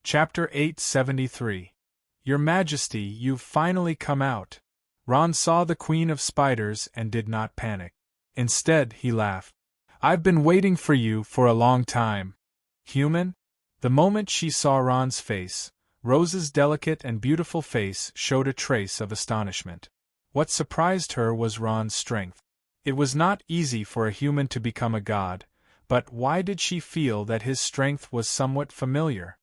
Chapter 873. Your Majesty, you've finally come out. Ron saw the Queen of Spiders and did not panic. Instead, he laughed. I've been waiting for you for a long time. Human? The moment she saw Ron's face, Rose's delicate and beautiful face showed a trace of astonishment. What surprised her was Ron's strength. It was not easy for a human to become a god, but why did she feel that his strength was somewhat familiar?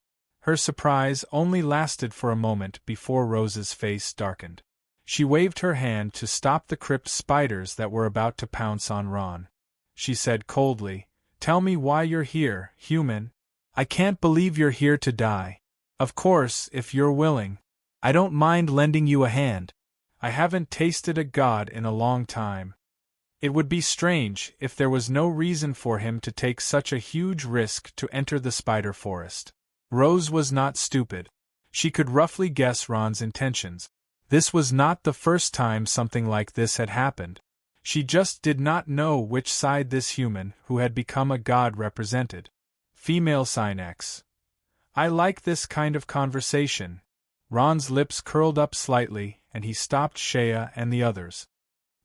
Her surprise only lasted for a moment before Rose's face darkened. She waved her hand to stop the crypt spiders that were about to pounce on Ron. She said coldly, "Tell me why you're here, human. I can't believe you're here to die. Of course, if you're willing, I don't mind lending you a hand. I haven't tasted a god in a long time." It would be strange if there was no reason for him to take such a huge risk to enter the spider forest. Rose was not stupid. She could roughly guess Ron's intentions. This was not the first time something like this had happened. She just did not know which side this human who had become a god represented. Female sign X. I like this kind of conversation. Ron's lips curled up slightly, and he stopped Shea and the others.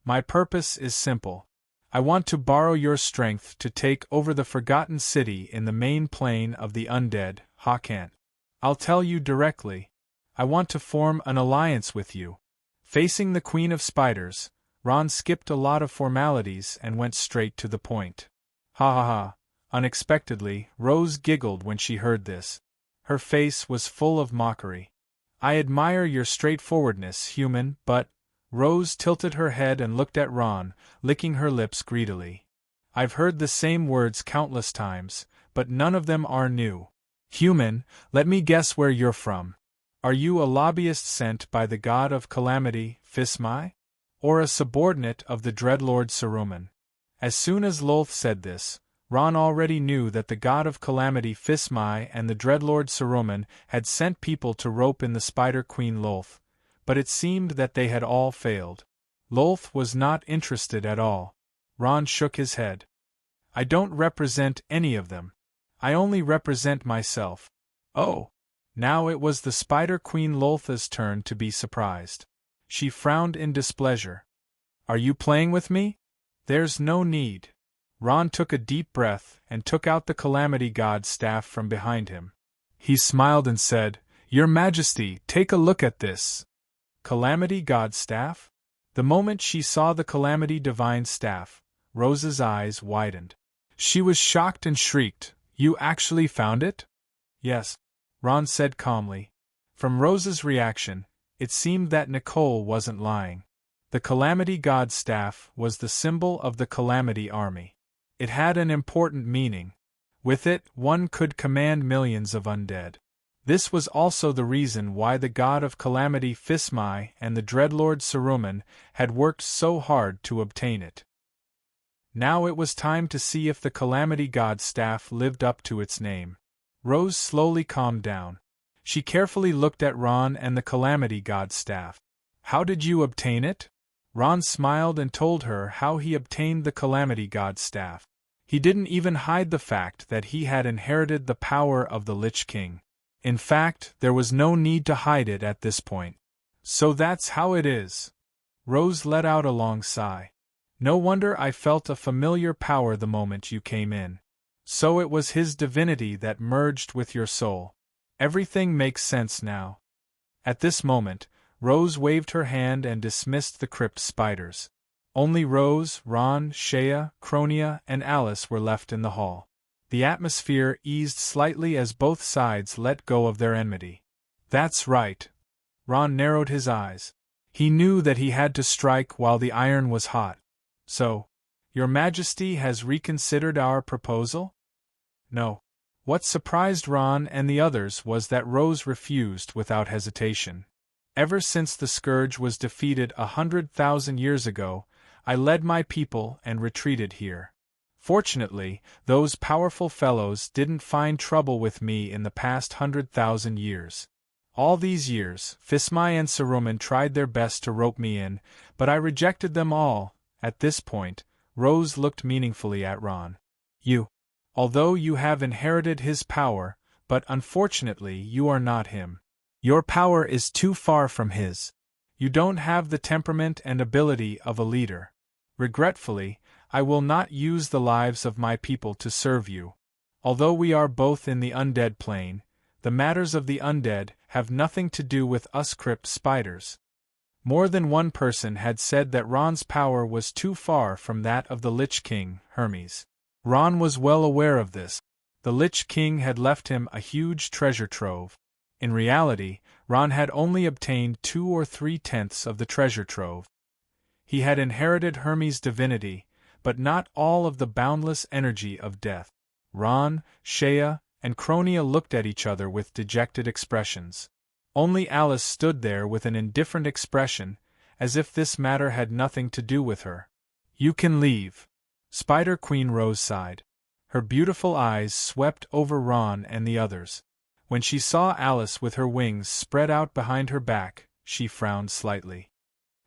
My purpose is simple. I want to borrow your strength to take over the Forgotten City in the main plane of the undead, Hakan. I'll tell you directly. I want to form an alliance with you. Facing the Queen of Spiders, Ron skipped a lot of formalities and went straight to the point. Ha ha ha. Unexpectedly, Rose giggled when she heard this. Her face was full of mockery. I admire your straightforwardness, human, but… Rose tilted her head and looked at Ron, licking her lips greedily. I've heard the same words countless times, but none of them are new. Human, let me guess where you're from. Are you a lobbyist sent by the god of calamity, Fismai? Or a subordinate of the dreadlord Saruman? As soon as Lolth said this, Ron already knew that the god of calamity Fismai and the dreadlord Saruman had sent people to rope in the Spider Queen Lolth, but it seemed that they had all failed. Lolth was not interested at all. Ron shook his head. I don't represent any of them. I only represent myself. Oh! Now it was the Spider Queen Loltha's turn to be surprised. She frowned in displeasure. Are you playing with me? There's no need. Ron took a deep breath and took out the Calamity God's staff from behind him. He smiled and said, Your Majesty, take a look at this. Calamity God's staff? The moment she saw the Calamity Divine's staff, Rose's eyes widened. She was shocked and shrieked, You actually found it? Yes, Ron said calmly. From Rose's reaction, it seemed that Nicole wasn't lying. The Calamity God's staff was the symbol of the Calamity Army. It had an important meaning. With it, one could command millions of undead. This was also the reason why the god of calamity Fismai and the dreadlord Saruman had worked so hard to obtain it. Now it was time to see if the Calamity God's staff lived up to its name. Rose slowly calmed down. She carefully looked at Ron and the Calamity God's staff. How did you obtain it? Ron smiled and told her how he obtained the Calamity God's staff. He didn't even hide the fact that he had inherited the power of the Lich King. In fact, there was no need to hide it at this point. So that's how it is. Rose let out a long sigh. No wonder I felt a familiar power the moment you came in. So it was his divinity that merged with your soul. Everything makes sense now. At this moment, Rose waved her hand and dismissed the crypt spiders. Only Rose, Ron, Shea, Cronia, and Alice were left in the hall. The atmosphere eased slightly as both sides let go of their enmity. That's right. Ron narrowed his eyes. He knew that he had to strike while the iron was hot. So, Your Majesty has reconsidered our proposal? No. What surprised Ron and the others was that Rose refused without hesitation. Ever since the Scourge was defeated 100,000 years ago, I led my people and retreated here. Fortunately, those powerful fellows didn't find trouble with me in the past 100,000 years. All these years, Fismai and Saruman tried their best to rope me in, but I rejected them all. At this point, Rose looked meaningfully at Ron. Although you have inherited his power, but unfortunately you are not him. Your power is too far from his. You don't have the temperament and ability of a leader. Regretfully, I will not use the lives of my people to serve you. Although we are both in the undead plane, the matters of the undead have nothing to do with us crypt spiders. More than one person had said that Ron's power was too far from that of the Lich King, Hermes. Ron was well aware of this. The Lich King had left him a huge treasure trove. In reality, Ron had only obtained 2 or 3/10 of the treasure trove. He had inherited Hermes' divinity, but not all of the boundless energy of death. Ron, Shea, and Cronia looked at each other with dejected expressions. Only Alice stood there with an indifferent expression, as if this matter had nothing to do with her. You can leave. Spider Queen Rose sighed. Her beautiful eyes swept over Ron and the others. When she saw Alice with her wings spread out behind her back, she frowned slightly.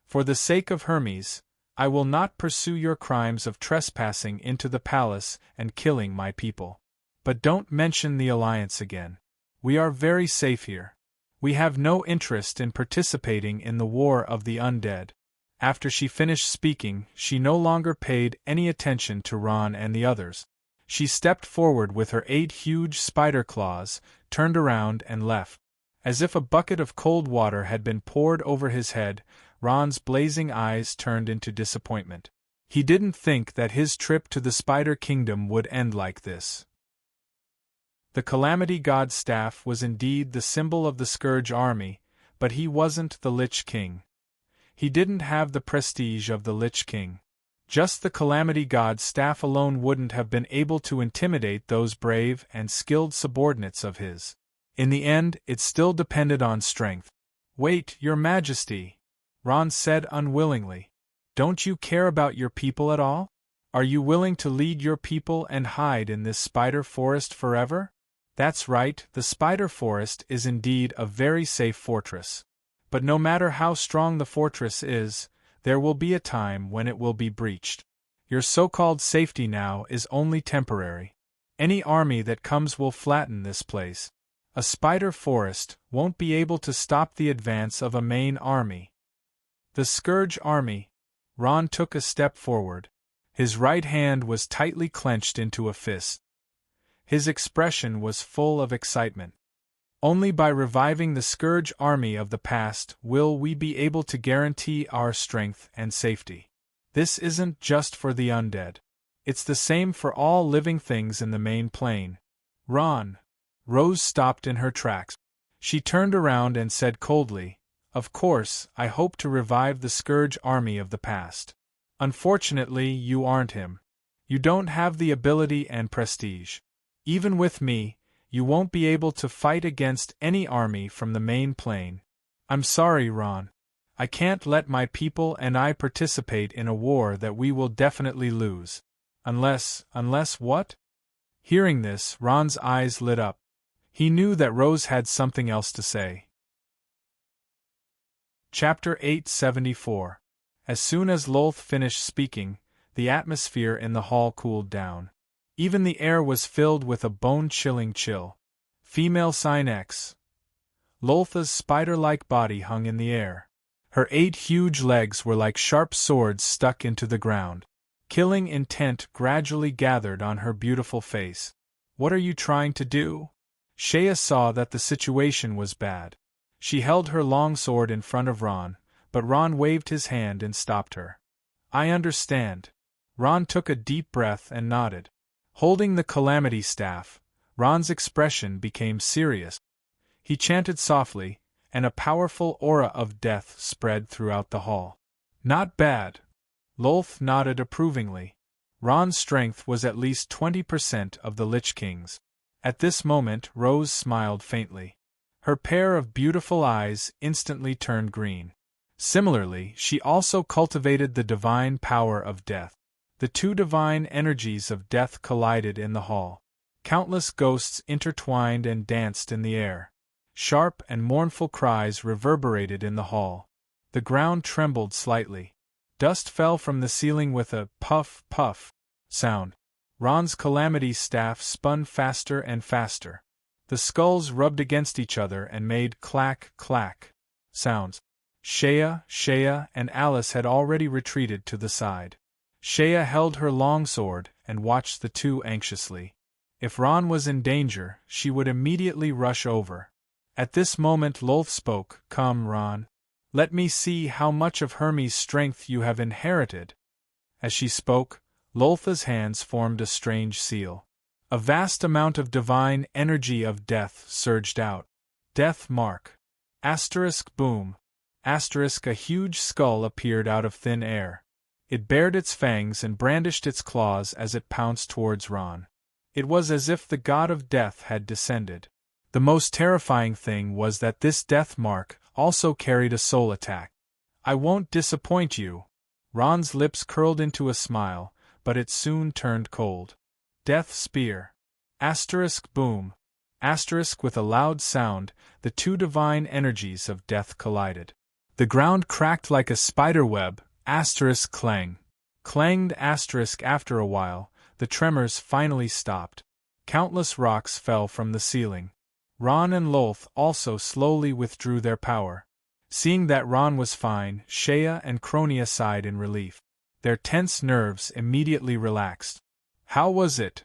For the sake of Hermes, I will not pursue your crimes of trespassing into the palace and killing my people. But don't mention the alliance again. We are very safe here. We have no interest in participating in the war of the undead. After she finished speaking, she no longer paid any attention to Ron and the others. She stepped forward with her 8 huge spider claws, turned around and left. As if a bucket of cold water had been poured over his head, Ron's blazing eyes turned into disappointment. He didn't think that his trip to the Spider Kingdom would end like this. The Calamity God's staff was indeed the symbol of the Scourge army, but he wasn't the Lich King. He didn't have the prestige of the Lich King. Just the Calamity God's staff alone wouldn't have been able to intimidate those brave and skilled subordinates of his. In the end, it still depended on strength. Wait, Your Majesty, Ron said unwillingly. Don't you care about your people at all? Are you willing to lead your people and hide in this spider forest forever? That's right, the spider forest is indeed a very safe fortress. But no matter how strong the fortress is, there will be a time when it will be breached. Your so-called safety now is only temporary. Any army that comes will flatten this place. A spider forest won't be able to stop the advance of a main army. The Scourge army. Ron took a step forward. His right hand was tightly clenched into a fist. His expression was full of excitement. Only by reviving the Scourge army of the past will we be able to guarantee our strength and safety. This isn't just for the undead. It's the same for all living things in the main plane. Ron. Rose stopped in her tracks. She turned around and said coldly, Of course, I hope to revive the Scourge army of the past. Unfortunately, you aren't him. You don't have the ability and prestige. Even with me, you won't be able to fight against any army from the main plane. I'm sorry, Ron. I can't let my people and I participate in a war that we will definitely lose. Unless what? Hearing this, Ron's eyes lit up. He knew that Rose had something else to say. Chapter 874. As soon as Lolth finished speaking, the atmosphere in the hall cooled down. Even the air was filled with a bone-chilling chill. Female Sign X. Loltha's spider-like body hung in the air. Her 8 huge legs were like sharp swords stuck into the ground. Killing intent gradually gathered on her beautiful face. What are you trying to do? Shea saw that the situation was bad. She held her long sword in front of Ron, but Ron waved his hand and stopped her. I understand. Ron took a deep breath and nodded. Holding the Calamity staff, Ron's expression became serious. He chanted softly, and a powerful aura of death spread throughout the hall. Not bad. Lolth nodded approvingly. Ron's strength was at least 20% of the Lich King's. At this moment, Rose smiled faintly. Her pair of beautiful eyes instantly turned green. Similarly, she also cultivated the divine power of death. The 2 divine energies of death collided in the hall. Countless ghosts intertwined and danced in the air. Sharp and mournful cries reverberated in the hall. The ground trembled slightly. Dust fell from the ceiling with a puff, puff sound. Ron's Calamity staff spun faster and faster. The skulls rubbed against each other and made clack, clack sounds. Shea, and Alice had already retreated to the side. Shea held her long sword and watched the two anxiously. If Ron was in danger, she would immediately rush over. At this moment Lolth spoke. "Come, Ron. Let me see how much of Hermes' strength you have inherited." As she spoke, Loltha's hands formed a strange seal. A vast amount of divine energy of death surged out. Death mark. Asterisk boom. Asterisk a huge skull appeared out of thin air. It bared its fangs and brandished its claws as it pounced towards Ron. It was as if the god of death had descended. The most terrifying thing was that this death mark also carried a soul attack. "I won't disappoint you." Ron's lips curled into a smile, but it soon turned cold. Death spear. Asterisk boom. Asterisk with a loud sound, the two divine energies of death collided. The ground cracked like a spider web. Asterisk clang. Clanged asterisk. After a while, the tremors finally stopped. Countless rocks fell from the ceiling. Ron and Lolth also slowly withdrew their power. Seeing that Ron was fine, Shea and Cronia sighed in relief. Their tense nerves immediately relaxed. "How was it?"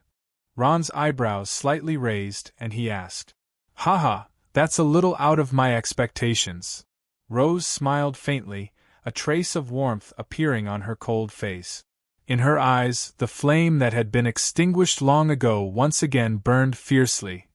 Ron's eyebrows slightly raised, and he asked. "Haha, that's a little out of my expectations." Rose smiled faintly, a trace of warmth appearing on her cold face. In her eyes, the flame that had been extinguished long ago once again burned fiercely.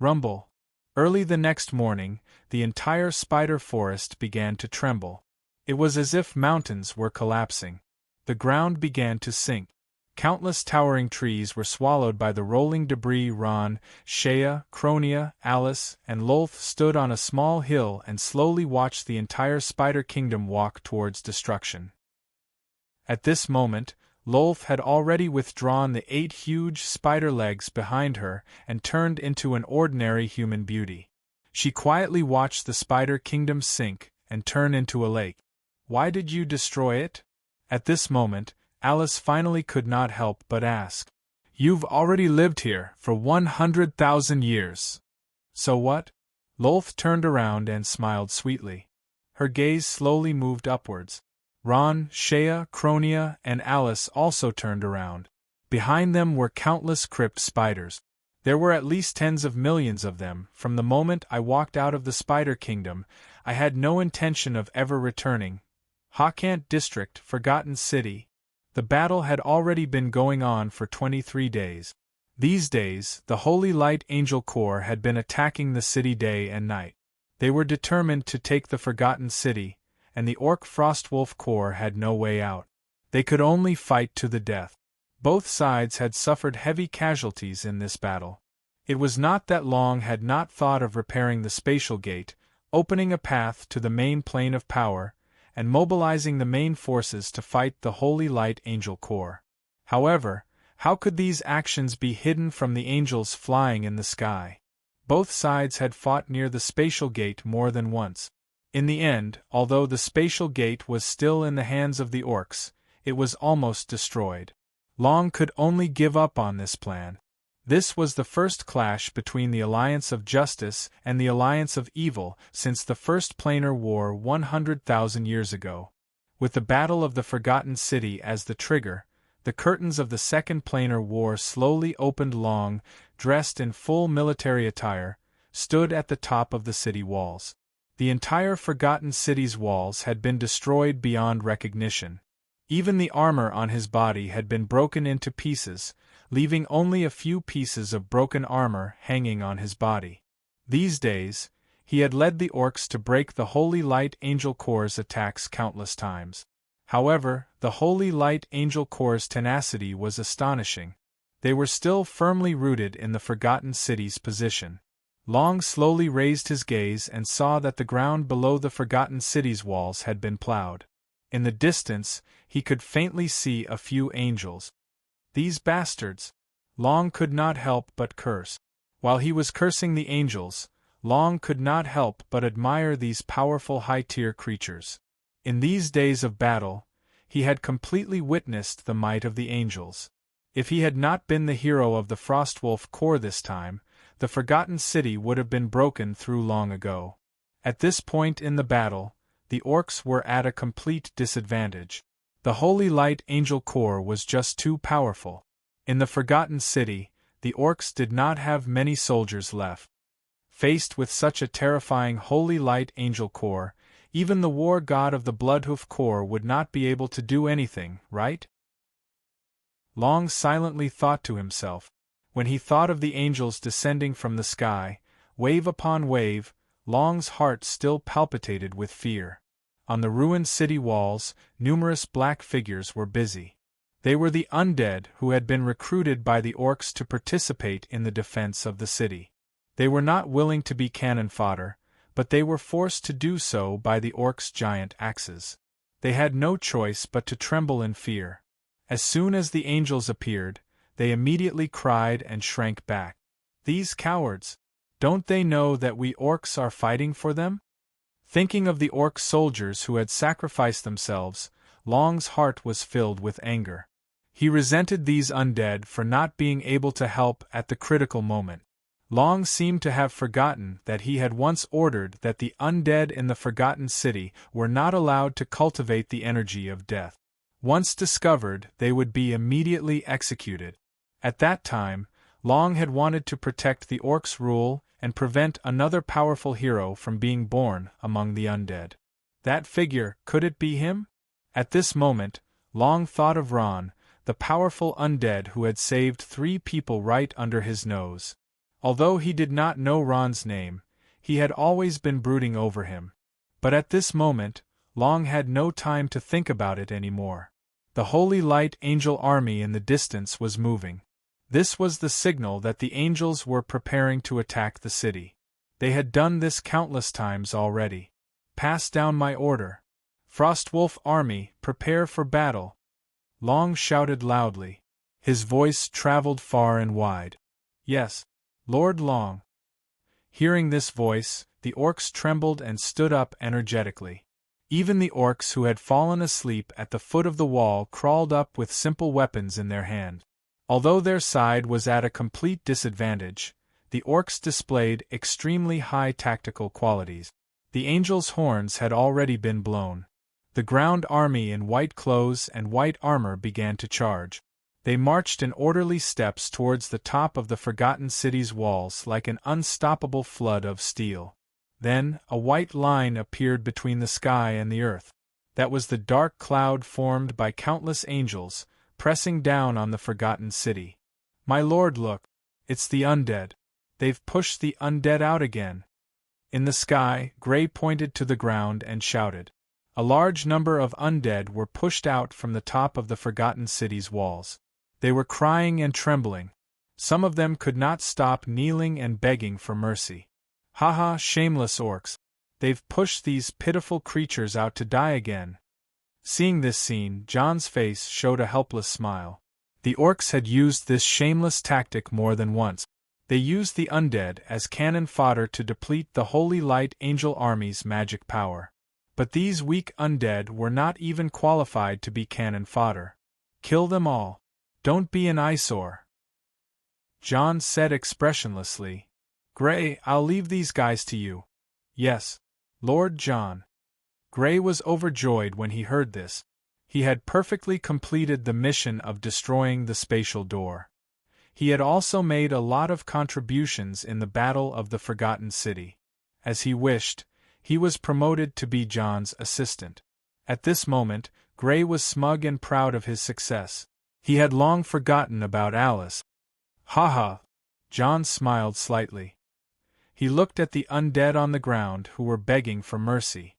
Rumble. Early the next morning, the entire spider forest began to tremble. It was as if mountains were collapsing. The ground began to sink. Countless towering trees were swallowed by the rolling debris. Ron, Shea, Cronia, Alice, and Lolth stood on a small hill and slowly watched the entire spider kingdom walk towards destruction. At this moment, Lolth had already withdrawn the 8 huge spider legs behind her and turned into an ordinary human beauty. She quietly watched the spider kingdom sink and turn into a lake. "Why did you destroy it?" At this moment, Alice finally could not help but ask. "You've already lived here for 100,000 years. So what?" Lolth turned around and smiled sweetly. Her gaze slowly moved upwards. Ron, Shea, Cronia, and Alice also turned around. Behind them were countless crypt spiders. There were at least tens of millions of them. From the moment I walked out of the Spider Kingdom, I had no intention of ever returning. Hakant District, Forgotten City. The battle had already been going on for 23 days. These days, the Holy Light Angel Corps had been attacking the city day and night. They were determined to take the Forgotten City, and the Orc Frostwolf Corps had no way out. They could only fight to the death. Both sides had suffered heavy casualties in this battle. It was not that Long had not thought of repairing the spatial gate, opening a path to the main plane of power, and mobilizing the main forces to fight the Holy Light Angel Corps. However, how could these actions be hidden from the angels flying in the sky? Both sides had fought near the spatial gate more than once. In the end, although the spatial gate was still in the hands of the orcs, it was almost destroyed. Long could only give up on this plan. This was the first clash between the Alliance of Justice and the Alliance of Evil since the First Planar War 100,000 years ago. With the Battle of the Forgotten City as the trigger, the curtains of the Second Planar War slowly opened. Long, dressed in full military attire, stood at the top of the city walls. The entire Forgotten City's walls had been destroyed beyond recognition. Even the armor on his body had been broken into pieces, leaving only a few pieces of broken armor hanging on his body. These days, he had led the orcs to break the Holy Light Angel Corps' attacks countless times. However, the Holy Light Angel Corps' tenacity was astonishing. They were still firmly rooted in the Forgotten City's position. Long slowly raised his gaze and saw that the ground below the Forgotten City's walls had been plowed. In the distance, he could faintly see a few angels. These bastards! Long could not help but curse. While he was cursing the angels, Long could not help but admire these powerful high-tier creatures. In these days of battle, he had completely witnessed the might of the angels. If he had not been the hero of the Frostwolf Corps this time, the forgotten city would have been broken through long ago. At this point in the battle, the orcs were at a complete disadvantage. The Holy Light Angel Corps was just too powerful. In the forgotten city, the orcs did not have many soldiers left. Faced with such a terrifying Holy Light Angel Corps, even the war god of the Bloodhoof Corps would not be able to do anything, right? Long silently thought to himself. When he thought of the angels descending from the sky, wave upon wave, Long's heart still palpitated with fear. On the ruined city walls, numerous black figures were busy. They were the undead who had been recruited by the orcs to participate in the defense of the city. They were not willing to be cannon fodder, but they were forced to do so by the orcs' giant axes. They had no choice but to tremble in fear. As soon as the angels appeared, they immediately cried and shrank back. These cowards! Don't they know that we orcs are fighting for them? Thinking of the orc soldiers who had sacrificed themselves, Long's heart was filled with anger. He resented these undead for not being able to help at the critical moment. Long seemed to have forgotten that he had once ordered that the undead in the forgotten city were not allowed to cultivate the energy of death. Once discovered, they would be immediately executed. At that time, Long had wanted to protect the orcs' rule and prevent another powerful hero from being born among the undead. That figure, could it be him? At this moment, Long thought of Ron, the powerful undead who had saved 3 people right under his nose. Although he did not know Ron's name, he had always been brooding over him. But at this moment, Long had no time to think about it anymore. The Holy Light Angel army in the distance was moving. This was the signal that the angels were preparing to attack the city. They had done this countless times already. Pass down my order. Frostwolf army, prepare for battle. Long shouted loudly. His voice traveled far and wide. Yes, Lord Long. Hearing this voice, the orcs trembled and stood up energetically. Even the orcs who had fallen asleep at the foot of the wall crawled up with simple weapons in their hand. Although their side was at a complete disadvantage, the orcs displayed extremely high tactical qualities. The angels' horns had already been blown. The ground army in white clothes and white armor began to charge. They marched in orderly steps towards the top of the forgotten city's walls like an unstoppable flood of steel. Then, a white line appeared between the sky and the earth. That was the dark cloud formed by countless angels, pressing down on the forgotten city. My lord, look! It's the undead. They've pushed the undead out again. In the sky, Gray pointed to the ground and shouted. A large number of undead were pushed out from the top of the forgotten city's walls. They were crying and trembling. Some of them could not stop kneeling and begging for mercy. Haha, shameless orcs. They've pushed these pitiful creatures out to die again. Seeing this scene, John's face showed a helpless smile. The orcs had used this shameless tactic more than once. They used the undead as cannon fodder to deplete the Holy Light Angel army's magic power. But these weak undead were not even qualified to be cannon fodder. Kill them all. Don't be an eyesore. John said expressionlessly. Gray, I'll leave these guys to you. Yes, Lord John. Gray was overjoyed when he heard this. He had perfectly completed the mission of destroying the spatial door. He had also made a lot of contributions in the Battle of the Forgotten City. As he wished, he was promoted to be John's assistant. At this moment, Gray was smug and proud of his success. He had long forgotten about Alice. Ha! John smiled slightly. He looked at the undead on the ground who were begging for mercy.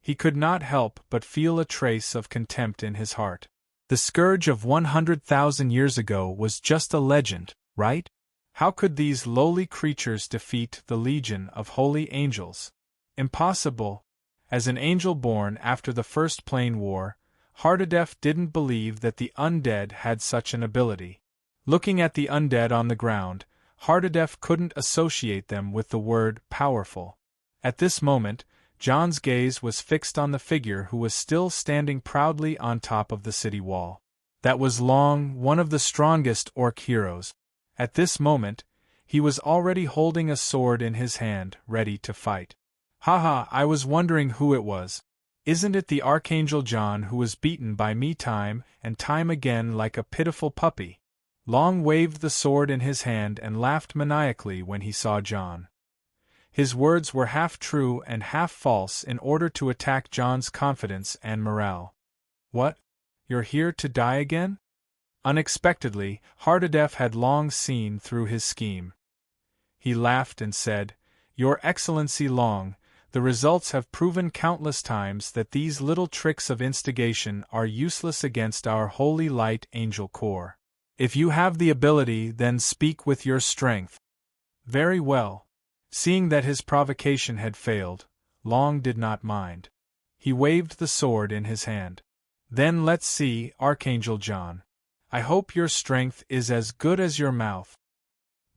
He could not help but feel a trace of contempt in his heart. The scourge of 100,000 years ago was just a legend, right? How could these lowly creatures defeat the legion of holy angels? Impossible. As an angel born after the First Plane War, Hardadef didn't believe that the undead had such an ability. Looking at the undead on the ground, Hardadef couldn't associate them with the word powerful. At this moment, John's gaze was fixed on the figure who was still standing proudly on top of the city wall. That was Long, one of the strongest orc heroes. At this moment, He was already holding a sword in his hand, ready to fight. "Haha, I was wondering who it was. Isn't it the Archangel John who was beaten by me time and time again like a pitiful puppy?" Long waved the sword in his hand and laughed maniacally when he saw John. His words were half true and half false in order to attack John's confidence and morale. "What? You're here to die again?" Unexpectedly, Hardedef had long seen through his scheme. He laughed and said, "Your Excellency Long, the results have proven countless times that these little tricks of instigation are useless against our Holy Light Angel Corps. If you have the ability, then speak with your strength." "Very well." Seeing that his provocation had failed, Long did not mind. He waved the sword in his hand. "Then let's see, Archangel John. I hope your strength is as good as your mouth."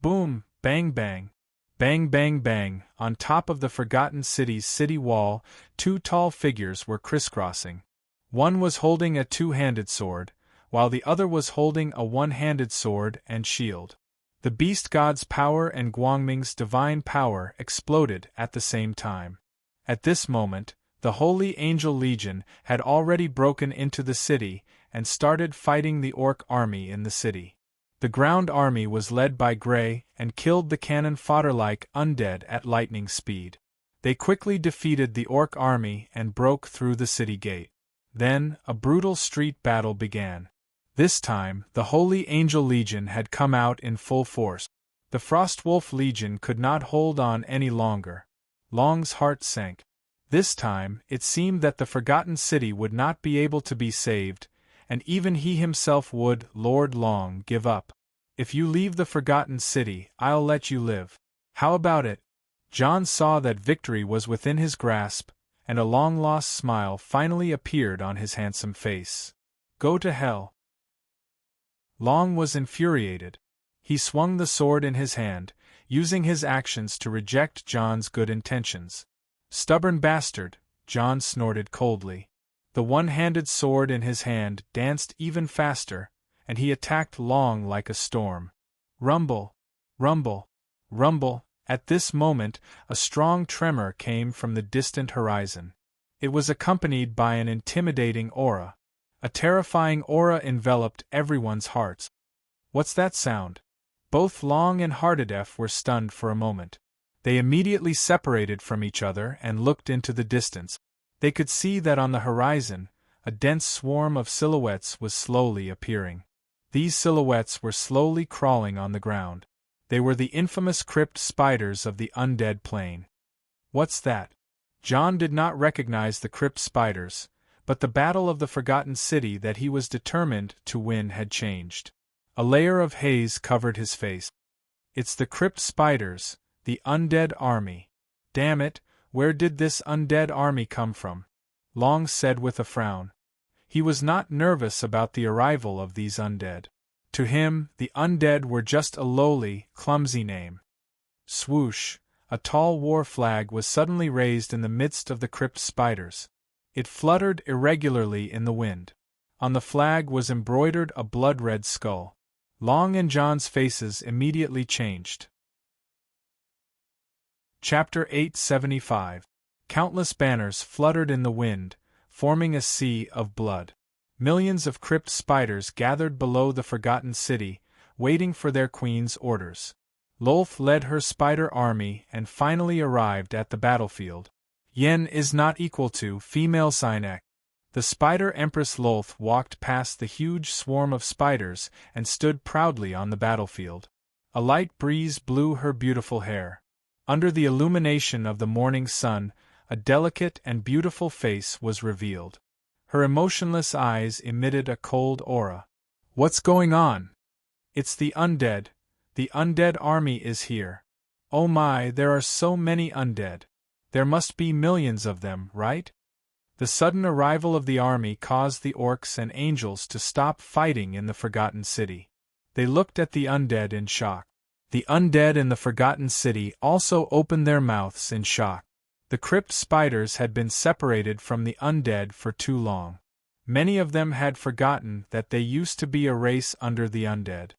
Boom, bang bang. Bang bang bang, on top of the Forgotten City's city wall, two tall figures were crisscrossing. One was holding a two-handed sword, while the other was holding a one-handed sword and shield. The beast god's power and Guangming's divine power exploded at the same time. At this moment, the Holy Angel Legion had already broken into the city and started fighting the orc army in the city. The ground army was led by Grey and killed the cannon fodder-like undead at lightning speed. They quickly defeated the orc army and broke through the city gate. Then, a brutal street battle began. This time, the Holy Angel Legion had come out in full force. The Frostwolf Legion could not hold on any longer. Long's heart sank. This time, it seemed that the Forgotten City would not be able to be saved, and even he himself would, Lord Long, give up. "If you leave the Forgotten City, I'll let you live. How about it?" John saw that victory was within his grasp, and a long-lost smile finally appeared on his handsome face. "Go to hell." Long was infuriated. He swung the sword in his hand, using his actions to reject John's good intentions. "Stubborn bastard," John snorted coldly. The one-handed sword in his hand danced even faster, and he attacked Long like a storm. Rumble, rumble, rumble. At this moment, a strong tremor came from the distant horizon. It was accompanied by an intimidating aura. A terrifying aura enveloped everyone's hearts. "What's that sound?" Both Long and Hardedef were stunned for a moment. They immediately separated from each other and looked into the distance. They could see that on the horizon, a dense swarm of silhouettes was slowly appearing. These silhouettes were slowly crawling on the ground. They were the infamous crypt spiders of the undead plane. "What's that?" John did not recognize the crypt spiders, but the battle of the Forgotten City that he was determined to win had changed. A layer of haze covered his face. "It's the crypt spiders, the undead army. Damn it, where did this undead army come from?" Long said with a frown. He was not nervous about the arrival of these undead. To him, the undead were just a lowly, clumsy name. Swoosh! A tall war flag was suddenly raised in the midst of the crypt spiders. It fluttered irregularly in the wind. On the flag was embroidered a blood-red skull. Long and John's faces immediately changed. Chapter 875. Countless banners fluttered in the wind, forming a sea of blood. Millions of crypt spiders gathered below the Forgotten City, waiting for their queen's orders. Lolth led her spider army and finally arrived at the battlefield. Yen is not equal to female Sinek. The Spider Empress Lolth walked past the huge swarm of spiders and stood proudly on the battlefield. A light breeze blew her beautiful hair. Under the illumination of the morning sun, a delicate and beautiful face was revealed. Her emotionless eyes emitted a cold aura. "What's going on?" "It's the undead. The undead army is here. Oh my, there are so many undead. There must be millions of them, right?" The sudden arrival of the army caused the orcs and angels to stop fighting in the Forgotten City. They looked at the undead in shock. The undead in the Forgotten City also opened their mouths in shock. The crypt spiders had been separated from the undead for too long. Many of them had forgotten that they used to be a race under the undead.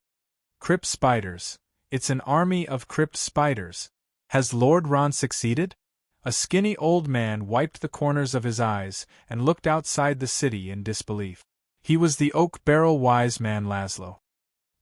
Crypt spiders, It's an army of crypt spiders. Has Lord Ron succeeded? A skinny old man wiped the corners of his eyes and looked outside the city in disbelief. He was the oak barrel wise man Laszlo.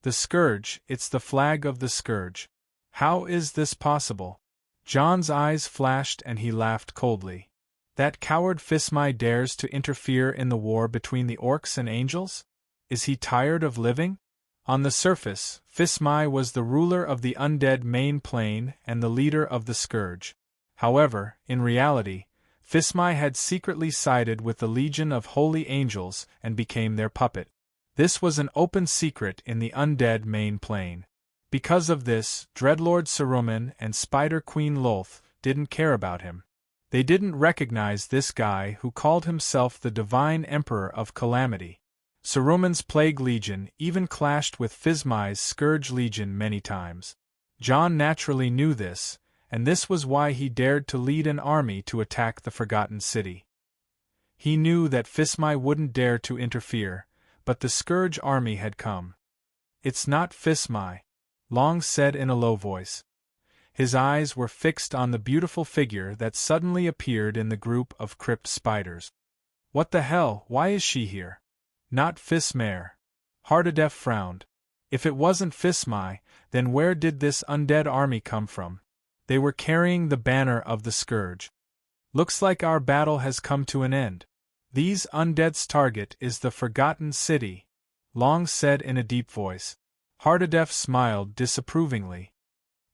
The scourge, it's the flag of the scourge. How is this possible? John's eyes flashed and he laughed coldly. That coward Fismai dares to interfere in the war between the orcs and angels? Is he tired of living? On the surface, Fismai was the ruler of the undead main plane and the leader of the scourge. However, in reality, Fismai had secretly sided with the Legion of Holy Angels and became their puppet. This was an open secret in the undead main plane. Because of this, Dreadlord Saruman and Spider Queen Lolth didn't care about him. They didn't recognize this guy who called himself the Divine Emperor of Calamity. Saruman's Plague Legion even clashed with Fismai's Scourge Legion many times. John naturally knew this, and this was why he dared to lead an army to attack the Forgotten City. He knew that Fismai wouldn't dare to interfere, but the Scourge army had come. "It's not Fismai," Long said in a low voice. His eyes were fixed on the beautiful figure that suddenly appeared in the group of crypt spiders. "What the hell, why is she here?" "Not Fismai." Hardadef frowned. If it wasn't Fismai, then where did this undead army come from? They were carrying the banner of the Scourge. "Looks like our battle has come to an end. These undead's target is the Forgotten City," Long said in a deep voice. Hardadef smiled disapprovingly.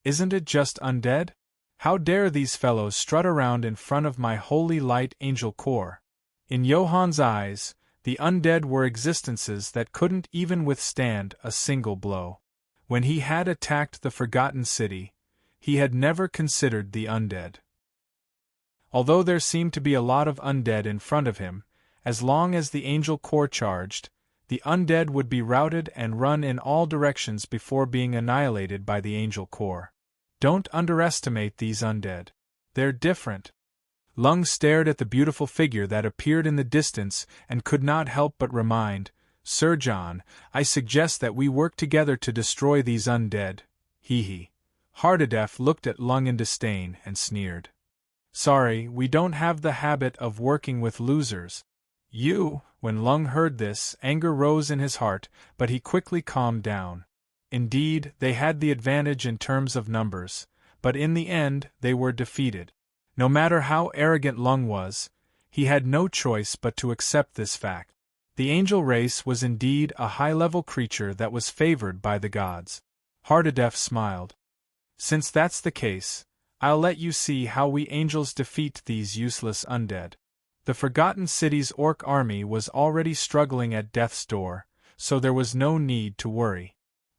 "Isn't it just undead? How dare these fellows strut around in front of my holy light angel corps?" In Johann's eyes, the undead were existences that couldn't even withstand a single blow. When he had attacked the Forgotten City, he had never considered the undead. Although there seemed to be a lot of undead in front of him, as long as the angel corps charged, the undead would be routed and run in all directions before being annihilated by the angel corps. Don't underestimate these undead. They're different. Lung stared at the beautiful figure that appeared in the distance and could not help but remind, "Sir John, I suggest that we work together to destroy these undead." Hee. Hardadef looked at Lung in disdain and sneered. "Sorry, we don't have the habit of working with losers." When Lung heard this, anger rose in his heart, but he quickly calmed down. Indeed, they had the advantage in terms of numbers, but in the end they were defeated. No matter how arrogant Lung was, he had no choice but to accept this fact. The angel race was indeed a high-level creature that was favored by the gods. Hardadef smiled. "Since that's the case, I'll let you see how we angels defeat these useless undead." The Forgotten City's orc army was already struggling at death's door, so there was no need to worry.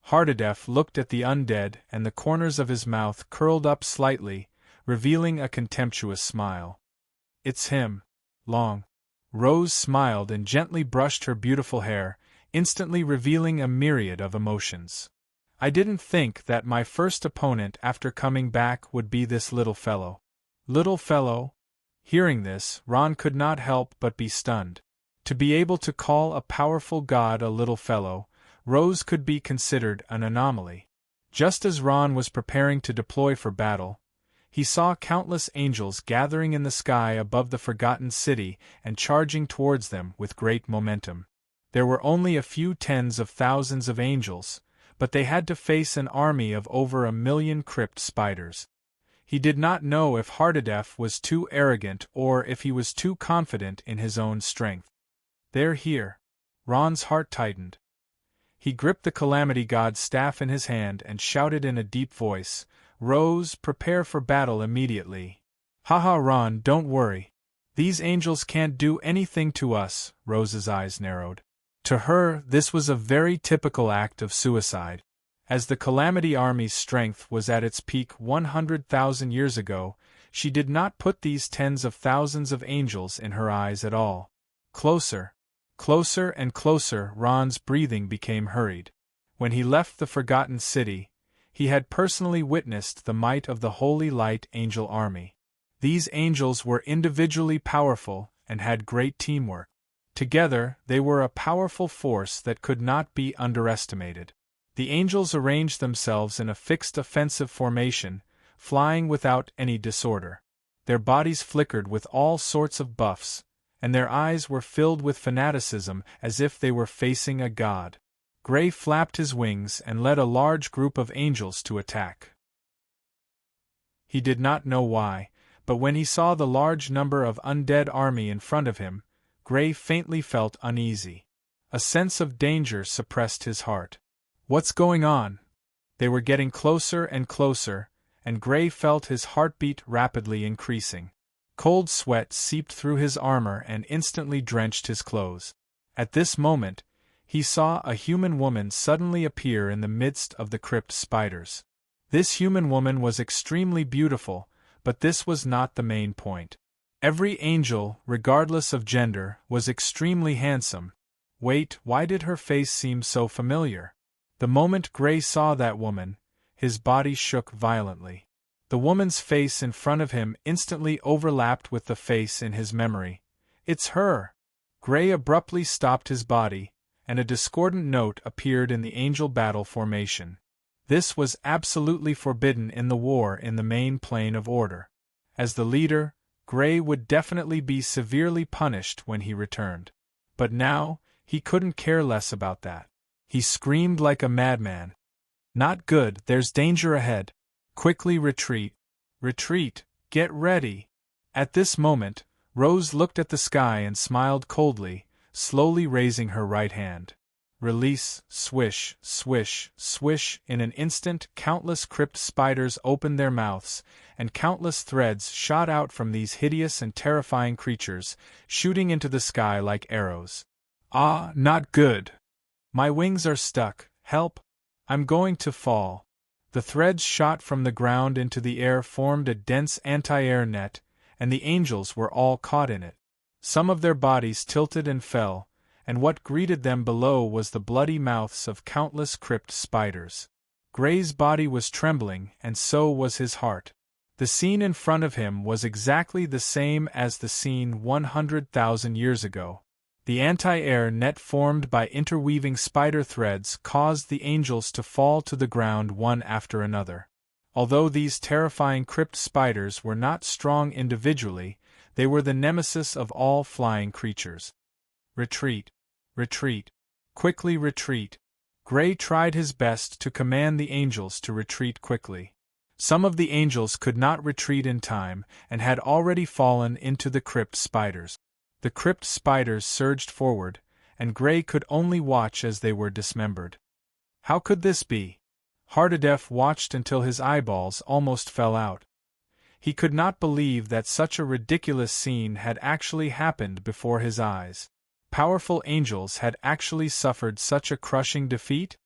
Hardadef looked at the undead and the corners of his mouth curled up slightly, revealing a contemptuous smile. "It's him, Long." Rose smiled and gently brushed her beautiful hair, instantly revealing a myriad of emotions. "I didn't think that my first opponent after coming back would be this little fellow." "Little fellow?" Hearing this, Ron could not help but be stunned. To be able to call a powerful god a little fellow, Rose could be considered an anomaly. Just as Ron was preparing to deploy for battle, he saw countless angels gathering in the sky above the Forgotten City and charging towards them with great momentum. There were only a few tens of thousands of angels, but they had to face an army of over 1,000,000 crypt spiders. He did not know if Hardadef was too arrogant or if he was too confident in his own strength. "They're here." Ron's heart tightened. He gripped the Calamity God's staff in his hand and shouted in a deep voice, "Rose, prepare for battle immediately." "Haha, Ron, don't worry. These angels can't do anything to us." Rose's eyes narrowed. To her, this was a very typical act of suicide. As the Calamity Army's strength was at its peak 100,000 years ago, she did not put these tens of thousands of angels in her eyes at all. Closer. Closer and closer. Ron's breathing became hurried. When he left the Forgotten City, he had personally witnessed the might of the Holy Light Angel Army. These angels were individually powerful and had great teamwork. Together, they were a powerful force that could not be underestimated. The angels arranged themselves in a fixed offensive formation, flying without any disorder. Their bodies flickered with all sorts of buffs, and their eyes were filled with fanaticism as if they were facing a god. Gray flapped his wings and led a large group of angels to attack. He did not know why, but when he saw the large number of undead army in front of him, Gray faintly felt uneasy. A sense of danger suppressed his heart. What's going on? They were getting closer and closer, and Gray felt his heartbeat rapidly increasing. Cold sweat seeped through his armor and instantly drenched his clothes. At this moment, he saw a human woman suddenly appear in the midst of the crypt spiders. This human woman was extremely beautiful, but this was not the main point. Every angel, regardless of gender, was extremely handsome. Wait, why did her face seem so familiar? The moment Gray saw that woman, his body shook violently. The woman's face in front of him instantly overlapped with the face in his memory. It's her! Gray abruptly stopped his body, and a discordant note appeared in the angel battle formation. This was absolutely forbidden in the war in the main plane of order. As the leader, Gray would definitely be severely punished when he returned. But now, he couldn't care less about that. He screamed like a madman. Not good, there's danger ahead. Quickly retreat. Retreat, get ready. At this moment, Rose looked at the sky and smiled coldly, slowly raising her right hand. Release, swish, swish, swish. In an instant, countless crypt spiders opened their mouths, and countless threads shot out from these hideous and terrifying creatures, shooting into the sky like arrows. Ah, not good! My wings are stuck, help! I'm going to fall. The threads shot from the ground into the air formed a dense anti-air net, and the angels were all caught in it. Some of their bodies tilted and fell, and what greeted them below was the bloody mouths of countless crypt spiders. Gray's body was trembling, and so was his heart. The scene in front of him was exactly the same as the scene 100,000 years ago. The anti-air net formed by interweaving spider threads caused the angels to fall to the ground one after another. Although these terrifying crypt spiders were not strong individually, they were the nemesis of all flying creatures. Retreat! Retreat! Quickly retreat! Gray tried his best to command the angels to retreat quickly. Some of the angels could not retreat in time and had already fallen into the crypt spiders. The crypt spiders surged forward, and Gray could only watch as they were dismembered. How could this be? Hardedef watched until his eyeballs almost fell out. He could not believe that such a ridiculous scene had actually happened before his eyes. Powerful angels had actually suffered such a crushing defeat?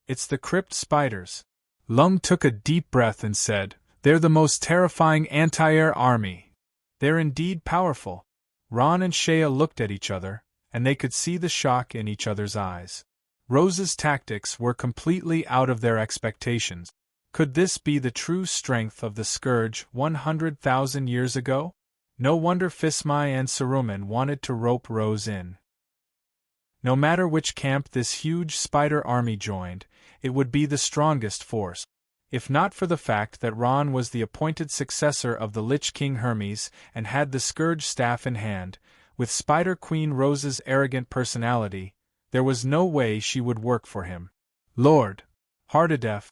It's the crypt spiders. Lung took a deep breath and said, "They're the most terrifying anti-air army. They're indeed powerful." Ron and Shea looked at each other, and they could see the shock in each other's eyes. Rose's tactics were completely out of their expectations. Could this be the true strength of the Scourge 100,000 years ago? No wonder Fismai and Saruman wanted to rope Rose in. No matter which camp this huge spider army joined, it would be the strongest force. If not for the fact that Ron was the appointed successor of the Lich King Hermes and had the Scourge staff in hand, with Spider Queen Rose's arrogant personality, there was no way she would work for him. Lord! Hardedef!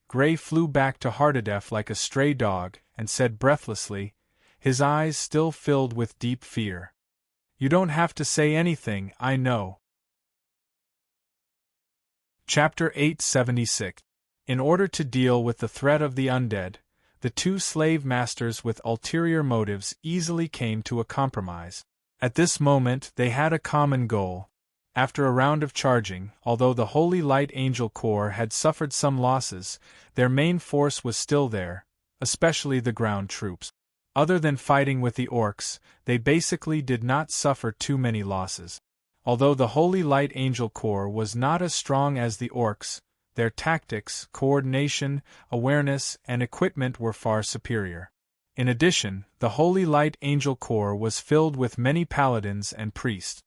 Gray flew back to Hardedef like a stray dog and said breathlessly, his eyes still filled with deep fear. You don't have to say anything, I know. Chapter 876. In order to deal with the threat of the undead, the two slave masters with ulterior motives easily came to a compromise. At this moment they had a common goal. After a round of charging, although the Holy Light Angel Corps had suffered some losses, their main force was still there, especially the ground troops. Other than fighting with the orcs, they basically did not suffer too many losses. Although the Holy Light Angel Corps was not as strong as the orcs, their tactics, coordination, awareness, and equipment were far superior. In addition, the Holy Light Angel Corps was filled with many paladins and priests.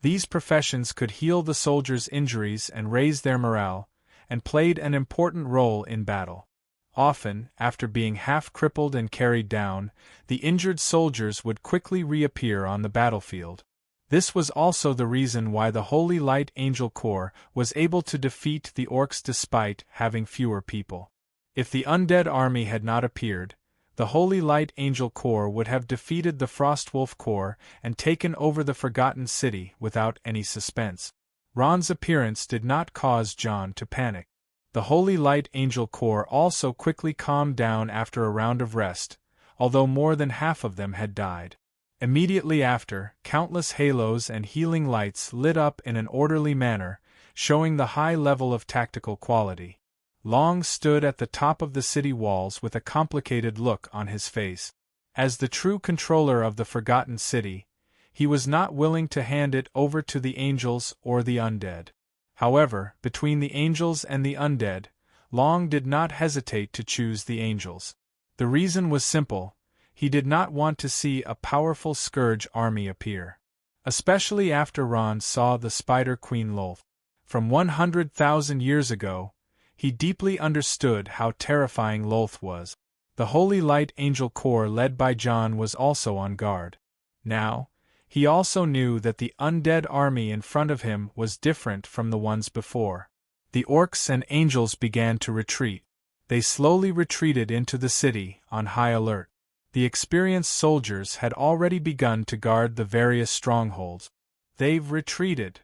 These professions could heal the soldiers' injuries and raise their morale, and played an important role in battle. Often, after being half-crippled and carried down, the injured soldiers would quickly reappear on the battlefield. This was also the reason why the Holy Light Angel Corps was able to defeat the orcs despite having fewer people. If the undead army had not appeared, the Holy Light Angel Corps would have defeated the Frostwolf Corps and taken over the Forgotten City without any suspense. Ron's appearance did not cause John to panic. The Holy Light Angel Corps also quickly calmed down after a round of rest, although more than half of them had died. Immediately after, countless halos and healing lights lit up in an orderly manner, showing the high level of tactical quality. Long stood at the top of the city walls with a complicated look on his face. As the true controller of the Forgotten City, he was not willing to hand it over to the angels or the undead. However, between the angels and the undead, Long did not hesitate to choose the angels. The reason was simple: he did not want to see a powerful scourge army appear. Especially after Ron saw the Spider Queen Lolth. From 100,000 years ago, he deeply understood how terrifying Lolth was. The Holy Light Angel Corps led by John was also on guard. Now, he also knew that the undead army in front of him was different from the ones before. The orcs and angels began to retreat. They slowly retreated into the city, on high alert. The experienced soldiers had already begun to guard the various strongholds. They've retreated.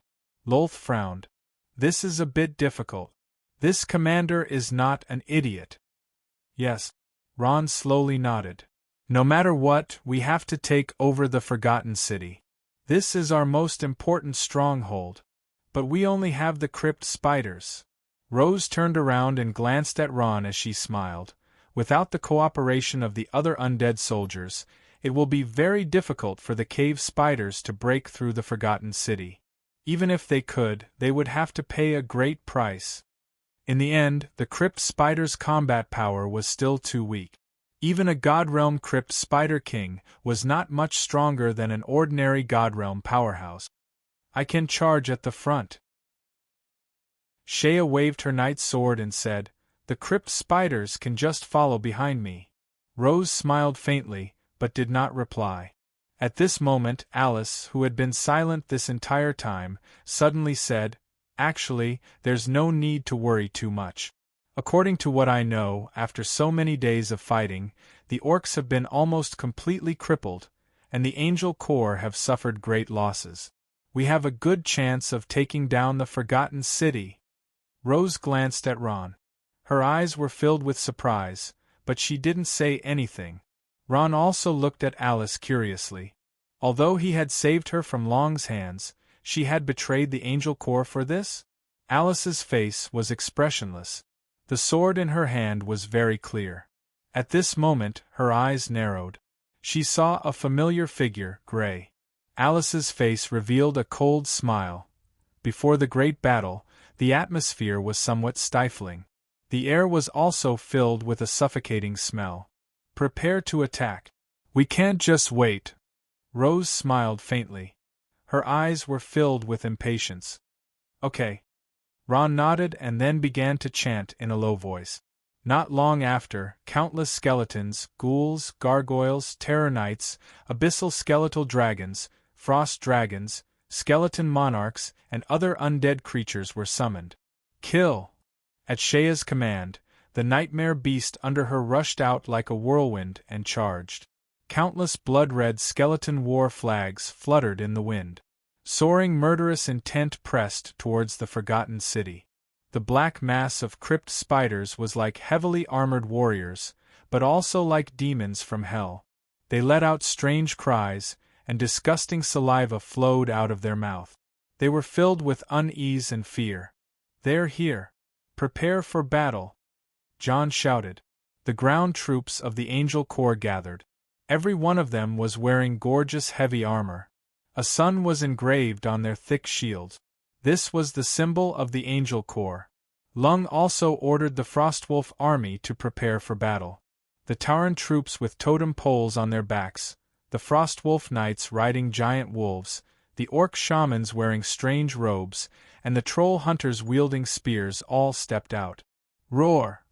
Lolth frowned. This is a bit difficult. This commander is not an idiot. Yes. Ron slowly nodded. No matter what, we have to take over the Forgotten City. This is our most important stronghold. But we only have the crypt spiders. Rose turned around and glanced at Ron as she smiled. Without the cooperation of the other undead soldiers, it will be very difficult for the cave spiders to break through the Forgotten City. Even if they could, they would have to pay a great price. In the end, the crypt spiders' combat power was still too weak. Even a Godrealm Crypt Spider King was not much stronger than an ordinary Godrealm powerhouse. I can charge at the front. Shea waved her knight's sword and said, "The crypt spiders can just follow behind me." Rose smiled faintly, but did not reply. At this moment, Alice, who had been silent this entire time, suddenly said, "Actually, there's no need to worry too much. According to what I know, after so many days of fighting, the orcs have been almost completely crippled, and the Angel Corps have suffered great losses. We have a good chance of taking down the Forgotten City." Rose glanced at Ron. Her eyes were filled with surprise, but she didn't say anything. Ron also looked at Alice curiously. Although he had saved her from Long's hands, she had betrayed the Angel Corps for this? Alice's face was expressionless. The sword in her hand was very clear. At this moment, her eyes narrowed. She saw a familiar figure, Gray. Alice's face revealed a cold smile. Before the great battle, the atmosphere was somewhat stifling. The air was also filled with a suffocating smell. "Prepare to attack. We can't just wait." Rose smiled faintly. Her eyes were filled with impatience. "Okay." Ron nodded and then began to chant in a low voice. Not long after, countless skeletons, ghouls, gargoyles, terror knights, abyssal skeletal dragons, frost dragons, skeleton monarchs, and other undead creatures were summoned. "Kill!" At Shea's command, the nightmare beast under her rushed out like a whirlwind and charged. Countless blood-red skeleton war flags fluttered in the wind. Soaring murderous intent pressed towards the Forgotten City. The black mass of crypt spiders was like heavily armored warriors, but also like demons from hell. They let out strange cries, and disgusting saliva flowed out of their mouth. They were filled with unease and fear. "They're here. Prepare for battle!" John shouted. The ground troops of the Angel Corps gathered. Every one of them was wearing gorgeous heavy armor. A sun was engraved on their thick shields. This was the symbol of the Angel Corps. Lung also ordered the Frostwolf army to prepare for battle. The Tauren troops with totem poles on their backs, the Frostwolf knights riding giant wolves, the orc shamans wearing strange robes, and the troll hunters wielding spears all stepped out. Roar!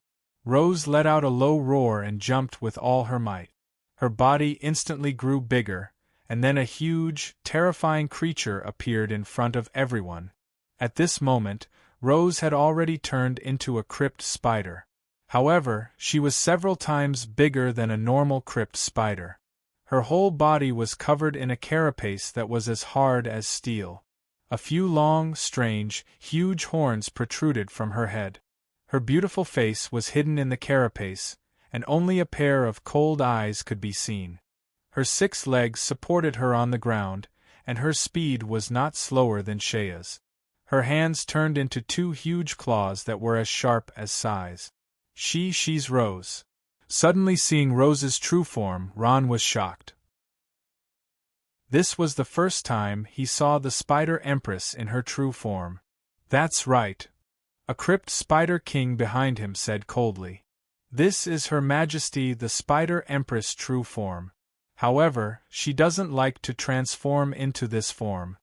Rose let out a low roar and jumped with all her might. Her body instantly grew bigger, and then a huge, terrifying creature appeared in front of everyone. At this moment, Rose had already turned into a crypt spider. However, she was several times bigger than a normal crypt spider. Her whole body was covered in a carapace that was as hard as steel. A few long, strange, huge horns protruded from her head. Her beautiful face was hidden in the carapace, and only a pair of cold eyes could be seen. Her 6 legs supported her on the ground, and her speed was not slower than Shea's. Her hands turned into 2 huge claws that were as sharp as scythes. She's Rose. Suddenly seeing Rose's true form, Ron was shocked. This was the first time he saw the Spider Empress in her true form. That's right. A crypt spider king behind him said coldly. This is Her Majesty the Spider Empress true form. However, she doesn't like to transform into this form.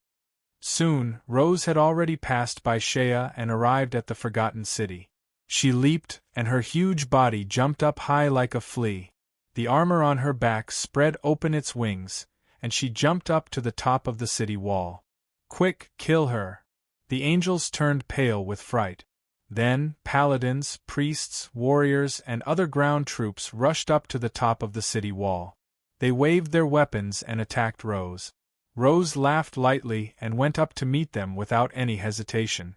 Soon, Rose had already passed by Shea and arrived at the Forgotten City. She leaped, and her huge body jumped up high like a flea. The armor on her back spread open its wings, and she jumped up to the top of the city wall. Quick, kill her! The angels turned pale with fright. Then, paladins, priests, warriors, and other ground troops rushed up to the top of the city wall. They waved their weapons and attacked Rose. Rose laughed lightly and went up to meet them without any hesitation.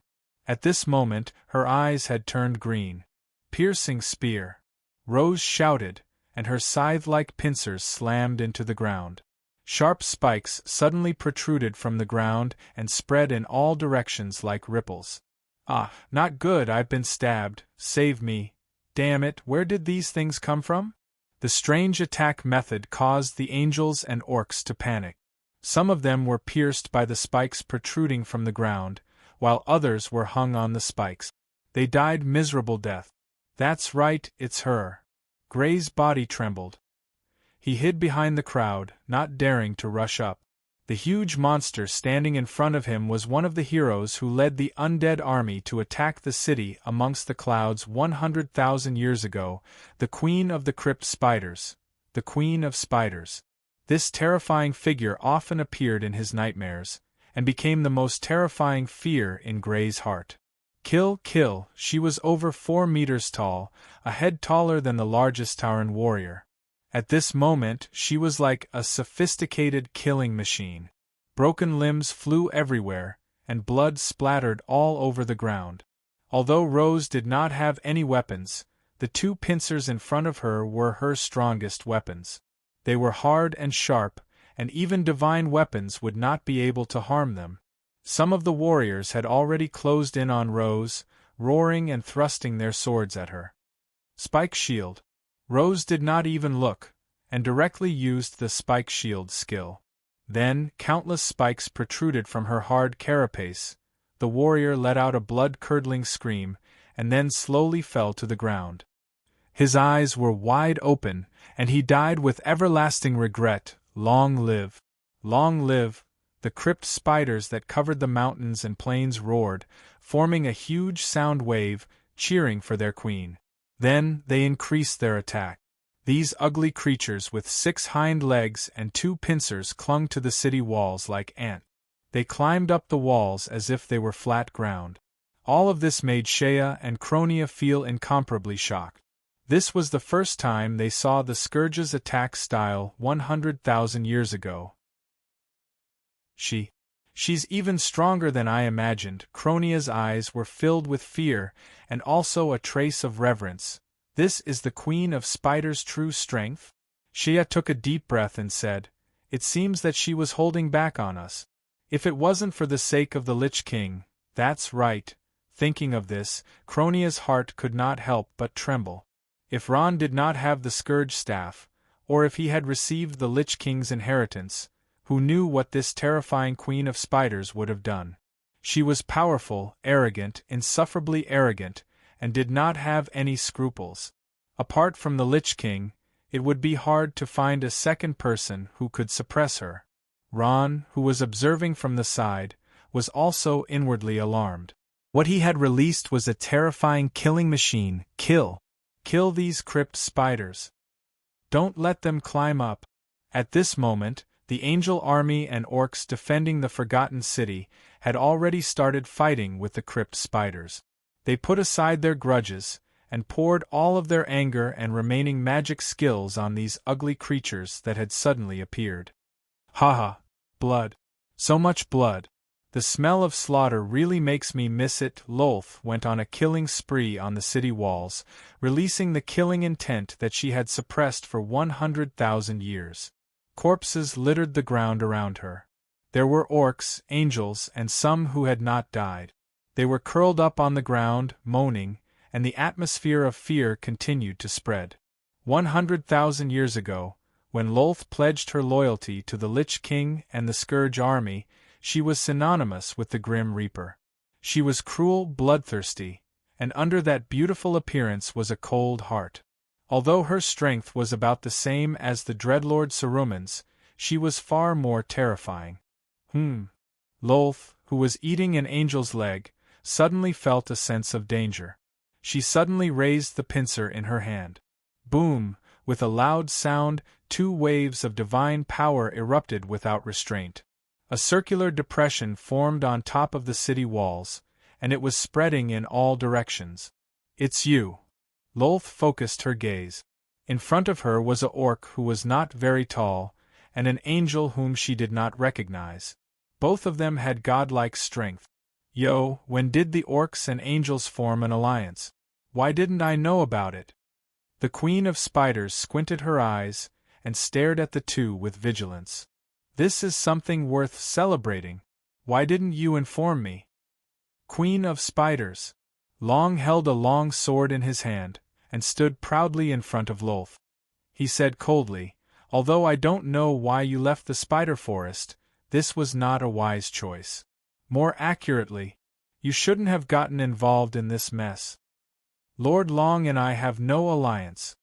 At this moment, her eyes had turned green. Piercing spear! Rose shouted, and her scythe-like pincers slammed into the ground. Sharp spikes suddenly protruded from the ground and spread in all directions like ripples. Ah, not good, I've been stabbed, save me. Damn it, where did these things come from? The strange attack method caused the angels and orcs to panic. Some of them were pierced by the spikes protruding from the ground, while others were hung on the spikes. They died miserable death. That's right, it's her. Gray's body trembled. He hid behind the crowd, not daring to rush up. The huge monster standing in front of him was one of the heroes who led the undead army to attack the city amongst the clouds 100,000 years ago, the Queen of the Crypt Spiders, the Queen of Spiders. This terrifying figure often appeared in his nightmares, and became the most terrifying fear in Gray's heart. Kill, kill, she was over 4 meters tall, a head taller than the largest Tauran warrior. At this moment, she was like a sophisticated killing machine. Broken limbs flew everywhere, and blood splattered all over the ground. Although Rose did not have any weapons, the 2 pincers in front of her were her strongest weapons. They were hard and sharp, and even divine weapons would not be able to harm them. Some of the warriors had already closed in on Rose, roaring and thrusting their swords at her. Spike shield. Rose did not even look, and directly used the spike shield skill. Then, countless spikes protruded from her hard carapace. The warrior let out a blood-curdling scream, and then slowly fell to the ground. His eyes were wide open, and he died with everlasting regret. Long live! Long live! The crypt spiders that covered the mountains and plains roared, forming a huge sound wave, cheering for their queen. Then, they increased their attack. These ugly creatures with 6 hind legs and 2 pincers clung to the city walls like ants. They climbed up the walls as if they were flat ground. All of this made Shea and Cronia feel incomparably shocked. This was the first time they saw the Scourge's attack style 100,000 years ago. She's even stronger than I imagined. Cronia's eyes were filled with fear, and also a trace of reverence. This is the Queen of Spiders' true strength? Shea took a deep breath and said, "It seems that she was holding back on us. If it wasn't for the sake of the Lich King, that's right." Thinking of this, Cronia's heart could not help but tremble. If Ron did not have the Scourge staff, or if he had received the Lich King's inheritance, who knew what this terrifying Queen of Spiders would have done? She was powerful, arrogant, insufferably arrogant, and did not have any scruples. Apart from the Lich King, it would be hard to find a second person who could suppress her. Ron, who was observing from the side, was also inwardly alarmed. What he had released was a terrifying killing machine. Kill! Kill these crypt spiders! Don't let them climb up! At this moment, the angel army and orcs defending the Forgotten City had already started fighting with the crypt spiders. They put aside their grudges, and poured all of their anger and remaining magic skills on these ugly creatures that had suddenly appeared. Ha! Blood! So much blood! The smell of slaughter really makes me miss it. Lolth went on a killing spree on the city walls, releasing the killing intent that she had suppressed for 100,000 years. Corpses littered the ground around her. There were orcs, angels, and some who had not died. They were curled up on the ground, moaning, and the atmosphere of fear continued to spread. 100,000 years ago, when Lolth pledged her loyalty to the Lich King and the Scourge army, she was synonymous with the Grim Reaper. She was cruel, bloodthirsty, and under that beautiful appearance was a cold heart. Although her strength was about the same as the Dreadlord Saruman's, she was far more terrifying. Lolth, who was eating an angel's leg, suddenly felt a sense of danger. She suddenly raised the pincer in her hand. Boom! With a loud sound, 2 waves of divine power erupted without restraint. A circular depression formed on top of the city walls, and it was spreading in all directions. It's you. Lolth focused her gaze. In front of her was a orc who was not very tall, and an angel whom she did not recognize. Both of them had godlike strength. Yo, when did the orcs and angels form an alliance? Why didn't I know about it? The Queen of Spiders squinted her eyes, and stared at the two with vigilance. This is something worth celebrating. Why didn't you inform me? Queen of Spiders. Long held a long sword in his hand, and stood proudly in front of Lolth. He said coldly, although I don't know why you left the spider forest, this was not a wise choice. More accurately, you shouldn't have gotten involved in this mess. Lord Long and I have no alliance.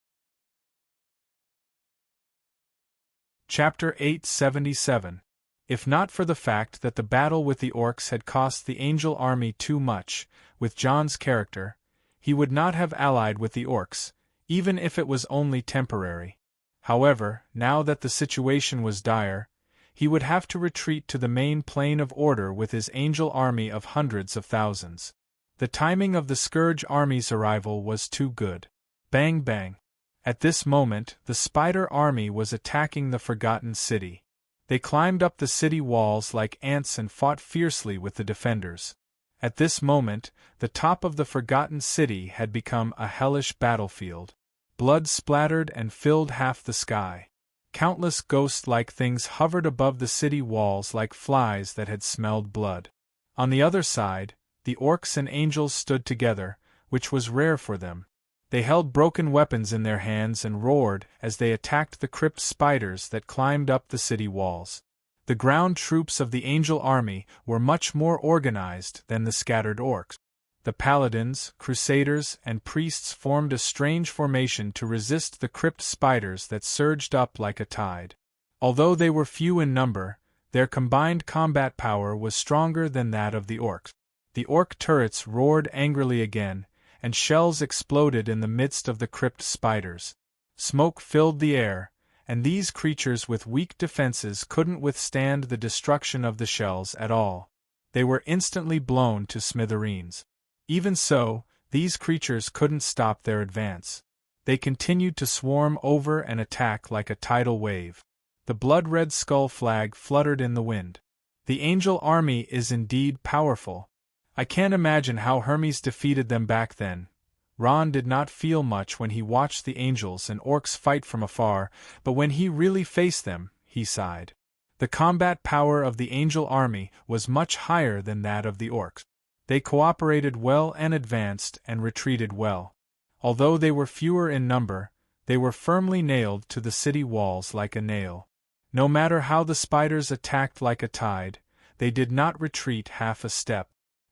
Chapter 877. If not for the fact that the battle with the orcs had cost the angel army too much, with John's character, he would not have allied with the orcs, even if it was only temporary. However, now that the situation was dire, he would have to retreat to the main plane of order with his angel army of hundreds of thousands. The timing of the Scourge army's arrival was too good. Bang bang. At this moment, the Spider army was attacking the Forgotten City. They climbed up the city walls like ants and fought fiercely with the defenders. At this moment, the top of the Forgotten City had become a hellish battlefield. Blood splattered and filled half the sky. Countless ghost-like things hovered above the city walls like flies that had smelled blood. On the other side, the orcs and angels stood together, which was rare for them. They held broken weapons in their hands and roared as they attacked the crypt spiders that climbed up the city walls. The ground troops of the angel army were much more organized than the scattered orcs. The paladins, crusaders, and priests formed a strange formation to resist the crypt spiders that surged up like a tide. Although they were few in number, their combined combat power was stronger than that of the orcs. The orc turrets roared angrily again, and shells exploded in the midst of the crypt spiders. Smoke filled the air, and these creatures with weak defenses couldn't withstand the destruction of the shells at all. They were instantly blown to smithereens. Even so, these creatures couldn't stop their advance. They continued to swarm over and attack like a tidal wave. The blood-red skull flag fluttered in the wind. The angel army is indeed powerful. I can't imagine how Hermes defeated them back then. Ron did not feel much when he watched the angels and orcs fight from afar, but when he really faced them, he sighed. The combat power of the angel army was much higher than that of the orcs. They cooperated well and advanced and retreated well. Although they were fewer in number, they were firmly nailed to the city walls like a nail. No matter how the spiders attacked like a tide, they did not retreat half a step.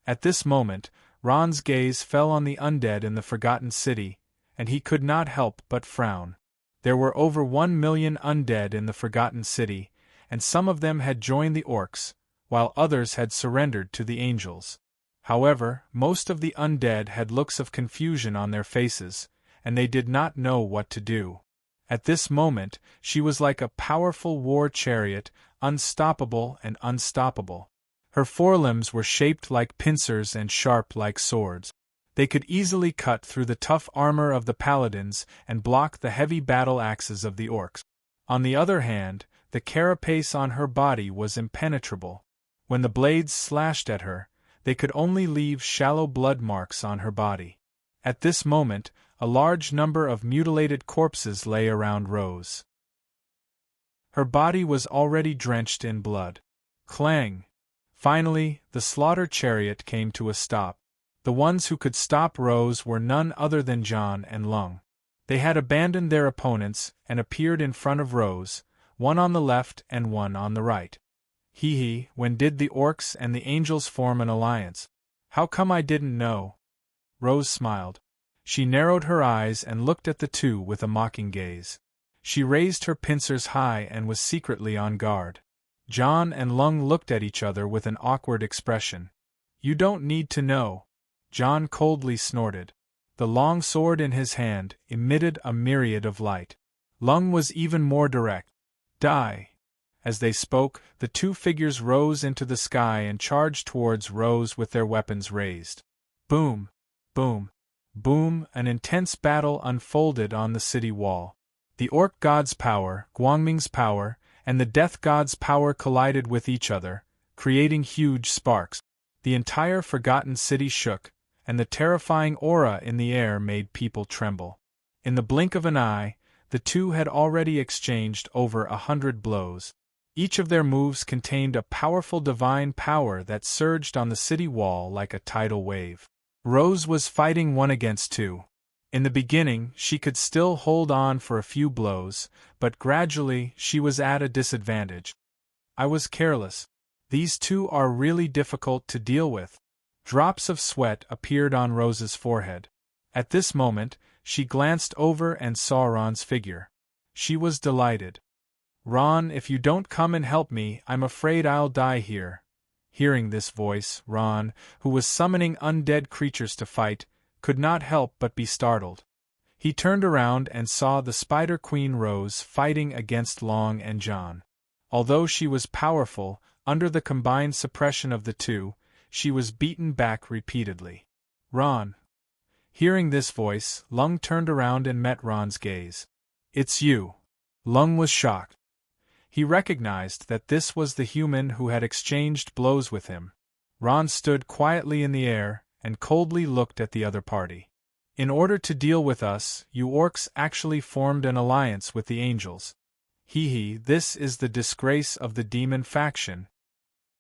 At this moment, Ron's gaze fell on the undead in the Forgotten City, and he could not help but frown. There were over 1 million undead in the Forgotten City, and some of them had joined the orcs, while others had surrendered to the angels. However, most of the undead had looks of confusion on their faces, and they did not know what to do. At this moment, she was like a powerful war chariot, unstoppable and unstoppable. Her forelimbs were shaped like pincers and sharp like swords. They could easily cut through the tough armor of the paladins and block the heavy battle axes of the orcs. On the other hand, the carapace on her body was impenetrable. When the blades slashed at her, they could only leave shallow blood marks on her body. At this moment, a large number of mutilated corpses lay around Rose. Her body was already drenched in blood. Clang! Finally, the slaughter chariot came to a stop. The ones who could stop Rose were none other than John and Lung. They had abandoned their opponents and appeared in front of Rose, one on the left and one on the right. Hee, when did the orcs and the angels form an alliance? How come I didn't know? Rose smiled. She narrowed her eyes and looked at the two with a mocking gaze. She raised her pincers high and was secretly on guard. John and Lung looked at each other with an awkward expression. You don't need to know. John coldly snorted. The long sword in his hand emitted a myriad of light. Lung was even more direct. Die! As they spoke, the two figures rose into the sky and charged towards Rose with their weapons raised. Boom! Boom! Boom! An intense battle unfolded on the city wall. The orc god's power, Guangming's power, and the death god's power collided with each other, creating huge sparks. The entire forgotten city shook, and the terrifying aura in the air made people tremble. In the blink of an eye, the two had already exchanged over 100 blows. Each of their moves contained a powerful divine power that surged on the city wall like a tidal wave. Rose was fighting 1 against 2. In the beginning, she could still hold on for a few blows, but gradually she was at a disadvantage. I was careless. These two are really difficult to deal with. Drops of sweat appeared on Rose's forehead. At this moment, she glanced over and saw Ron's figure. She was delighted. Ron, if you don't come and help me, I'm afraid I'll die here. Hearing this voice, Ron, who was summoning undead creatures to fight, could not help but be startled. He turned around and saw the Spider Queen Rose fighting against Long and John. Although she was powerful, under the combined suppression of the two, she was beaten back repeatedly. Ron. Hearing this voice, Lung turned around and met Ron's gaze. It's you. Lung was shocked. He recognized that this was the human who had exchanged blows with him. Ron stood quietly in the air and coldly looked at the other party. In order to deal with us, you orcs actually formed an alliance with the angels. This is the disgrace of the demon faction.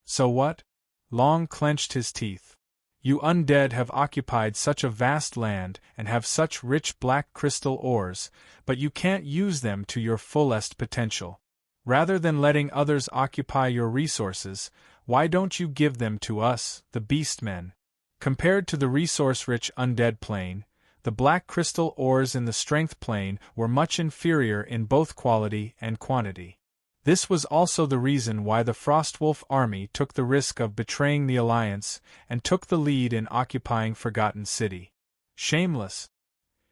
So what? Long clenched his teeth. You undead have occupied such a vast land and have such rich black crystal ores, but you can't use them to your fullest potential. Rather than letting others occupy your resources, why don't you give them to us, the Beastmen? Compared to the resource-rich undead plane, the black crystal ores in the strength plane were much inferior in both quality and quantity. This was also the reason why the Frostwolf army took the risk of betraying the alliance and took the lead in occupying Forgotten City. Shameless.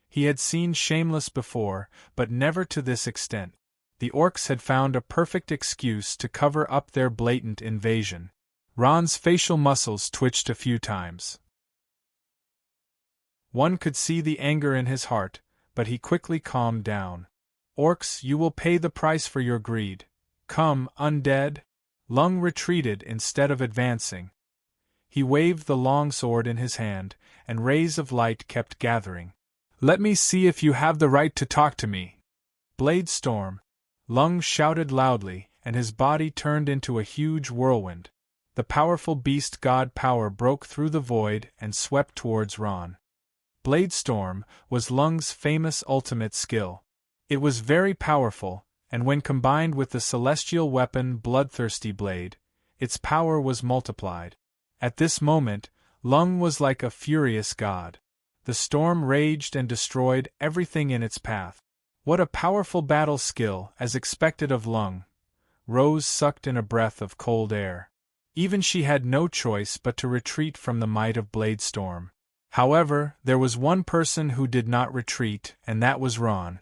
He had seen Shameless before, but never to this extent. The orcs had found a perfect excuse to cover up their blatant invasion. Ron's facial muscles twitched a few times. One could see the anger in his heart, but he quickly calmed down. Orcs, you will pay the price for your greed. Come, undead. Lung retreated instead of advancing. He waved the long sword in his hand, and rays of light kept gathering. Let me see if you have the right to talk to me. Blade storm. Lung shouted loudly, and his body turned into a huge whirlwind. The powerful beast god power broke through the void and swept towards Ron. Blade storm was Lung's famous ultimate skill. It was very powerful, and when combined with the celestial weapon Bloodthirsty Blade, its power was multiplied. At this moment, Lung was like a furious god. The storm raged and destroyed everything in its path. What a powerful battle skill, as expected of Lung. Rose sucked in a breath of cold air. Even she had no choice but to retreat from the might of Bladestorm. However, there was one person who did not retreat, and that was Ron.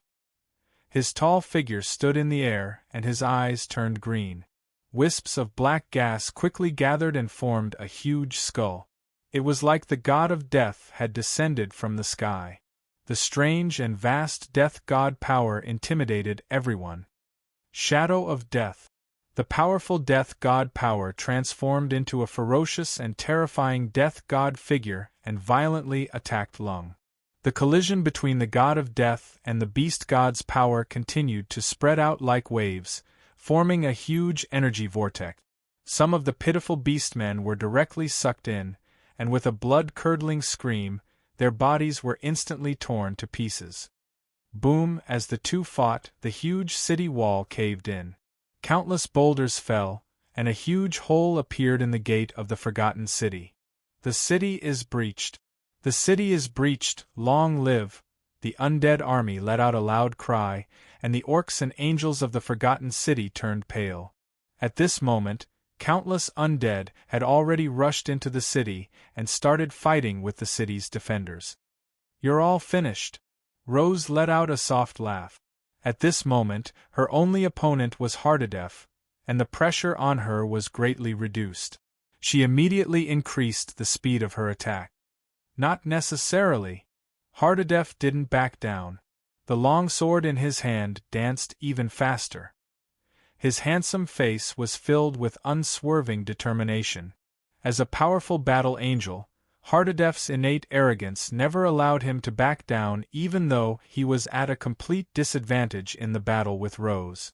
His tall figure stood in the air, and his eyes turned green. Wisps of black gas quickly gathered and formed a huge skull. It was like the god of death had descended from the sky. The strange and vast death god power intimidated everyone. Shadow of Death. The powerful death god power transformed into a ferocious and terrifying death god figure and violently attacked Lung. The collision between the god of death and the beast god's power continued to spread out like waves, forming a huge energy vortex. Some of the pitiful beastmen were directly sucked in, and with a blood-curdling scream, their bodies were instantly torn to pieces. Boom! As the two fought, the huge city wall caved in. Countless boulders fell, and a huge hole appeared in the gate of the Forgotten City. The city is breached. The city is breached, long live! The undead army let out a loud cry, and the orcs and angels of the Forgotten City turned pale. At this moment, countless undead had already rushed into the city and started fighting with the city's defenders. You're all finished. Rose let out a soft laugh. At this moment, her only opponent was Hardadef, and the pressure on her was greatly reduced. She immediately increased the speed of her attack. Not necessarily. Hardadef didn't back down. The long sword in his hand danced even faster. His handsome face was filled with unswerving determination. As a powerful battle angel, Hardadef's innate arrogance never allowed him to back down even though he was at a complete disadvantage in the battle with Rose.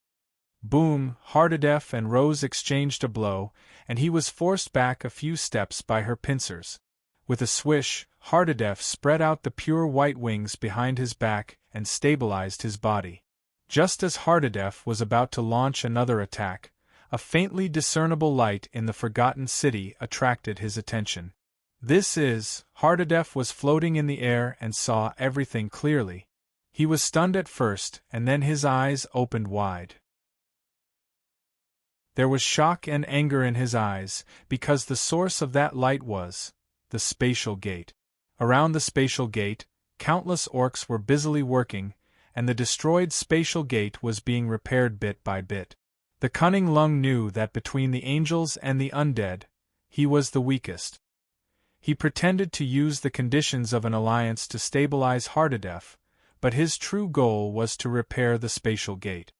Boom! Hardadef and Rose exchanged a blow, and he was forced back a few steps by her pincers. With a swish, Hardadef spread out the pure white wings behind his back and stabilized his body. Just as Hardadef was about to launch another attack, a faintly discernible light in the Forgotten City attracted his attention. Hardadef was floating in the air and saw everything clearly. He was stunned at first, and then his eyes opened wide. There was shock and anger in his eyes, because the source of that light was the spatial gate. Around the spatial gate, countless orcs were busily working, and the destroyed spatial gate was being repaired bit by bit. The cunning Lung knew that between the angels and the undead, he was the weakest. He pretended to use the conditions of an alliance to stabilize Hardadef, but his true goal was to repair the spatial gate.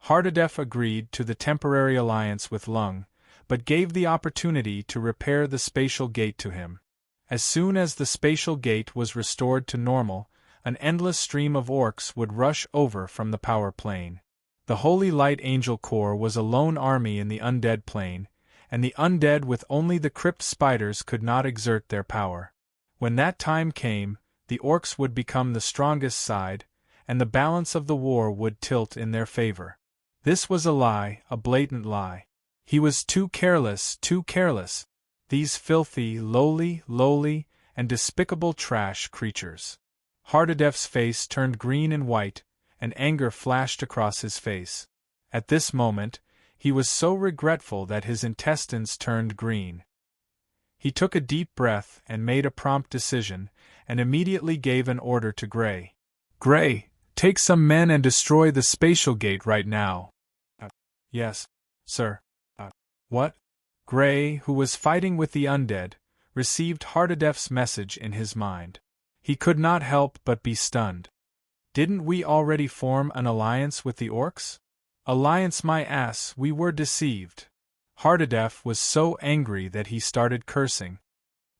Hardadef agreed to the temporary alliance with Lung, but gave the opportunity to repair the spatial gate to him. As soon as the spatial gate was restored to normal, an endless stream of orcs would rush over from the power plane. The Holy Light Angel Corps was a lone army in the undead plane, and the undead with only the crypt spiders could not exert their power. When that time came, the orcs would become the strongest side, and the balance of the war would tilt in their favor. This was a lie, a blatant lie. He was too careless, too careless. These filthy, lowly, and despicable trash creatures. Hardadef's face turned green and white, and anger flashed across his face. At this moment, he was so regretful that his intestines turned green. He took a deep breath and made a prompt decision, and immediately gave an order to Gray. "Gray, take some men and destroy the spatial gate right now." Yes, sir." What? Gray, who was fighting with the undead, received Hardadef's message in his mind. He could not help but be stunned. Didn't we already form an alliance with the orcs? Alliance my ass, we were deceived. Hardadef was so angry that he started cursing.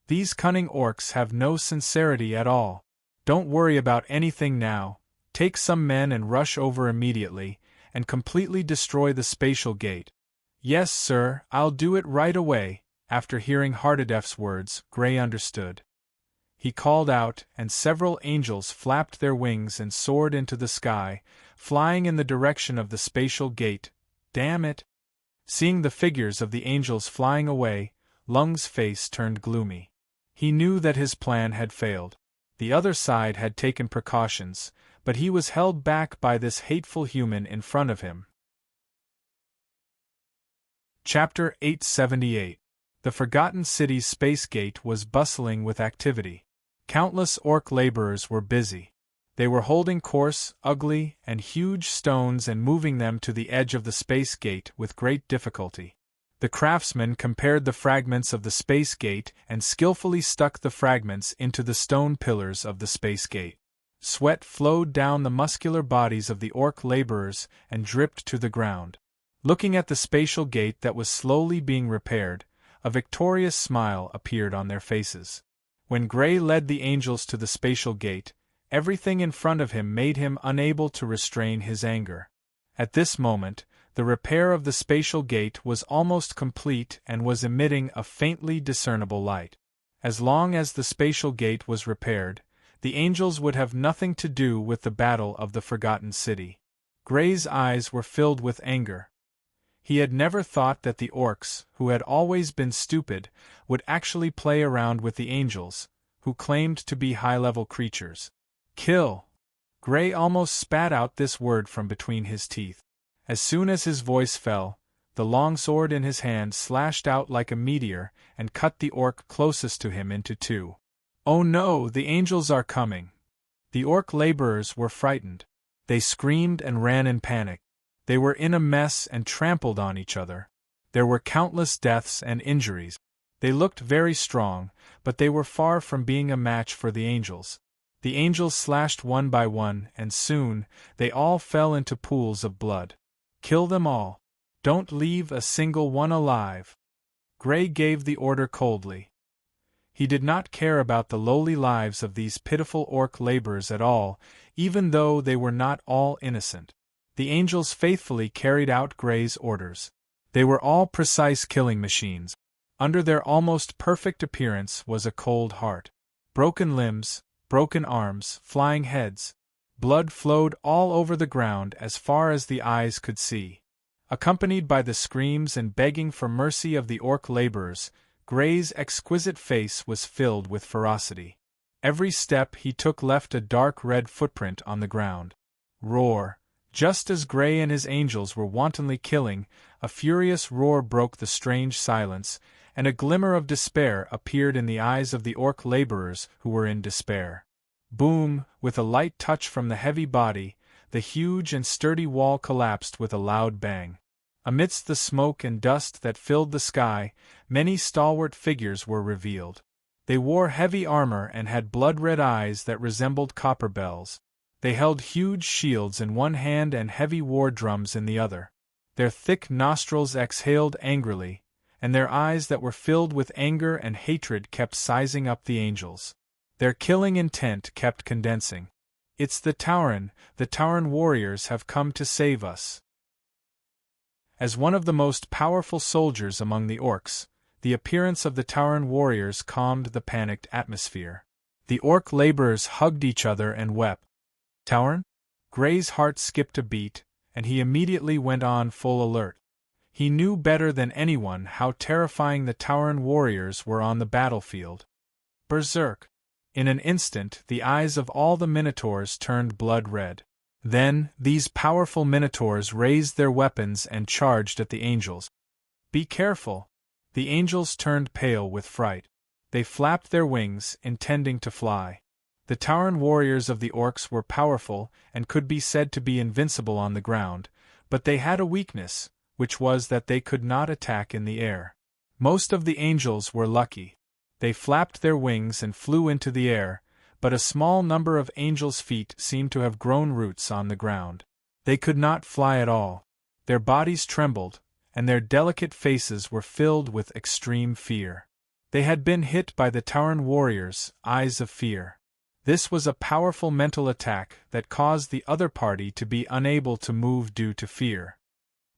These cunning orcs have no sincerity at all. Don't worry about anything now, take some men and rush over immediately, and completely destroy the spatial gate. Yes, sir, I'll do it right away. After hearing Hardadef's words, Gray understood. He called out, and several angels flapped their wings and soared into the sky, flying in the direction of the spatial gate. Damn it! Seeing the figures of the angels flying away, Lung's face turned gloomy. He knew that his plan had failed. The other side had taken precautions, but he was held back by this hateful human in front of him. Chapter 878. The Forgotten City's space gate was bustling with activity. Countless orc laborers were busy. They were holding coarse, ugly, and huge stones and moving them to the edge of the space gate with great difficulty. The craftsmen compared the fragments of the space gate and skillfully stuck the fragments into the stone pillars of the space gate. Sweat flowed down the muscular bodies of the orc laborers and dripped to the ground. Looking at the spatial gate that was slowly being repaired, a victorious smile appeared on their faces. When Gray led the angels to the spatial gate, everything in front of him made him unable to restrain his anger. At this moment, the repair of the spatial gate was almost complete and was emitting a faintly discernible light. As long as the spatial gate was repaired, the angels would have nothing to do with the battle of the Forgotten City. Gray's eyes were filled with anger. He had never thought that the orcs, who had always been stupid, would actually play around with the angels, who claimed to be high-level creatures. Kill! Gray almost spat out this word from between his teeth. As soon as his voice fell, the long sword in his hand slashed out like a meteor and cut the orc closest to him into two. Oh no, the angels are coming! The orc laborers were frightened. They screamed and ran in panic. They were in a mess and trampled on each other. There were countless deaths and injuries. They looked very strong, but they were far from being a match for the angels. The angels slashed one by one, and soon, they all fell into pools of blood. Kill them all. Don't leave a single one alive. Gray gave the order coldly. He did not care about the lowly lives of these pitiful orc laborers at all, even though they were not all innocent. The angels faithfully carried out Gray's orders. They were all precise killing machines. Under their almost perfect appearance was a cold heart. Broken limbs, broken arms, flying heads. Blood flowed all over the ground as far as the eyes could see. Accompanied by the screams and begging for mercy of the orc laborers, Gray's exquisite face was filled with ferocity. Every step he took left a dark red footprint on the ground. Roar! Just as Gray and his angels were wantonly killing, a furious roar broke the strange silence, and a glimmer of despair appeared in the eyes of the orc laborers who were in despair. Boom! With a light touch from the heavy body, the huge and sturdy wall collapsed with a loud bang. Amidst the smoke and dust that filled the sky, many stalwart figures were revealed. They wore heavy armor and had blood-red eyes that resembled copper bells. They held huge shields in one hand and heavy war drums in the other. Their thick nostrils exhaled angrily, and their eyes that were filled with anger and hatred kept sizing up the angels. Their killing intent kept condensing. It's the Tauren warriors have come to save us. As one of the most powerful soldiers among the orcs, the appearance of the Tauren warriors calmed the panicked atmosphere. The orc laborers hugged each other and wept. Tauren? Gray's heart skipped a beat, and he immediately went on full alert. He knew better than anyone how terrifying the Tauren warriors were on the battlefield. Berserk! In an instant, the eyes of all the minotaurs turned blood red. Then, these powerful minotaurs raised their weapons and charged at the angels. Be careful! The angels turned pale with fright. They flapped their wings, intending to fly. The Tauren warriors of the orcs were powerful and could be said to be invincible on the ground, but they had a weakness, which was that they could not attack in the air. Most of the angels were lucky. They flapped their wings and flew into the air, but a small number of angels' feet seemed to have grown roots on the ground. They could not fly at all. Their bodies trembled, and their delicate faces were filled with extreme fear. They had been hit by the Tauren warriors' eyes of fear. This was a powerful mental attack that caused the other party to be unable to move due to fear.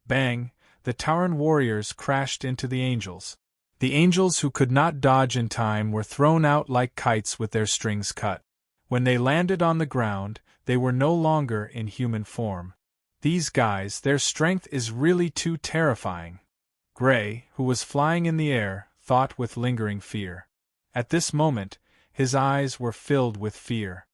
Bang! The Tauren warriors crashed into the angels. The angels who could not dodge in time were thrown out like kites with their strings cut. When they landed on the ground, they were no longer in human form. These guys, their strength is really too terrifying. Gray, who was flying in the air, thought with lingering fear. At this moment, his eyes were filled with fear.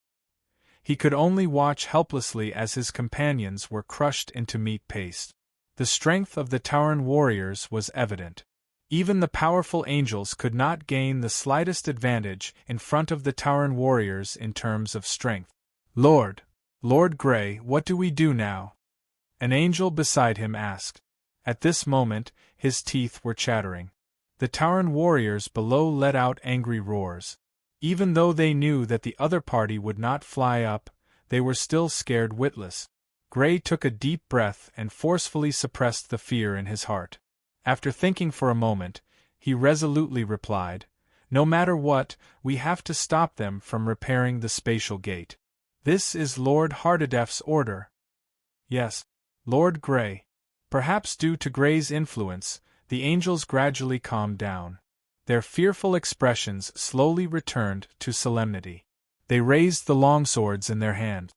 He could only watch helplessly as his companions were crushed into meat paste. The strength of the Tauren warriors was evident. Even the powerful angels could not gain the slightest advantage in front of the Tauren warriors in terms of strength. Lord Grey, what do we do now?" an angel beside him asked. At this moment, his teeth were chattering. The Tauren warriors below let out angry roars. Even though they knew that the other party would not fly up, they were still scared witless. Grey took a deep breath and forcefully suppressed the fear in his heart. After thinking for a moment, he resolutely replied, "No matter what, we have to stop them from repairing the spatial gate. This is Lord Hardedef's order." Yes, Lord Grey. Perhaps due to Grey's influence, the angels gradually calmed down. Their fearful expressions slowly returned to solemnity. They raised the longswords in their hands.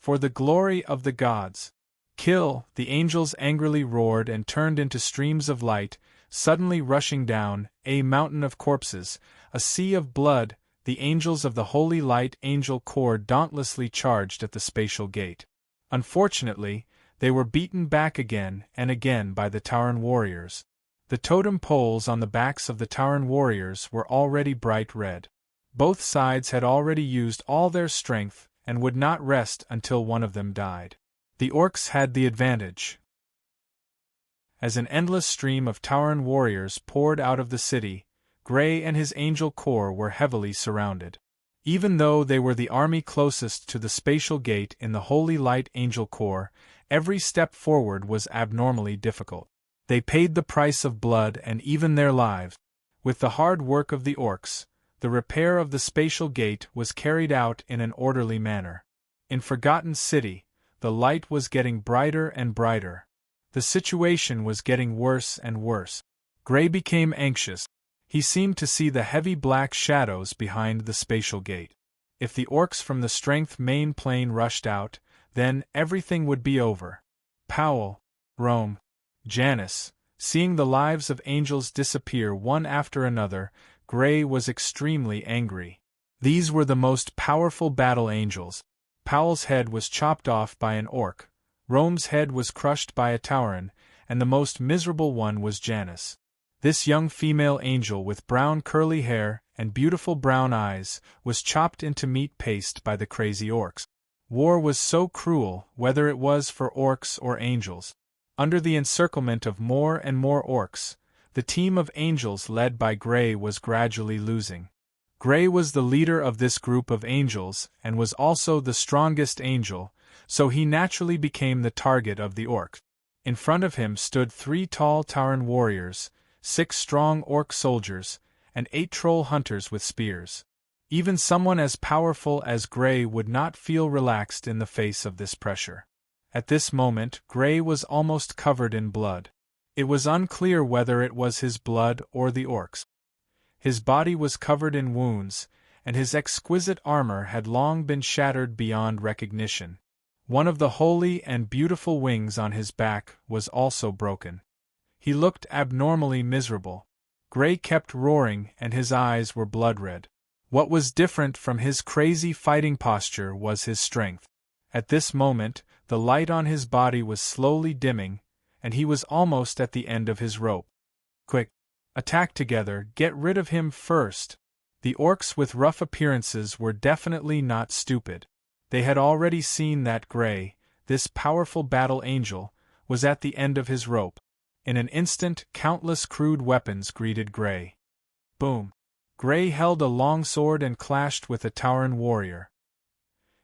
"For the glory of the gods! Kill!" the angels angrily roared and turned into streams of light, suddenly rushing down, a mountain of corpses, a sea of blood. The angels of the Holy Light Angel Corps dauntlessly charged at the spatial gate. Unfortunately, they were beaten back again and again by the Tauren warriors. The totem poles on the backs of the Tauren warriors were already bright red. Both sides had already used all their strength and would not rest until one of them died. The orcs had the advantage. As an endless stream of Tauren warriors poured out of the city, Grey and his angel corps were heavily surrounded. Even though they were the army closest to the spatial gate in the Holy Light Angel Corps, every step forward was abnormally difficult. They paid the price of blood and even their lives. With the hard work of the orcs, the repair of the spatial gate was carried out in an orderly manner. In Forgotten City, the light was getting brighter and brighter. The situation was getting worse and worse. Grey became anxious. He seemed to see the heavy black shadows behind the spatial gate. If the orcs from the Strength main plane rushed out, then everything would be over. Powell, Rome, Janice, seeing the lives of angels disappear one after another, Grey was extremely angry. These were the most powerful battle angels. Powell's head was chopped off by an orc, Rome's head was crushed by a Tauren, and the most miserable one was Janice. This young female angel with brown curly hair and beautiful brown eyes was chopped into meat paste by the crazy orcs. War was so cruel, whether it was for orcs or angels. Under the encirclement of more and more orcs, the team of angels led by Grey was gradually losing. Grey was the leader of this group of angels and was also the strongest angel, so he naturally became the target of the orcs. In front of him stood 3 tall Tauren warriors, 6 strong orc soldiers, and 8 troll hunters with spears. Even someone as powerful as Grey would not feel relaxed in the face of this pressure. At this moment, Grey was almost covered in blood. It was unclear whether it was his blood or the orcs. His body was covered in wounds, and his exquisite armor had long been shattered beyond recognition. One of the holy and beautiful wings on his back was also broken. He looked abnormally miserable. Grey kept roaring and his eyes were blood-red. What was different from his crazy fighting posture was his strength. At this moment, the light on his body was slowly dimming, and he was almost at the end of his rope. "Quick! Attack together, get rid of him first!" The orcs with rough appearances were definitely not stupid. They had already seen that Grey, this powerful battle angel, was at the end of his rope. In an instant, countless crude weapons greeted Grey. Boom! Grey held a longsword and clashed with a Tauren warrior.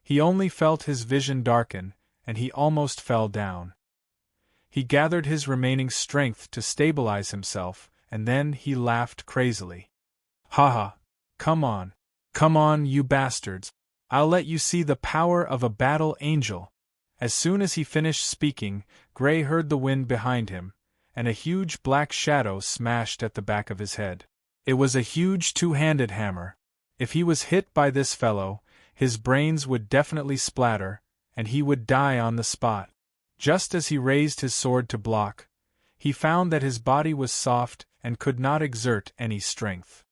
He only felt his vision darken, and he almost fell down. He gathered his remaining strength to stabilize himself, and then he laughed crazily. "Ha ha! Come on, you bastards! I'll let you see the power of a battle angel!" As soon as he finished speaking, Grey heard the wind behind him, and a huge black shadow smashed at the back of his head. It was a huge 2-handed hammer. If he was hit by this fellow, his brains would definitely splatter, and he would die on the spot. Just as he raised his sword to block, he found that his body was soft and could not exert any strength.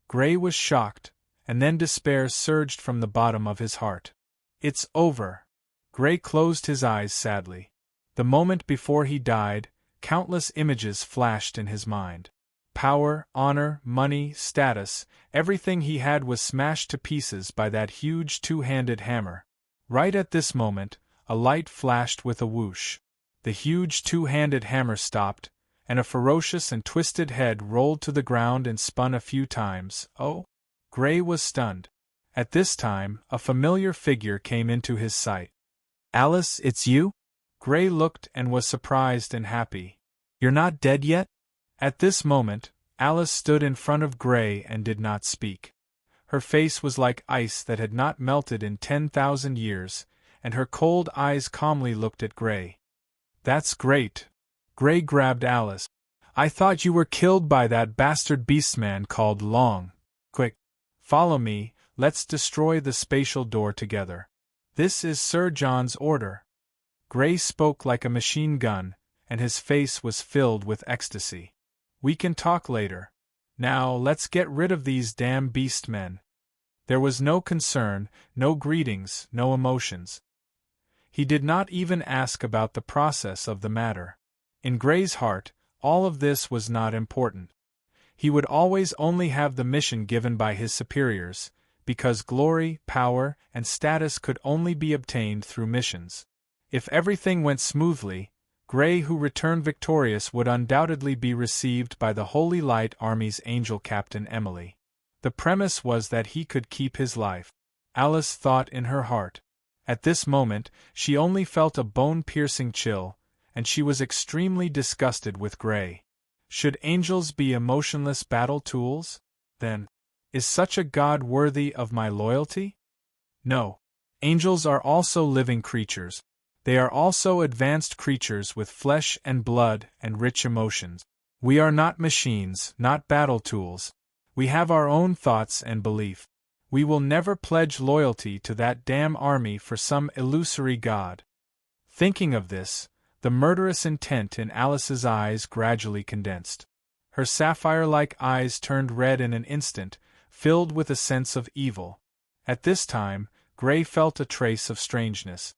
Grey was shocked, and then despair surged from the bottom of his heart. "It's over." Grey closed his eyes sadly. The moment before he died, countless images flashed in his mind. Power, honor, money, status, everything he had was smashed to pieces by that huge two-handed hammer. Right at this moment, a light flashed with a whoosh. The huge two-handed hammer stopped, and a ferocious and twisted head rolled to the ground and spun a few times. Oh! Gray was stunned. At this time, a familiar figure came into his sight. "Alice, it's you?" Gray looked and was surprised and happy. "You're not dead yet?" At this moment, Alice stood in front of Gray and did not speak. Her face was like ice that had not melted in 10,000 years, and her cold eyes calmly looked at Gray. "That's great." Gray grabbed Alice. "I thought you were killed by that bastard beastman called Long. Quick, follow me, let's destroy the spatial door together. This is Sir John's order." Gray spoke like a machine gun, and his face was filled with ecstasy. "We can talk later. Now let's get rid of these damn beastmen." There was no concern, no greetings, no emotions. He did not even ask about the process of the matter. In Gray's heart, all of this was not important. He would always only have the mission given by his superiors, because glory, power, and status could only be obtained through missions. If everything went smoothly, Gray, who returned victorious, would undoubtedly be received by the Holy Light Army's angel captain Emily. The premise was that he could keep his life. Alice thought in her heart. At this moment, she only felt a bone-piercing chill, and she was extremely disgusted with Gray. Should angels be emotionless battle tools? Then, is such a god worthy of my loyalty? No. Angels are also living creatures. They are also advanced creatures with flesh and blood and rich emotions. We are not machines, not battle tools. We have our own thoughts and belief. We will never pledge loyalty to that damn army for some illusory god. Thinking of this, the murderous intent in Alice's eyes gradually condensed. Her sapphire-like eyes turned red in an instant, filled with a sense of evil. At this time, Gray felt a trace of strangeness.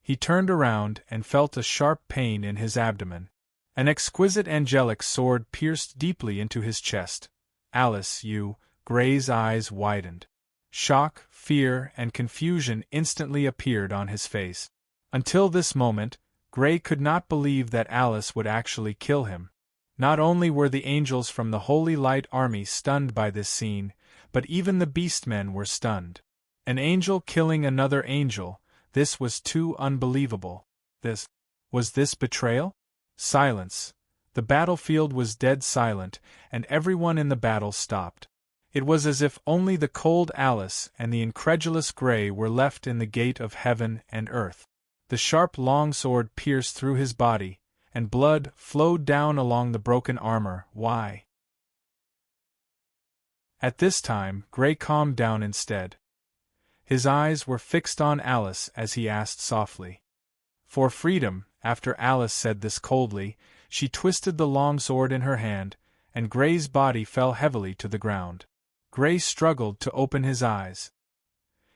He turned around and felt a sharp pain in his abdomen. An exquisite angelic sword pierced deeply into his chest. "Alice, you..." Gray's eyes widened. Shock, fear, and confusion instantly appeared on his face. Until this moment, Gray could not believe that Alice would actually kill him. Not only were the angels from the Holy Light Army stunned by this scene, but even the beastmen were stunned. An angel killing another angel, this was too unbelievable. Was this betrayal? Silence. The battlefield was dead silent, and everyone in the battle stopped. It was as if only the cold Alice and the incredulous Gray were left in the gate of heaven and earth. The sharp long sword pierced through his body, and blood flowed down along the broken armor. Why? At this time, Gray calmed down instead. His eyes were fixed on Alice as he asked softly. "For freedom." After Alice said this coldly, she twisted the long sword in her hand, and Gray's body fell heavily to the ground. Gray struggled to open his eyes.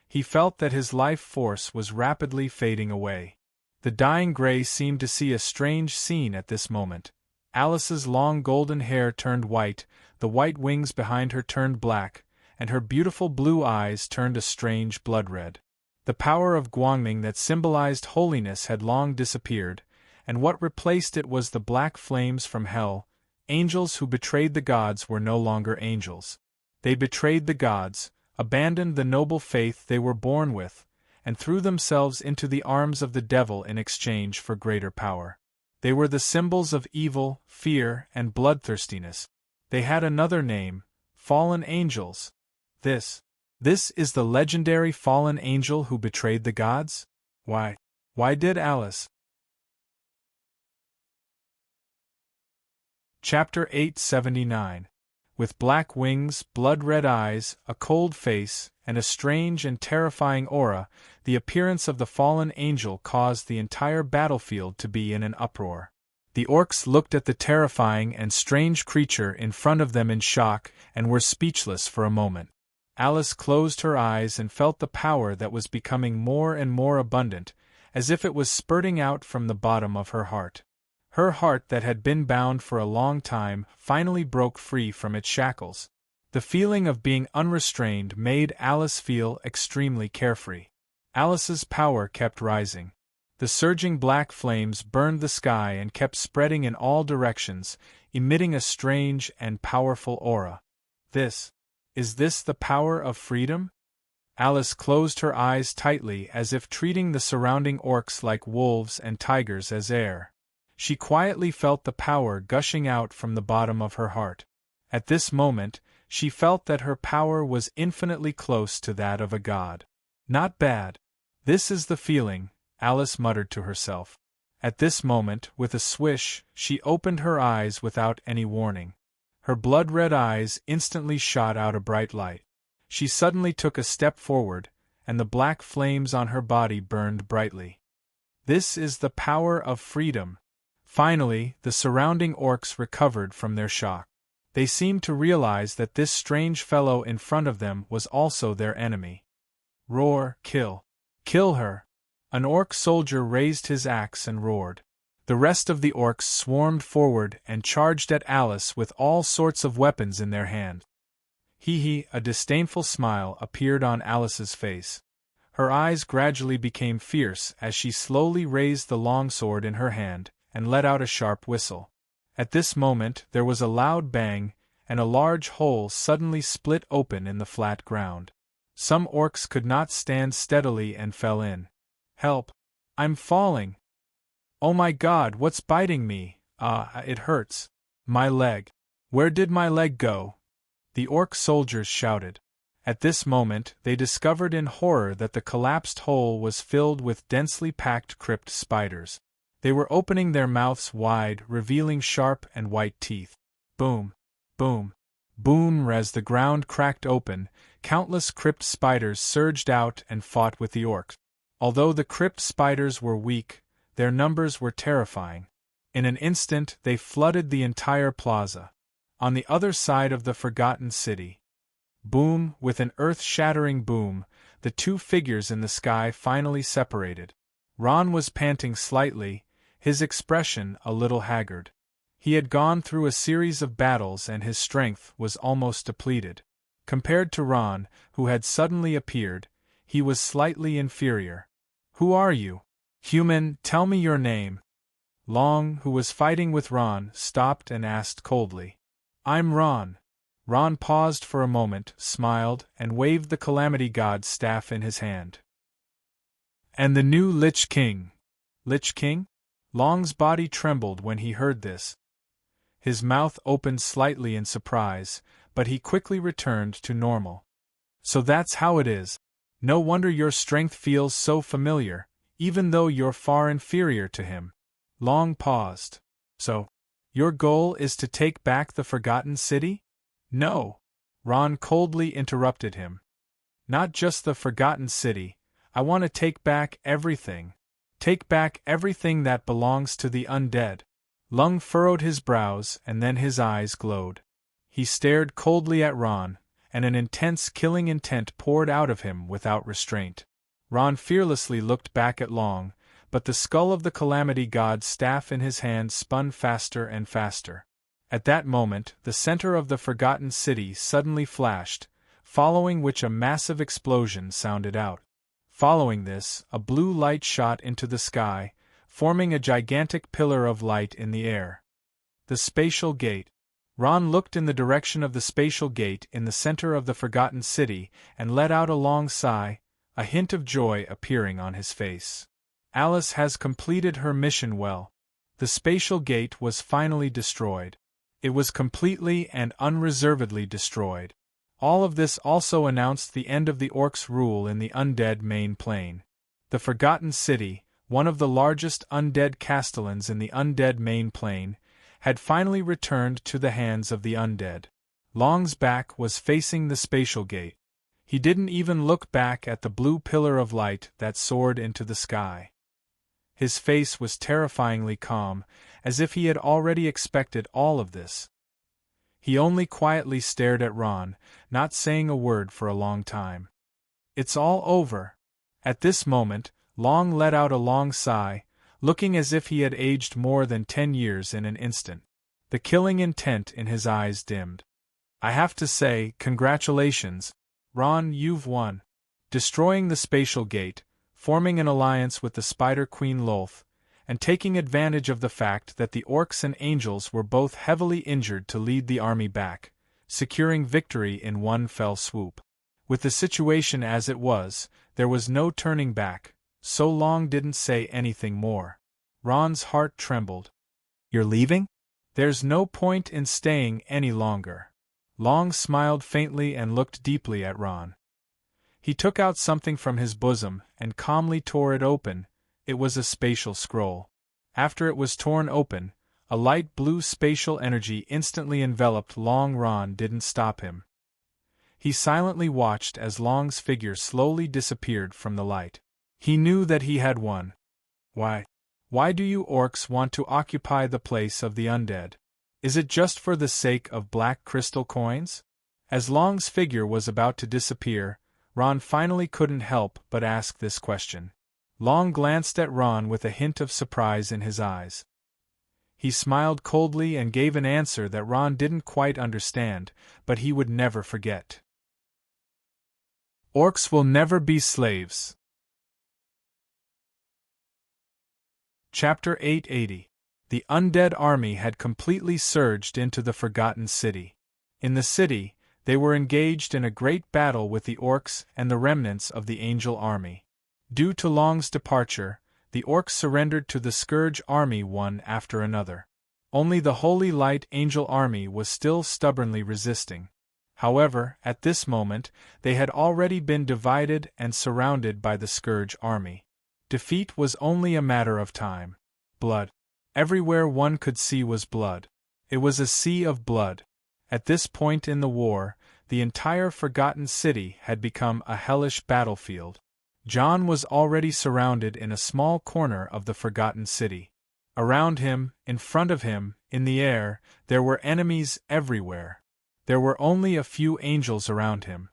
He felt that his life force was rapidly fading away. The dying Gray seemed to see a strange scene at this moment. Alice's long golden hair turned white, the white wings behind her turned black, and her beautiful blue eyes turned a strange blood red. The power of Guangming that symbolized holiness had long disappeared, and what replaced it was the black flames from hell. Angels who betrayed the gods were no longer angels. They betrayed the gods, abandoned the noble faith they were born with, and threw themselves into the arms of the devil in exchange for greater power. They were the symbols of evil, fear, and bloodthirstiness. They had another name: fallen angels. This is the legendary fallen angel who betrayed the gods? Why did Alice? Chapter 879. With black wings, blood-red eyes, a cold face, and a strange and terrifying aura, the appearance of the fallen angel caused the entire battlefield to be in an uproar. The orcs looked at the terrifying and strange creature in front of them in shock and were speechless for a moment. Alice closed her eyes and felt the power that was becoming more and more abundant, as if it was spurting out from the bottom of her heart. Her heart that had been bound for a long time finally broke free from its shackles. The feeling of being unrestrained made Alice feel extremely carefree. Alice's power kept rising. The surging black flames burned the sky and kept spreading in all directions, emitting a strange and powerful aura. Is this the power of freedom? Alice closed her eyes tightly as if treating the surrounding orcs like wolves and tigers as air. She quietly felt the power gushing out from the bottom of her heart. At this moment, she felt that her power was infinitely close to that of a god. Not bad. This is the feeling, Alice muttered to herself. At this moment, with a swish, she opened her eyes without any warning. Her blood-red eyes instantly shot out a bright light. She suddenly took a step forward, and the black flames on her body burned brightly. This is the power of freedom. Finally, the surrounding orcs recovered from their shock. They seemed to realize that this strange fellow in front of them was also their enemy. Roar, kill! Kill her! An orc soldier raised his axe and roared. The rest of the orcs swarmed forward and charged at Alice with all sorts of weapons in their hand. A disdainful smile appeared on Alice's face. Her eyes gradually became fierce as she slowly raised the longsword in her hand and let out a sharp whistle. At this moment there was a loud bang, and a large hole suddenly split open in the flat ground. Some orcs could not stand steadily and fell in. Help! I'm falling! Oh my God, what's biting me? It hurts. My leg. Where did my leg go? The orc soldiers shouted. At this moment they discovered in horror that the collapsed hole was filled with densely packed crypt spiders. They were opening their mouths wide, revealing sharp and white teeth. Boom! Boom! Boom! As the ground cracked open, countless crypt spiders surged out and fought with the orcs. Although the crypt spiders were weak, their numbers were terrifying. In an instant they flooded the entire plaza. On the other side of the forgotten city. Boom! With an earth-shattering boom, the two figures in the sky finally separated. Ron was panting slightly, his expression a little haggard. He had gone through a series of battles and his strength was almost depleted. Compared to Ron, who had suddenly appeared, he was slightly inferior. Who are you? Human, tell me your name. Long, who was fighting with Ron, stopped and asked coldly. I'm Ron. Ron paused for a moment, smiled, and waved the Calamity God's staff in his hand. And the new Lich King. Lich King? Long's body trembled when he heard this. His mouth opened slightly in surprise, but he quickly returned to normal. So that's how it is. No wonder your strength feels so familiar, even though you're far inferior to him. Long paused. So, your goal is to take back the Forgotten City? No. Ron coldly interrupted him. Not just the Forgotten City, I want to take back everything. Take back everything that belongs to the undead. Lung furrowed his brows and then his eyes glowed. He stared coldly at Ron, and an intense killing intent poured out of him without restraint. Ron fearlessly looked back at Long, but the skull of the Calamity God's staff in his hand spun faster and faster. At that moment, the center of the Forgotten City suddenly flashed, following which a massive explosion sounded out. Following this, a blue light shot into the sky, forming a gigantic pillar of light in the air. The Spatial Gate. Ron looked in the direction of the Spatial Gate in the center of the Forgotten City and let out a long sigh, a hint of joy appearing on his face. Alice has completed her mission well. The Spatial Gate was finally destroyed. It was completely and unreservedly destroyed. All of this also announced the end of the orcs' rule in the undead main plane. The Forgotten City, one of the largest undead castellans in the undead main plane, had finally returned to the hands of the undead. Long's back was facing the Spatial Gate. He didn't even look back at the blue pillar of light that soared into the sky. His face was terrifyingly calm, as if he had already expected all of this. He only quietly stared at Ron, not saying a word for a long time. It's all over. At this moment, Long let out a long sigh, looking as if he had aged more than 10 years in an instant. The killing intent in his eyes dimmed. I have to say, congratulations, Ron, you've won. Destroying the spatial gate, forming an alliance with the Spider Queen Lolth, and taking advantage of the fact that the orcs and angels were both heavily injured to lead the army back, securing victory in one fell swoop. With the situation as it was, there was no turning back, so Long didn't say anything more. Ron's heart trembled. You're leaving? There's no point in staying any longer. Long smiled faintly and looked deeply at Ron. He took out something from his bosom and calmly tore it open. It was a spatial scroll. After it was torn open, a light blue spatial energy instantly enveloped Long. Ron didn't stop him. He silently watched as Long's figure slowly disappeared from the light. He knew that he had won. Why do you orcs want to occupy the place of the undead? Is it just for the sake of black crystal coins? As Long's figure was about to disappear, Ron finally couldn't help but ask this question. Long glanced at Ron with a hint of surprise in his eyes. He smiled coldly and gave an answer that Ron didn't quite understand, but he would never forget. Orcs will never be slaves. Chapter 880. The undead army had completely surged into the Forgotten City. In the city, they were engaged in a great battle with the orcs and the remnants of the angel army. Due to Long's departure, the orcs surrendered to the Scourge army one after another. Only the Holy Light Angel army was still stubbornly resisting. However, at this moment, they had already been divided and surrounded by the Scourge army. Defeat was only a matter of time. Blood. Everywhere one could see was blood. It was a sea of blood. At this point in the war, the entire Forgotten City had become a hellish battlefield. John was already surrounded in a small corner of the Forgotten City. Around him, in front of him, in the air, there were enemies everywhere. There were only a few angels around him.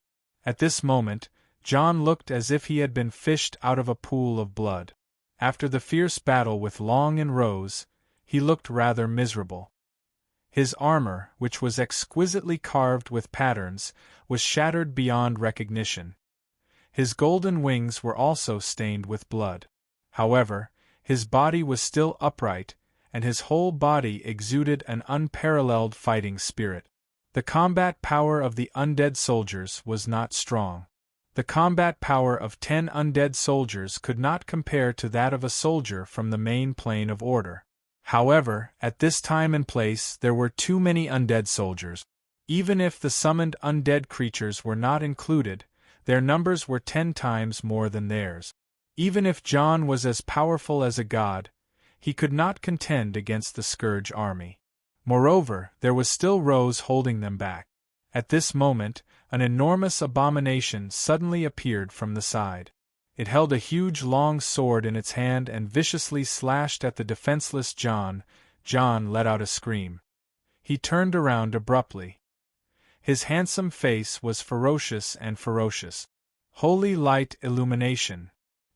At this moment, John looked as if he had been fished out of a pool of blood. After the fierce battle with Long and Rose, he looked rather miserable. His armor, which was exquisitely carved with patterns, was shattered beyond recognition. His golden wings were also stained with blood. However, his body was still upright, and his whole body exuded an unparalleled fighting spirit. The combat power of the undead soldiers was not strong. The combat power of 10 undead soldiers could not compare to that of a soldier from the main plane of order. However, at this time and place there were too many undead soldiers. Even if the summoned undead creatures were not included, their numbers were 10 times more than theirs. Even if John was as powerful as a god, he could not contend against the Scourge army. Moreover, there was still Rose holding them back. At this moment, an enormous abomination suddenly appeared from the side. It held a huge long sword in its hand and viciously slashed at the defenseless John. John let out a scream. He turned around abruptly. His handsome face was ferocious and ferocious. Holy light illumination.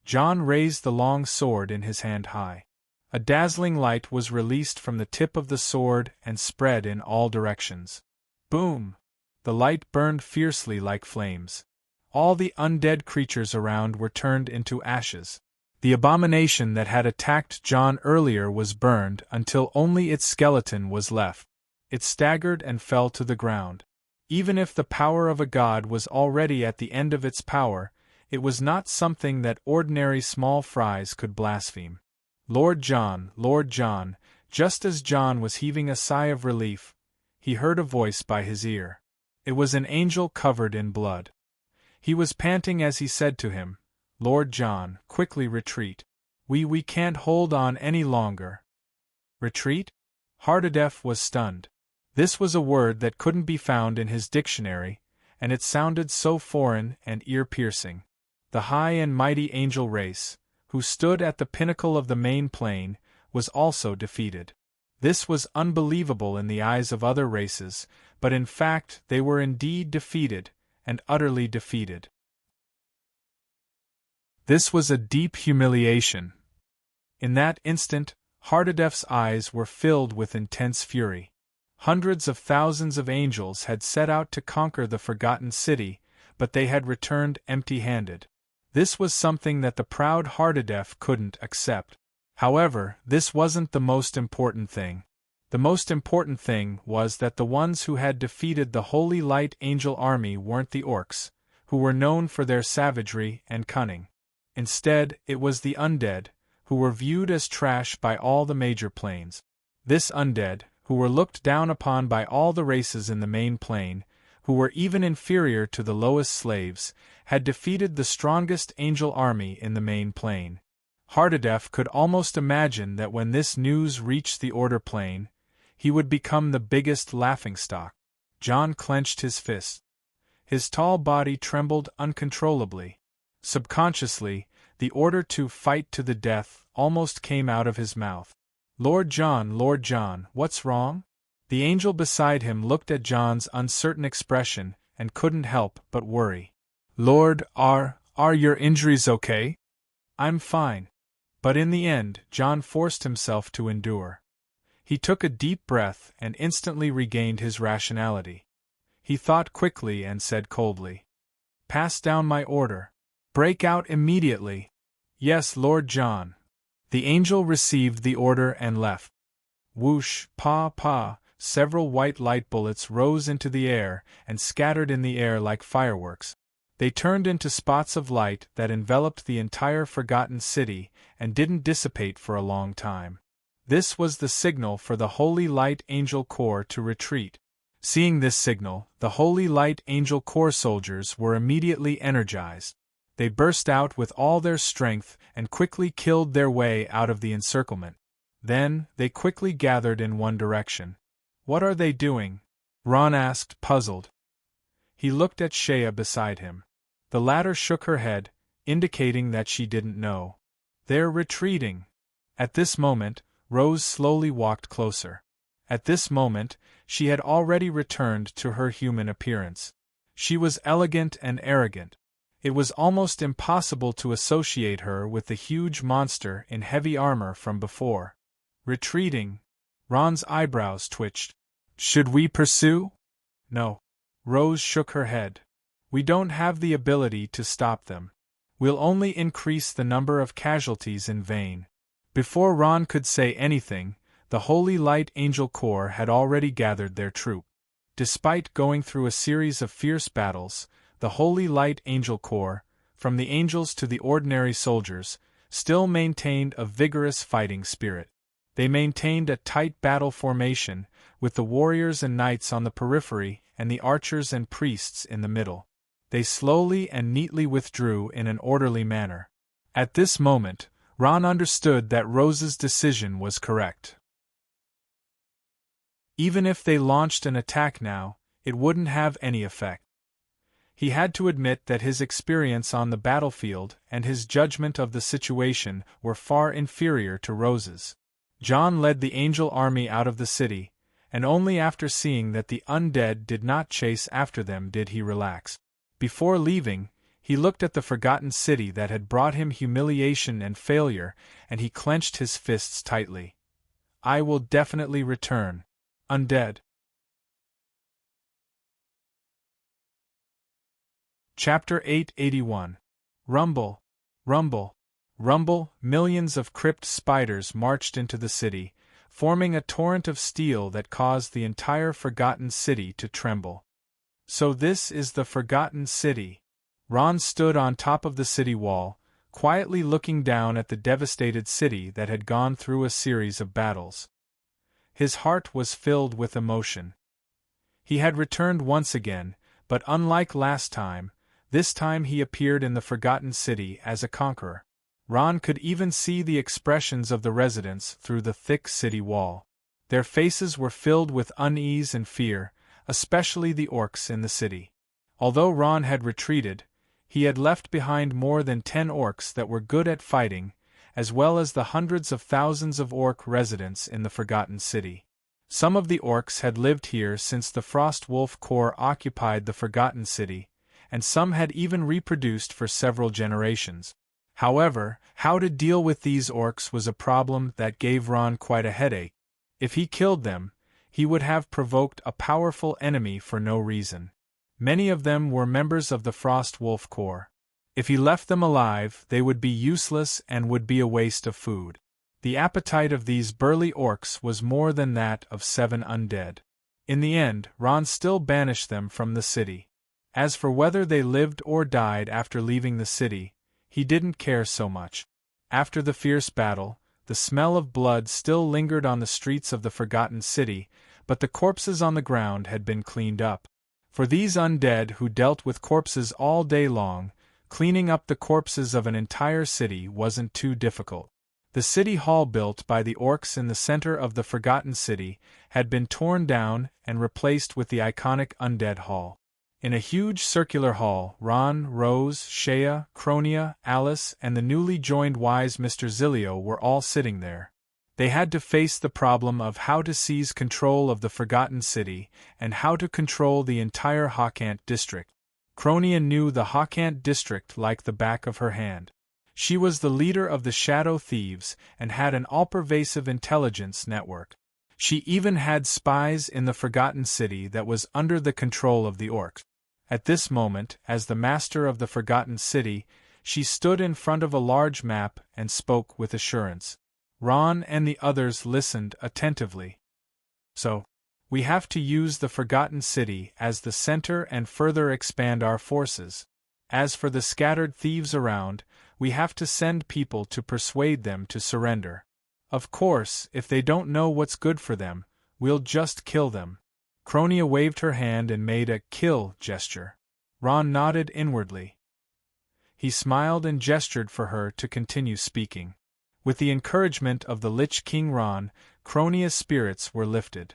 John raised the long sword in his hand high. A dazzling light was released from the tip of the sword and spread in all directions. Boom! The light burned fiercely like flames. All the undead creatures around were turned into ashes. The abomination that had attacked John earlier was burned until only its skeleton was left. It staggered and fell to the ground. Even if the power of a god was already at the end of its power, it was not something that ordinary small fries could blaspheme. Lord John, just as John was heaving a sigh of relief, he heard a voice by his ear. It was an angel covered in blood. He was panting as he said to him, Lord John, quickly retreat. We can't hold on any longer. Retreat? Hardadef was stunned. This was a word that couldn't be found in his dictionary, and it sounded so foreign and ear-piercing. The high and mighty angel race, who stood at the pinnacle of the main plane, was also defeated. This was unbelievable in the eyes of other races, but in fact they were indeed defeated, and utterly defeated. This was a deep humiliation. In that instant, Hardadef's eyes were filled with intense fury. Hundreds of thousands of angels had set out to conquer the Forgotten City, but they had returned empty-handed. This was something that the proud Hardadef couldn't accept. However, this wasn't the most important thing. The most important thing was that the ones who had defeated the Holy Light Angel army weren't the orcs, who were known for their savagery and cunning. Instead, it was the undead, who were viewed as trash by all the major planes. This undead, who were looked down upon by all the races in the main plane, who were even inferior to the lowest slaves, had defeated the strongest angel army in the main plane. Hardadef could almost imagine that when this news reached the order plane, he would become the biggest laughingstock. John clenched his fist. His tall body trembled uncontrollably. Subconsciously, the order to fight to the death almost came out of his mouth. Lord John, what's wrong? The angel beside him looked at John's uncertain expression and couldn't help but worry. Lord, are your injuries okay? I'm fine. But in the end, John forced himself to endure. He took a deep breath and instantly regained his rationality. He thought quickly and said coldly, "Pass down my order. Break out immediately." "Yes, Lord John." The angel received the order and left. Whoosh, pa, several white light bullets rose into the air and scattered in the air like fireworks. They turned into spots of light that enveloped the entire Forgotten City and didn't dissipate for a long time. This was the signal for the Holy Light Angel Corps to retreat. Seeing this signal, the Holy Light Angel Corps soldiers were immediately energized. They burst out with all their strength and quickly killed their way out of the encirclement. Then, they quickly gathered in one direction. "What are they doing?" Ron asked, puzzled. He looked at Shea beside him. The latter shook her head, indicating that she didn't know. "They're retreating." At this moment, Rose slowly walked closer. At this moment, she had already returned to her human appearance. She was elegant and arrogant. It was almost impossible to associate her with the huge monster in heavy armor from before. "Retreating?" Ron's eyebrows twitched. "Should we pursue?" "No." Rose shook her head. "We don't have the ability to stop them. We'll only increase the number of casualties in vain." Before Ron could say anything, the Holy Light Angel Corps had already gathered their troop. Despite going through a series of fierce battles, the Holy Light Angel Corps, from the angels to the ordinary soldiers, still maintained a vigorous fighting spirit. They maintained a tight battle formation, with the warriors and knights on the periphery and the archers and priests in the middle. They slowly and neatly withdrew in an orderly manner. At this moment, Ron understood that Rose's decision was correct. Even if they launched an attack now, it wouldn't have any effect. He had to admit that his experience on the battlefield and his judgment of the situation were far inferior to Rose's. John led the angel army out of the city, and only after seeing that the undead did not chase after them did he relax. Before leaving, he looked at the Forgotten City that had brought him humiliation and failure, and he clenched his fists tightly. "I will definitely return. Undead." Chapter 881. Rumble, rumble, rumble. Millions of crypt spiders marched into the city, forming a torrent of steel that caused the entire Forgotten City to tremble. So this is the Forgotten City. Ron stood on top of the city wall, quietly looking down at the devastated city that had gone through a series of battles. His heart was filled with emotion. He had returned once again, but unlike last time, this time he appeared in the Forgotten City as a conqueror. Ron could even see the expressions of the residents through the thick city wall. Their faces were filled with unease and fear, especially the orcs in the city. Although Ron had retreated, he had left behind more than 10 orcs that were good at fighting, as well as the hundreds of thousands of orc residents in the Forgotten City. Some of the orcs had lived here since the Frost Wolf Corps occupied the Forgotten City, and some had even reproduced for several generations. However, how to deal with these orcs was a problem that gave Ron quite a headache. If he killed them, he would have provoked a powerful enemy for no reason. Many of them were members of the Frost Wolf Corps. If he left them alive, they would be useless and would be a waste of food. The appetite of these burly orcs was more than that of 7 undead. In the end, Ron still banished them from the city. As for whether they lived or died after leaving the city, he didn't care so much. After the fierce battle, the smell of blood still lingered on the streets of the forgotten city, but the corpses on the ground had been cleaned up. For these undead who dealt with corpses all day long, cleaning up the corpses of an entire city wasn't too difficult. The city hall built by the orcs in the center of the forgotten city had been torn down and replaced with the iconic undead hall. In a huge circular hall, Ron, Rose, Shea, Cronia, Alice, and the newly joined wise Mr. Zilio were all sitting there. They had to face the problem of how to seize control of the forgotten city and how to control the entire Hawkant district. Cronia knew the Hawkant district like the back of her hand. She was the leader of the Shadow Thieves and had an all-pervasive intelligence network. She even had spies in the Forgotten City that was under the control of the orcs. At this moment, as the master of the Forgotten City, she stood in front of a large map and spoke with assurance. Ron and the others listened attentively. So, we have to use the Forgotten City as the center and further expand our forces. As for the scattered thieves around, we have to send people to persuade them to surrender. Of course, if they don't know what's good for them, we'll just kill them. Cronia waved her hand and made a kill gesture. Ron nodded inwardly. He smiled and gestured for her to continue speaking. With the encouragement of the Lich King Ron, Cronia's spirits were lifted.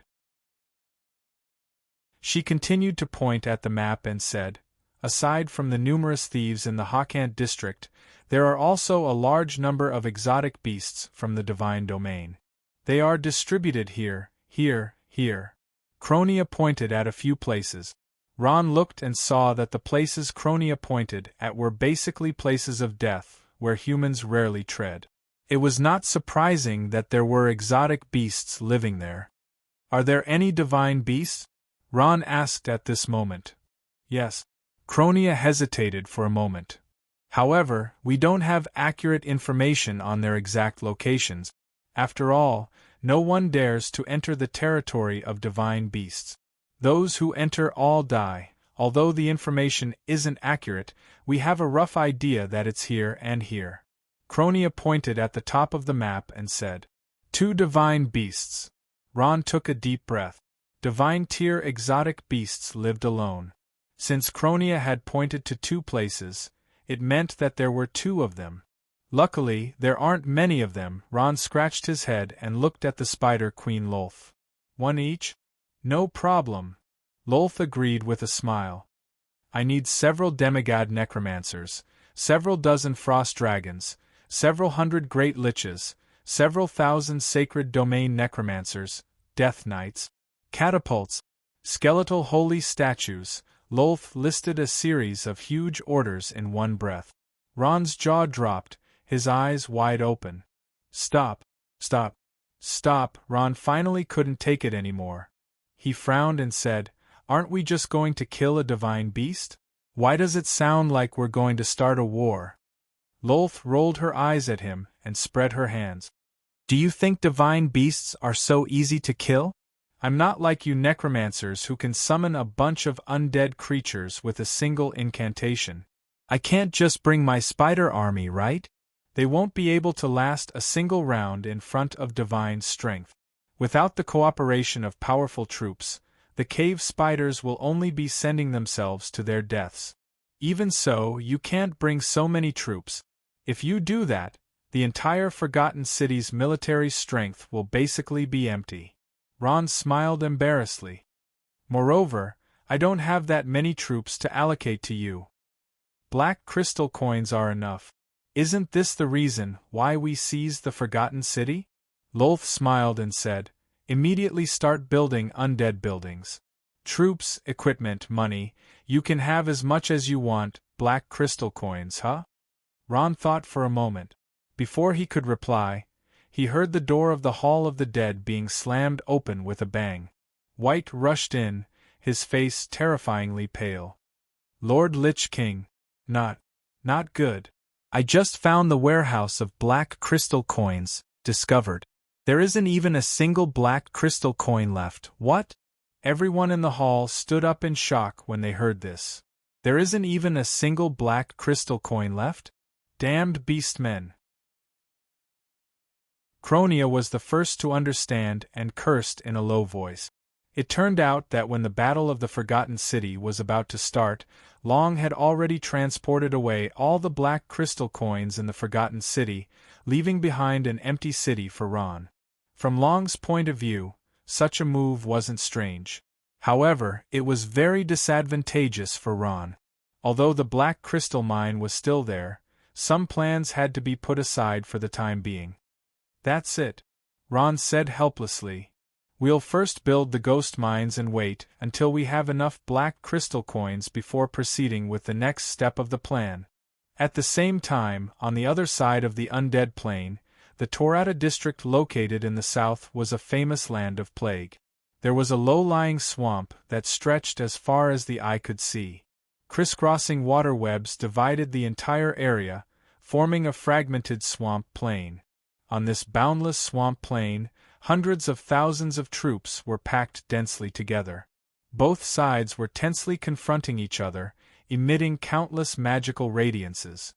She continued to point at the map and said, "Aside from the numerous thieves in the Hawkant district, there are also a large number of exotic beasts from the divine domain. They are distributed here, here, here." Cronia pointed at a few places. Ron looked and saw that the places Cronia pointed at were basically places of death, where humans rarely tread. It was not surprising that there were exotic beasts living there. "Are there any divine beasts?" Ron asked at this moment. "Yes." Cronia hesitated for a moment. "However, we don't have accurate information on their exact locations. After all, no one dares to enter the territory of divine beasts. Those who enter all die. Although the information isn't accurate, we have a rough idea that it's here and here." Cronia pointed at the top of the map and said, "2 divine beasts." Ron took a deep breath. Divine tier exotic beasts lived alone. Since Cronia had pointed to 2 places, it meant that there were 2 of them. Luckily, there aren't many of them. Ron scratched his head and looked at the Spider Queen Lolth. "1 each? No problem." Lolth agreed with a smile. "I need several demigod necromancers, several dozen frost dragons, several hundred great liches, several thousand sacred domain necromancers, death knights, catapults, skeletal holy statues." Lolth listed a series of huge orders in one breath. Ron's jaw dropped, his eyes wide open. "Stop, stop, stop." Ron finally couldn't take it anymore. He frowned and said, "Aren't we just going to kill a divine beast? Why does it sound like we're going to start a war?" Lolth rolled her eyes at him and spread her hands. "Do you think divine beasts are so easy to kill? I'm not like you necromancers who can summon a bunch of undead creatures with a single incantation. I can't just bring my spider army, right? They won't be able to last a single round in front of divine strength. Without the cooperation of powerful troops, the cave spiders will only be sending themselves to their deaths. Even so, you can't bring so many troops. If you do that, the entire Forgotten City's military strength will basically be empty." Ron smiled embarrassedly. "Moreover, I don't have that many troops to allocate to you. Black crystal coins are enough. Isn't this the reason why we seized the Forgotten City?" Lolth smiled and said, "Immediately start building undead buildings. Troops, equipment, money, you can have as much as you want. Black crystal coins, huh? Ron thought for a moment. Before he could reply, he heard the door of the Hall of the Dead being slammed open with a bang. White rushed in, his face terrifyingly pale. Lord Lich King. Not good. I just found the warehouse of black crystal coins, discovered. There isn't even a single black crystal coin left. What? Everyone in the hall stood up in shock when they heard this. There isn't even a single black crystal coin left? Damned beastmen. Cronia was the first to understand and cursed in a low voice. It turned out that when the Battle of the Forgotten City was about to start, Long had already transported away all the black crystal coins in the Forgotten City, leaving behind an empty city for Ron. From Long's point of view, such a move wasn't strange. However, it was very disadvantageous for Ron. Although the black crystal mine was still there, some plans had to be put aside for the time being. That's it, Ron said helplessly. We'll first build the ghost mines and wait until we have enough black crystal coins before proceeding with the next step of the plan. At the same time, on the other side of the Undead Plain, the Torata district located in the south was a famous land of plague. There was a low-lying swamp that stretched as far as the eye could see. Crisscrossing water webs divided the entire area, forming a fragmented swamp plain. On this boundless swamp plain, hundreds of thousands of troops were packed densely together. Both sides were tensely confronting each other, emitting countless magical radiances.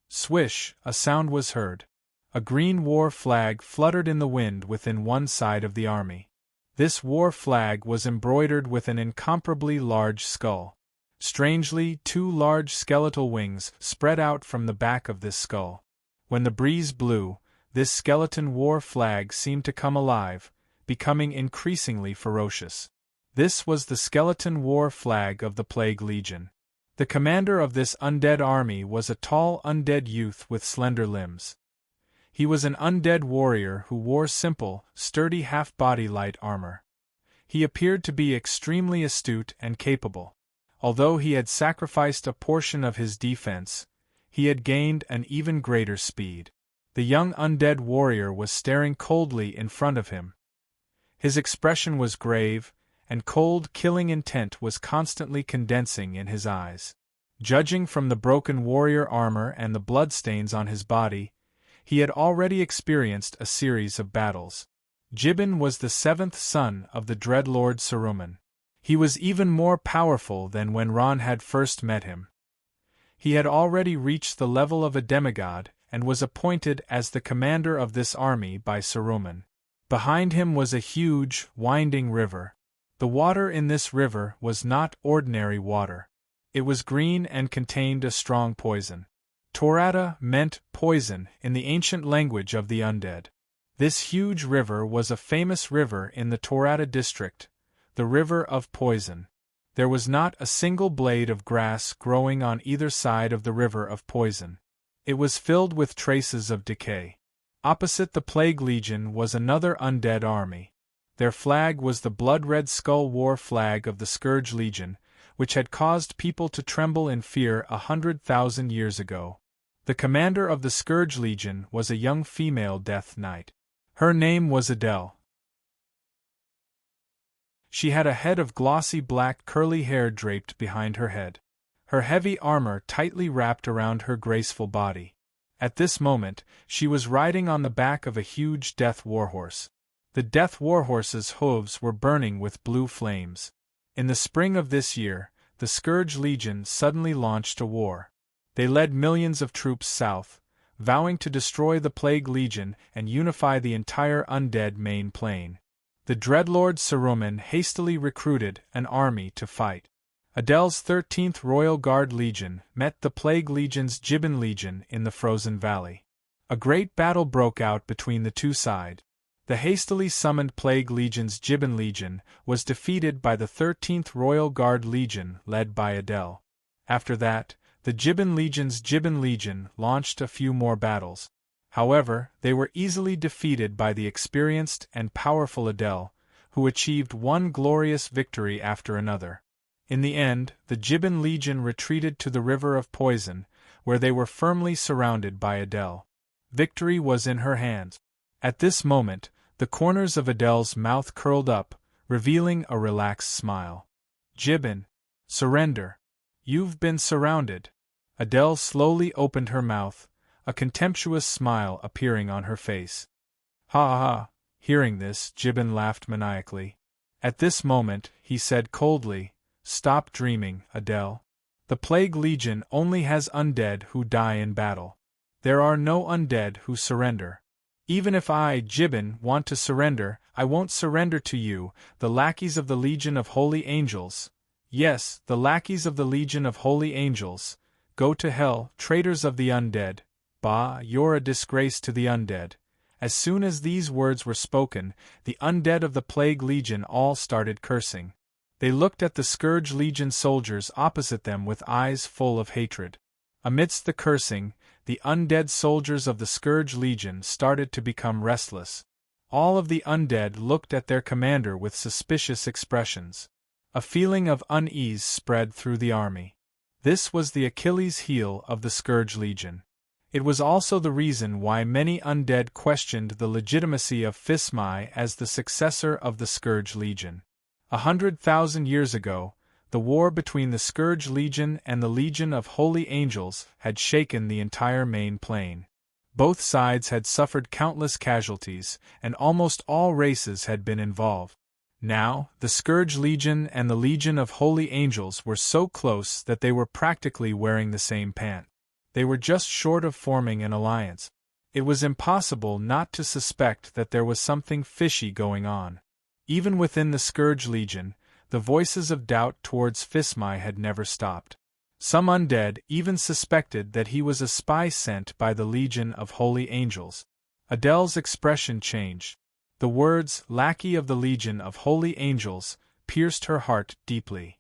Swish, a sound was heard. A green war flag fluttered in the wind within one side of the army. This war flag was embroidered with an incomparably large skull. Strangely, two large skeletal wings spread out from the back of this skull. When the breeze blew, this skeleton war flag seemed to come alive, becoming increasingly ferocious. This was the skeleton war flag of the Plague Legion. The commander of this undead army was a tall undead youth with slender limbs. He was an undead warrior who wore simple, sturdy half-body light armor. He appeared to be extremely astute and capable. Although he had sacrificed a portion of his defense, he had gained an even greater speed. The young undead warrior was staring coldly in front of him. His expression was grave, and cold, killing intent was constantly condensing in his eyes. Judging from the broken warrior armor and the bloodstains on his body, he had already experienced a series of battles. Gibbon was the seventh son of the dread Lord Saruman. He was even more powerful than when Ron had first met him. He had already reached the level of a demigod, and was appointed as the commander of this army by Saruman. Behind him was a huge, winding river. The water in this river was not ordinary water. It was green and contained a strong poison. Torata meant poison in the ancient language of the undead. This huge river was a famous river in the Torata district, the River of Poison. There was not a single blade of grass growing on either side of the River of Poison. It was filled with traces of decay. Opposite the Plague Legion was another undead army. Their flag was the blood-red skull war flag of the Scourge Legion, which had caused people to tremble in fear 100,000 years ago. The commander of the Scourge Legion was a young female Death Knight. Her name was Adele. She had a head of glossy black curly hair draped behind her head. Her heavy armor tightly wrapped around her graceful body. At this moment, she was riding on the back of a huge death warhorse. The death warhorse's hooves were burning with blue flames. In the spring of this year, the Scourge Legion suddenly launched a war. They led millions of troops south, vowing to destroy the Plague Legion and unify the entire undead main plain. The Dreadlord Saruman hastily recruited an army to fight. Adele's 13th Royal Guard Legion met the Plague Legion's Gibbon Legion in the Frozen Valley. A great battle broke out between the two sides. The hastily summoned Plague Legion's Gibbon Legion was defeated by the 13th Royal Guard Legion led by Adele. After that, the Gibbon Legion's Gibbon Legion launched a few more battles. However, they were easily defeated by the experienced and powerful Adele, who achieved one glorious victory after another. In the end, the Gibbon Legion retreated to the River of Poison, where they were firmly surrounded by Adele. Victory was in her hands. At this moment, the corners of Adele's mouth curled up, revealing a relaxed smile. Gibbon. Surrender. You've been surrounded. Adele slowly opened her mouth, a contemptuous smile appearing on her face. Ha ha ha! Hearing this, Gibbon laughed maniacally. At this moment, he said coldly, "Stop dreaming, Adele. The Plague Legion only has undead who die in battle. There are no undead who surrender. Even if I, Gibbon, want to surrender, I won't surrender to you, the lackeys of the Legion of Holy Angels. Yes, the lackeys of the Legion of Holy Angels. Go to hell, traitors of the undead. Bah, you're a disgrace to the undead." As soon as these words were spoken, the undead of the Plague Legion all started cursing. They looked at the Scourge Legion soldiers opposite them with eyes full of hatred. Amidst the cursing, the undead soldiers of the Scourge Legion started to become restless. All of the undead looked at their commander with suspicious expressions. A feeling of unease spread through the army. This was the Achilles heel of the Scourge Legion. It was also the reason why many undead questioned the legitimacy of Phismai as the successor of the Scourge Legion. 100,000 years ago, the war between the Scourge Legion and the Legion of Holy Angels had shaken the entire main plain. Both sides had suffered countless casualties, and almost all races had been involved. Now, the Scourge Legion and the Legion of Holy Angels were so close that they were practically wearing the same pant. They were just short of forming an alliance. It was impossible not to suspect that there was something fishy going on. Even within the Scourge Legion, the voices of doubt towards Phismai had never stopped. Some undead even suspected that he was a spy sent by the Legion of Holy Angels. Adele's expression changed. The words, "lackey of the Legion of Holy Angels," pierced her heart deeply.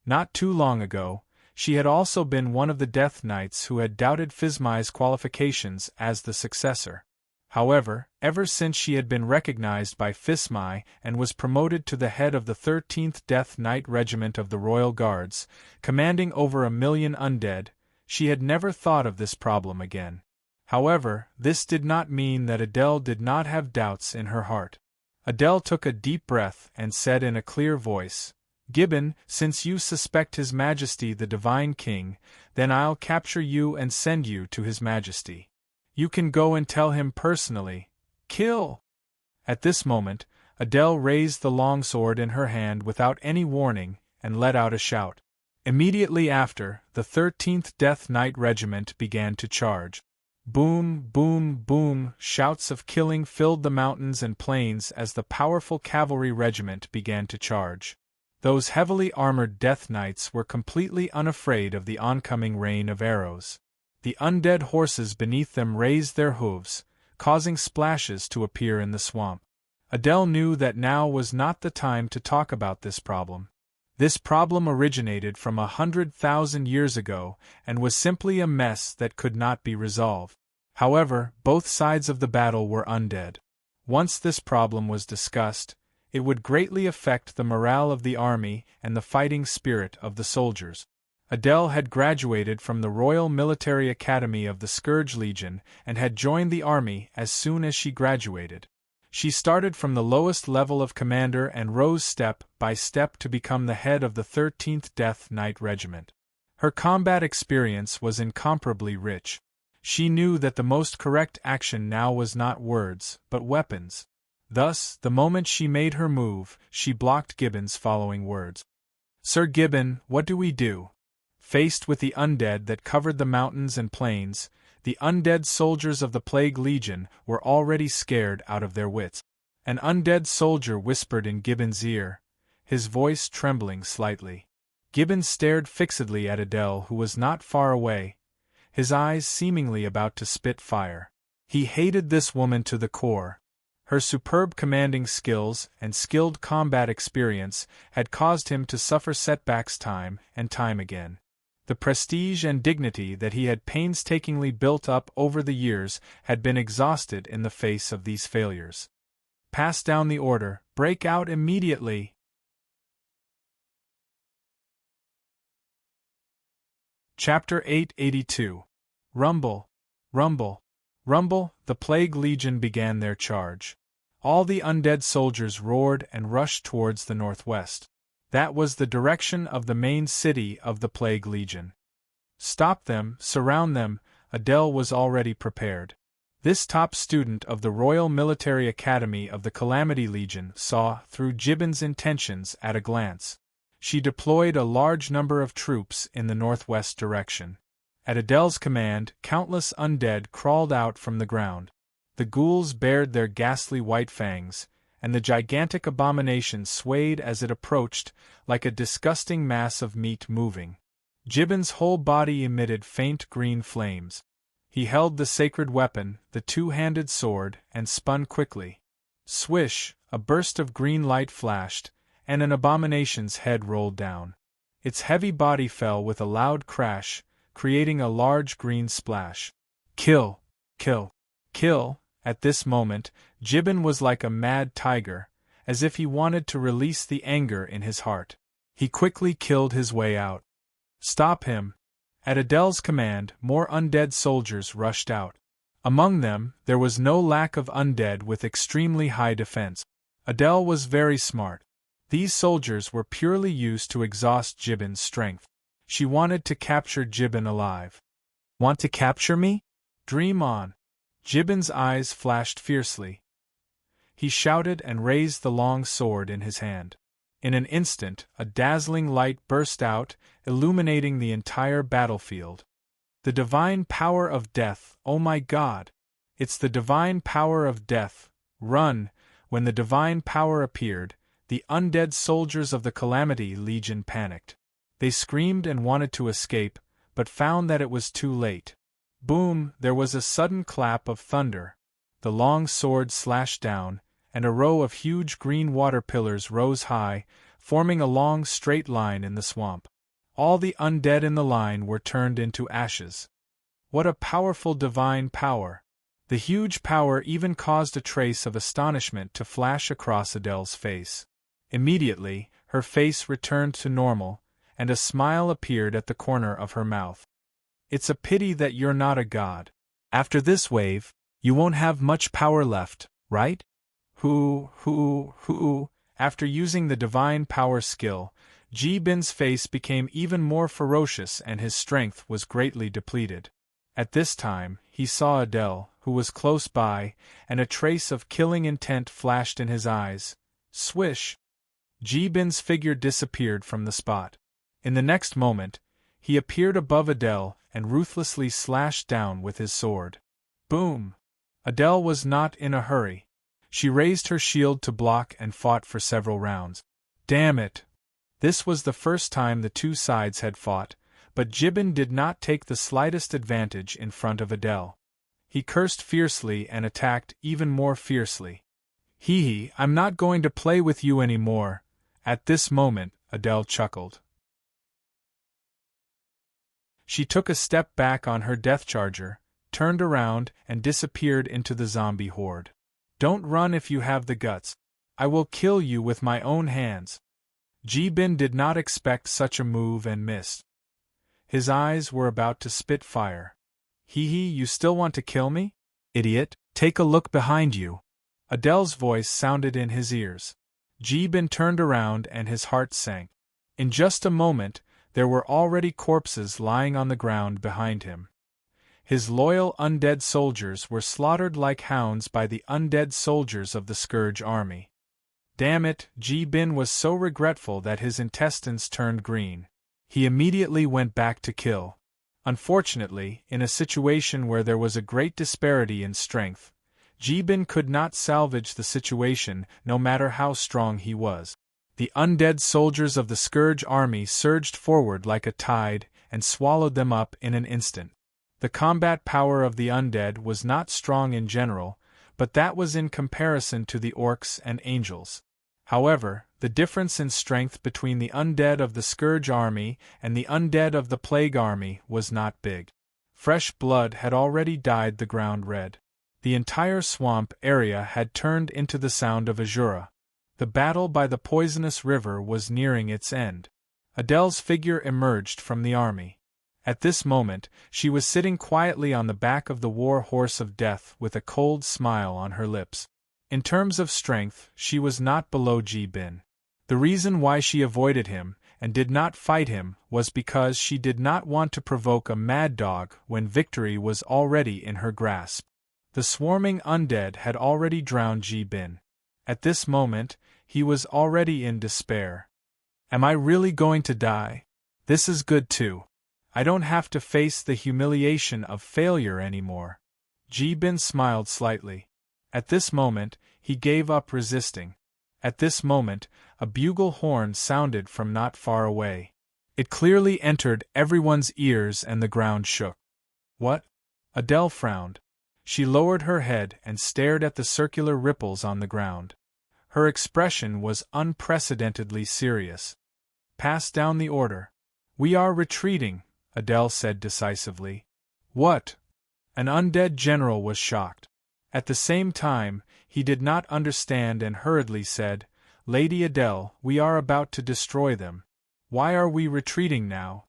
Not too long ago, she had also been one of the Death Knights who had doubted Phismai's qualifications as the successor. However, ever since she had been recognized by Phismai and was promoted to the head of the 13th Death Knight Regiment of the Royal Guards, commanding over 1,000,000 undead, she had never thought of this problem again. However, this did not mean that Adele did not have doubts in her heart. Adele took a deep breath and said in a clear voice, "Gibbon, since you suspect His Majesty the Divine King, then I'll capture you and send you to His Majesty. You can go and tell him personally, 'Kill!'" At this moment, Adele raised the longsword in her hand without any warning and let out a shout. Immediately after, the 13th Death Knight Regiment began to charge. Boom, boom, boom, shouts of killing filled the mountains and plains as the powerful cavalry regiment began to charge. Those heavily armored Death Knights were completely unafraid of the oncoming rain of arrows. The undead horses beneath them raised their hooves, causing splashes to appear in the swamp. Adele knew that now was not the time to talk about this problem. This problem originated from 100,000 years ago and was simply a mess that could not be resolved. However, both sides of the battle were undead. Once this problem was discussed, it would greatly affect the morale of the army and the fighting spirit of the soldiers. Adele had graduated from the Royal Military Academy of the Scourge Legion and had joined the army as soon as she graduated. She started from the lowest level of commander and rose step by step to become the head of the 13th Death Knight Regiment. Her combat experience was incomparably rich. She knew that the most correct action now was not words, but weapons. Thus, the moment she made her move, she blocked Gibbon's following words. "Sir Gibbon, what do we do?" Faced with the undead that covered the mountains and plains, the undead soldiers of the Plague Legion were already scared out of their wits. An undead soldier whispered in Gibbon's ear, his voice trembling slightly. Gibbon stared fixedly at Adele, who was not far away, his eyes seemingly about to spit fire. He hated this woman to the core. Her superb commanding skills and skilled combat experience had caused him to suffer setbacks time and time again. The prestige and dignity that he had painstakingly built up over the years had been exhausted in the face of these failures. "Pass down the order, break out immediately!" Chapter 882. Rumble, rumble, rumble. The Plague Legion began their charge. All the undead soldiers roared and rushed towards the northwest. That was the direction of the main city of the Plague Legion. Stop them, surround them. Adele was already prepared. This top student of the Royal Military Academy of the Calamity Legion saw through Gibbon's intentions at a glance. She deployed a large number of troops in the northwest direction. At Adele's command, countless undead crawled out from the ground. The ghouls bared their ghastly white fangs, and the gigantic abomination swayed as it approached, like a disgusting mass of meat moving. Gibbon's whole body emitted faint green flames. He held the sacred weapon, the two-handed sword, and spun quickly. Swish, a burst of green light flashed, and an abomination's head rolled down. Its heavy body fell with a loud crash, creating a large green splash. Kill! Kill! Kill! At this moment, Gibbon was like a mad tiger, as if he wanted to release the anger in his heart. He quickly killed his way out. Stop him! At Adele's command, more undead soldiers rushed out. Among them, there was no lack of undead with extremely high defense. Adele was very smart. These soldiers were purely used to exhaust Gibbon's strength. She wanted to capture Gibbon alive. Want to capture me? Dream on! Gibbon's eyes flashed fiercely. He shouted and raised the long sword in his hand. In an instant, a dazzling light burst out, illuminating the entire battlefield. The divine power of death, oh my God! It's the divine power of death! Run! When the divine power appeared, the undead soldiers of the Calamity Legion panicked. They screamed and wanted to escape, but found that it was too late. Boom! There was a sudden clap of thunder. The long sword slashed down, and a row of huge green water pillars rose high, forming a long straight line in the swamp. All the undead in the line were turned into ashes. What a powerful divine power! The huge power even caused a trace of astonishment to flash across Adele's face. Immediately, her face returned to normal, and a smile appeared at the corner of her mouth. It's a pity that you're not a god. After this wave, you won't have much power left, right? After using the divine power skill, Gibbon's face became even more ferocious and his strength was greatly depleted. At this time, he saw Adele, who was close by, and a trace of killing intent flashed in his eyes. Swish! Gibbon's figure disappeared from the spot. In the next moment, he appeared above Adele and ruthlessly slashed down with his sword. Boom! Adele was not in a hurry. She raised her shield to block and fought for several rounds. Damn it! This was the first time the two sides had fought, but Gibbon did not take the slightest advantage in front of Adele. He cursed fiercely and attacked even more fiercely. I'm not going to play with you anymore. At this moment, Adele chuckled. She took a step back on her death charger, turned around, and disappeared into the zombie horde. Don't run if you have the guts. I will kill you with my own hands. Gibbon did not expect such a move and missed. His eyes were about to spit fire. You still want to kill me? Idiot, take a look behind you. Adele's voice sounded in his ears. Gibbon turned around and his heart sank. In just a moment, there were already corpses lying on the ground behind him. His loyal undead soldiers were slaughtered like hounds by the undead soldiers of the Scourge army. Damn it, Gibbon was so regretful that his intestines turned green. He immediately went back to kill. Unfortunately, in a situation where there was a great disparity in strength, Gibbon could not salvage the situation no matter how strong he was. The undead soldiers of the Scourge army surged forward like a tide and swallowed them up in an instant. The combat power of the undead was not strong in general, but that was in comparison to the orcs and angels. However, the difference in strength between the undead of the Scourge army and the undead of the Plague army was not big. Fresh blood had already dyed the ground red. The entire swamp area had turned into the Sound of Azura. The battle by the poisonous river was nearing its end. Adele's figure emerged from the army. At this moment, she was sitting quietly on the back of the war horse of death with a cold smile on her lips. In terms of strength, she was not below Ji-bin. The reason why she avoided him, and did not fight him, was because she did not want to provoke a mad dog when victory was already in her grasp. The swarming undead had already drowned Ji-bin. At this moment, he was already in despair. Am I really going to die? This is good too. I don't have to face the humiliation of failure anymore. Ji-bin smiled slightly. At this moment, he gave up resisting. At this moment, a bugle horn sounded from not far away. It clearly entered everyone's ears and the ground shook. What? Adele frowned. She lowered her head and stared at the circular ripples on the ground. Her expression was unprecedentedly serious. Pass down the order. We are retreating, Adele said decisively. What? An undead general was shocked. At the same time, he did not understand and hurriedly said, Lady Adele, we are about to destroy them. Why are we retreating now?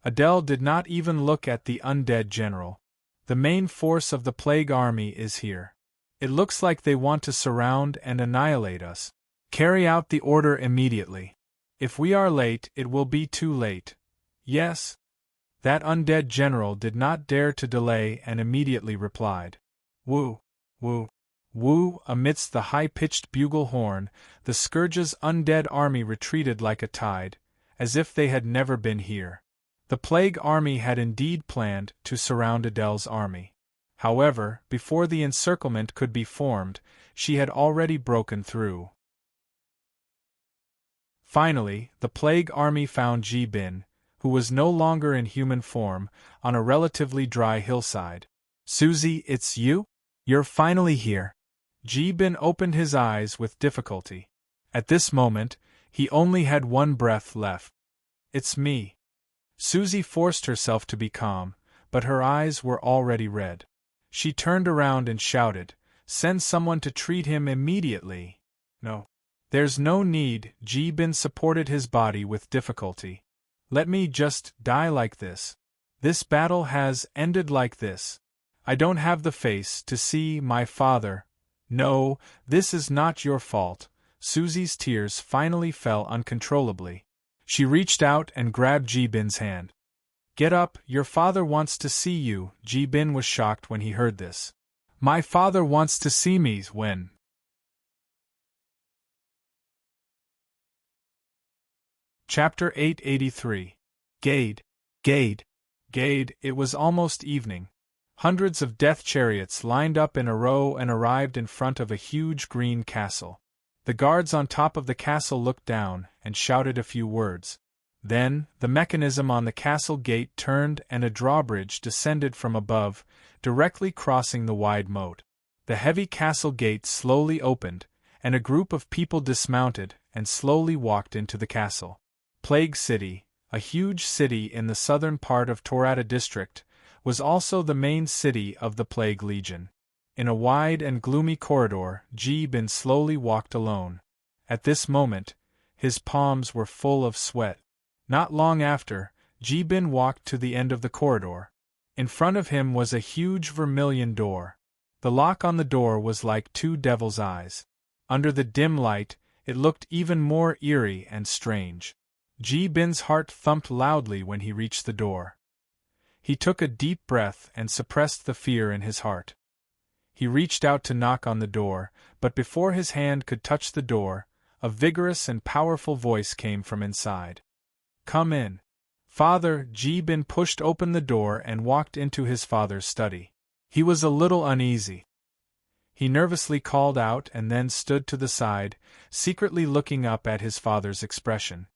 Adele did not even look at the undead general. The main force of the plague army is here. It looks like they want to surround and annihilate us. Carry out the order immediately. If we are late, it will be too late. Yes? That undead general did not dare to delay and immediately replied. Woo, woo, woo. Amidst the high-pitched bugle horn, the Scourge's undead army retreated like a tide, as if they had never been here. The plague army had indeed planned to surround Adele's army. However, before the encirclement could be formed, she had already broken through. Finally, the plague army found Ji-bin, who was no longer in human form, on a relatively dry hillside. Susie, it's you? You're finally here. Ji-bin opened his eyes with difficulty. At this moment, he only had one breath left. It's me. Susie forced herself to be calm, but her eyes were already red. She turned around and shouted, Send someone to treat him immediately. No. There's no need, Ji-bin supported his body with difficulty. Let me just die like this. This battle has ended like this. I don't have the face to see my father. No, this is not your fault. Susie's tears finally fell uncontrollably. She reached out and grabbed Ji-bin's hand. Get up, your father wants to see you. Ji-bin was shocked when he heard this. My father wants to see me when? Chapter 883. Gade. Gade. Gade. It was almost evening. Hundreds of death chariots lined up in a row and arrived in front of a huge green castle. The guards on top of the castle looked down and shouted a few words. Then, the mechanism on the castle gate turned and a drawbridge descended from above, directly crossing the wide moat. The heavy castle gate slowly opened, and a group of people dismounted and slowly walked into the castle. Plague City, a huge city in the southern part of Torata district, was also the main city of the Plague Legion. In a wide and gloomy corridor, Ji-bin slowly walked alone. At this moment, his palms were full of sweat. Not long after, Ji-bin walked to the end of the corridor. In front of him was a huge vermilion door. The lock on the door was like two devil's eyes. Under the dim light, it looked even more eerie and strange. Ji-bin's heart thumped loudly when he reached the door. He took a deep breath and suppressed the fear in his heart. He reached out to knock on the door, but before his hand could touch the door, a vigorous and powerful voice came from inside. Come in. Father. Ji-bin pushed open the door and walked into his father's study. He was a little uneasy. He nervously called out and then stood to the side, secretly looking up at his father's expression.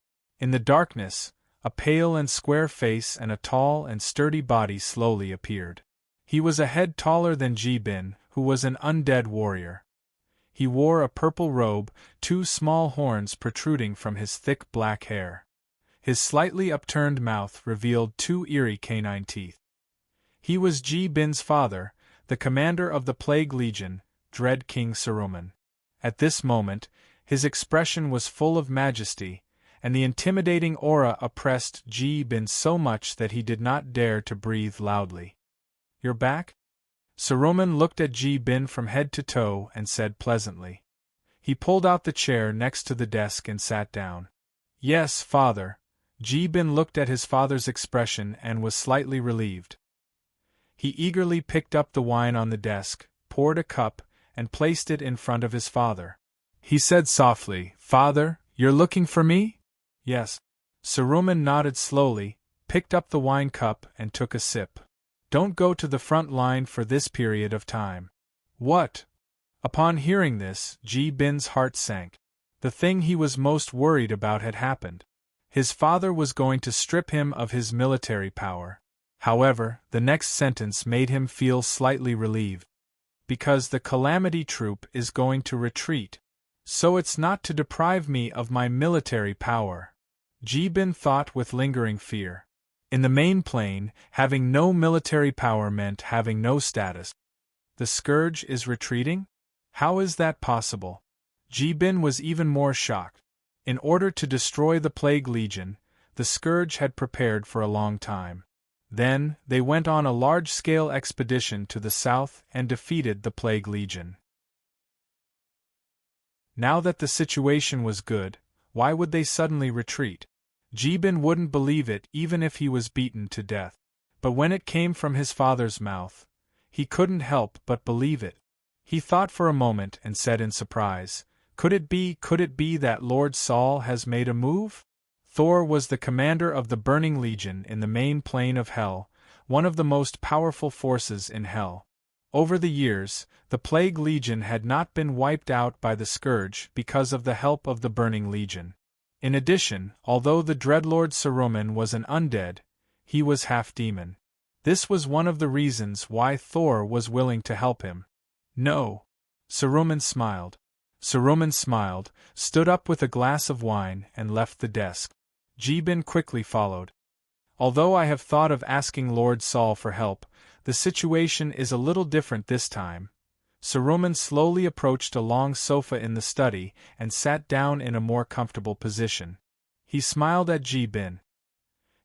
In the darkness, a pale and square face and a tall and sturdy body slowly appeared. He was a head taller than Ji-bin, who was an undead warrior. He wore a purple robe, two small horns protruding from his thick black hair. His slightly upturned mouth revealed two eerie canine teeth. He was Ji-bin's father, the commander of the Plague Legion, Dread King Saruman. At this moment, his expression was full of majesty, and the intimidating aura oppressed Ji-bin so much that he did not dare to breathe loudly. "You're back?" Saruman looked at Ji-bin from head to toe and said pleasantly. He pulled out the chair next to the desk and sat down. "Yes, father." Ji-bin looked at his father's expression and was slightly relieved. He eagerly picked up the wine on the desk, poured a cup, and placed it in front of his father. He said softly, "Father, you're looking for me?" "Yes." Saruman nodded slowly, picked up the wine cup and took a sip. "Don't go to the front line for this period of time." "What?" Upon hearing this, Ji-bin's heart sank. The thing he was most worried about had happened. His father was going to strip him of his military power. However, the next sentence made him feel slightly relieved. "Because the Calamity Troop is going to retreat. So it's not to deprive me of my military power." Ji-bin thought with lingering fear. In the main plane, having no military power meant having no status. The Scourge is retreating? How is that possible? Ji-bin was even more shocked. In order to destroy the Plague Legion, the Scourge had prepared for a long time. Then, they went on a large-scale expedition to the south and defeated the Plague Legion. Now that the situation was good, why would they suddenly retreat? Ji-bin wouldn't believe it even if he was beaten to death. But when it came from his father's mouth, he couldn't help but believe it. He thought for a moment and said in surprise, could it be that Lord Saul has made a move? Thor was the commander of the Burning Legion in the main plane of Hell, one of the most powerful forces in Hell. Over the years, the Plague Legion had not been wiped out by the Scourge because of the help of the Burning Legion. In addition, although the Dreadlord Saruman was an undead, he was half-demon. This was one of the reasons why Thor was willing to help him. "No." Saruman smiled. Saruman smiled, stood up with a glass of wine, and left the desk. Ji-bin quickly followed. "Although I have thought of asking Lord Saul for help, the situation is a little different this time." Saruman slowly approached a long sofa in the study and sat down in a more comfortable position. He smiled at Ji-bin.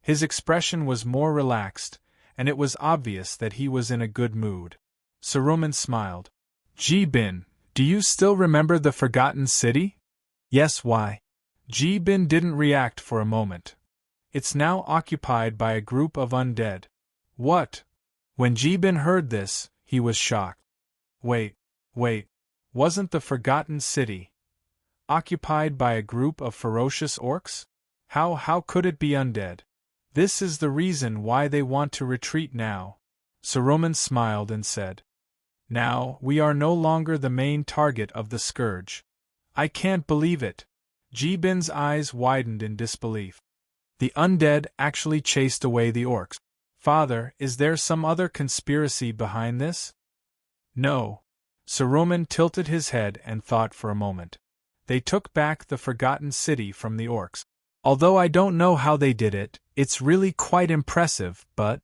His expression was more relaxed, and it was obvious that he was in a good mood. Saruman smiled. "Ji-bin, do you still remember the Forgotten City?" "Yes, why?" Ji-bin didn't react for a moment. "It's now occupied by a group of undead." "What?" When Ji-bin heard this, he was shocked. Wait, wasn't the Forgotten City occupied by a group of ferocious orcs? How could it be undead? This is the reason why they want to retreat now. Saruman smiled and said, "Now, we are no longer the main target of the Scourge." "I can't believe it." Ji-bin's eyes widened in disbelief. "The undead actually chased away the orcs. Father, is there some other conspiracy behind this?" "No." Saruman tilted his head and thought for a moment. "They took back the Forgotten City from the orcs. Although I don't know how they did it, it's really quite impressive, but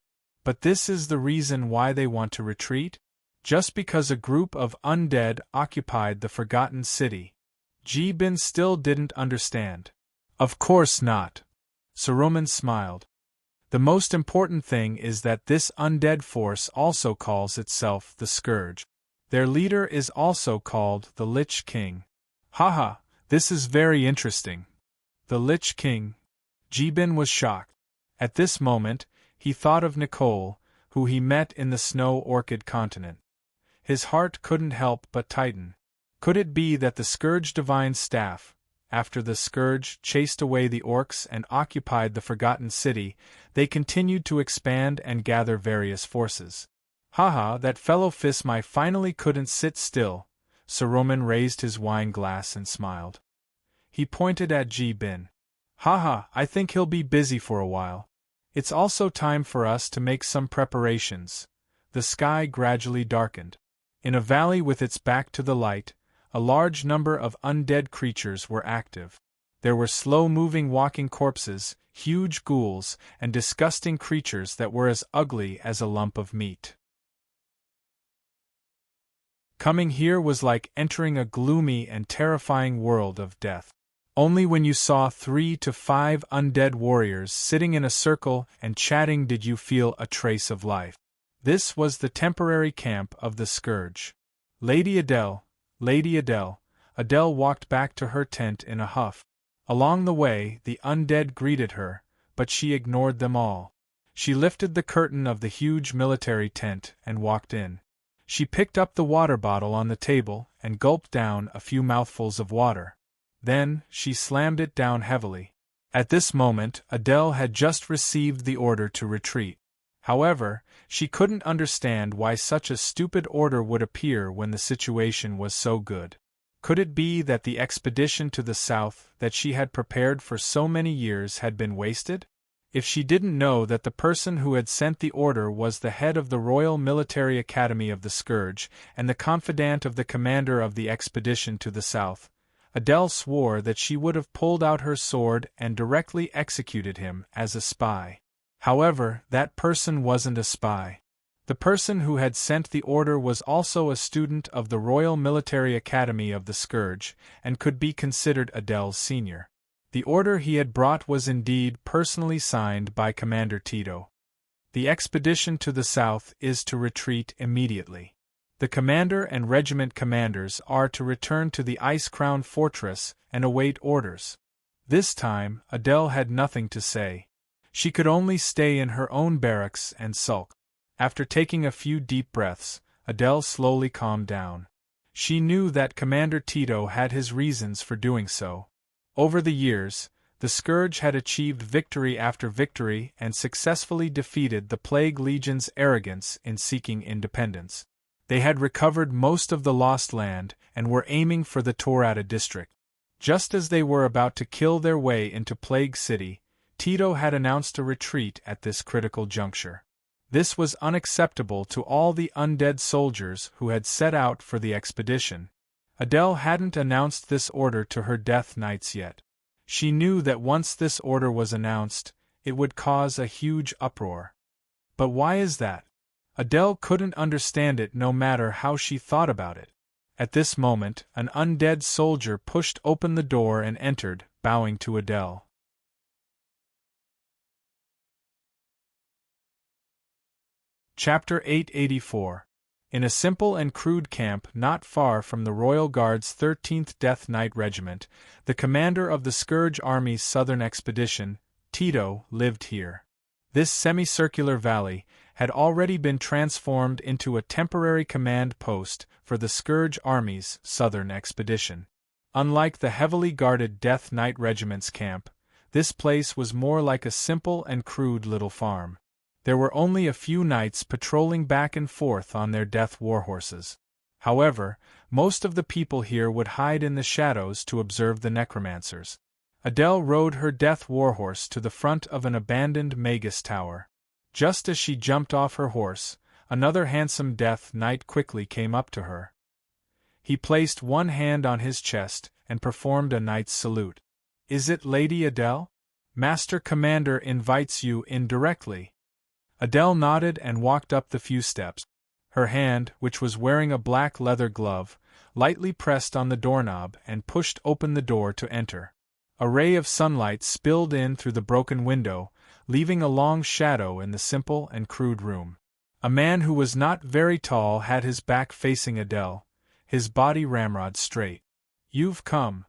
this is the reason why they want to retreat? Just because a group of undead occupied the Forgotten City?" Ji-bin still didn't understand. "Of course not." Saruman smiled. "The most important thing is that this undead force also calls itself the Scourge. Their leader is also called the Lich King." "Haha, this is very interesting." The Lich King. Ji-bin was shocked. At this moment, he thought of Nicole, who he met in the Snow Orchid continent. His heart couldn't help but tighten. Could it be that the Scourge Divine Staff, after the Scourge chased away the orcs and occupied the Forgotten City, they continued to expand and gather various forces? "Haha, that fellow Fismai finally couldn't sit still." Saruman raised his wine glass and smiled. He pointed at Ji-bin. "Haha, I think he'll be busy for a while. It's also time for us to make some preparations." The sky gradually darkened. In a valley with its back to the light, a large number of undead creatures were active. There were slow-moving walking corpses, huge ghouls, and disgusting creatures that were as ugly as a lump of meat. Coming here was like entering a gloomy and terrifying world of death. Only when you saw 3 to 5 undead warriors sitting in a circle and chatting did you feel a trace of life. This was the temporary camp of the Scourge. Lady Adele, Lady Adele. Adele walked back to her tent in a huff. Along the way, the undead greeted her, but she ignored them all. She lifted the curtain of the huge military tent and walked in. She picked up the water bottle on the table and gulped down a few mouthfuls of water. Then, she slammed it down heavily. At this moment, Adele had just received the order to retreat. However, she couldn't understand why such a stupid order would appear when the situation was so good. Could it be that the expedition to the south that she had prepared for so many years had been wasted? If she didn't know that the person who had sent the order was the head of the Royal Military Academy of the Scourge and the confidant of the commander of the expedition to the south, Adele swore that she would have pulled out her sword and directly executed him as a spy. However, that person wasn't a spy. The person who had sent the order was also a student of the Royal Military Academy of the Scourge, and could be considered Adele's senior. The order he had brought was indeed personally signed by Commander Tito. The expedition to the south is to retreat immediately. The commander and regiment commanders are to return to the Ice-Crown Fortress and await orders. This time, Adele had nothing to say. She could only stay in her own barracks and sulk. After taking a few deep breaths, Adele slowly calmed down. She knew that Commander Tito had his reasons for doing so. Over the years, the Scourge had achieved victory after victory and successfully defeated the Plague Legion's arrogance in seeking independence. They had recovered most of the lost land and were aiming for the Torata district. Just as they were about to kill their way into Plague City, Tito had announced a retreat at this critical juncture. This was unacceptable to all the undead soldiers who had set out for the expedition. Adele hadn't announced this order to her Death Knights yet. She knew that once this order was announced, it would cause a huge uproar. But why is that? Adele couldn't understand it no matter how she thought about it. At this moment, an undead soldier pushed open the door and entered, bowing to Adele. Chapter 884. In a simple and crude camp not far from the Royal Guard's 13th Death Knight Regiment, the commander of the Scourge Army's southern expedition, Tito, lived here. This semicircular valley had already been transformed into a temporary command post for the Scourge Army's southern expedition. Unlike the heavily guarded Death Knight Regiment's camp, this place was more like a simple and crude little farm. There were only a few knights patrolling back and forth on their death warhorses. However, most of the people here would hide in the shadows to observe the necromancers. Adele rode her death warhorse to the front of an abandoned Magus tower. Just as she jumped off her horse, another handsome death knight quickly came up to her. He placed one hand on his chest and performed a knight's salute. "Is it Lady Adele? Master Commander invites you in directly." Adele nodded and walked up the few steps. Her hand, which was wearing a black leather glove, lightly pressed on the doorknob and pushed open the door to enter. A ray of sunlight spilled in through the broken window, leaving a long shadow in the simple and crude room. A man who was not very tall had his back facing Adele, his body ramrod straight. "You've come."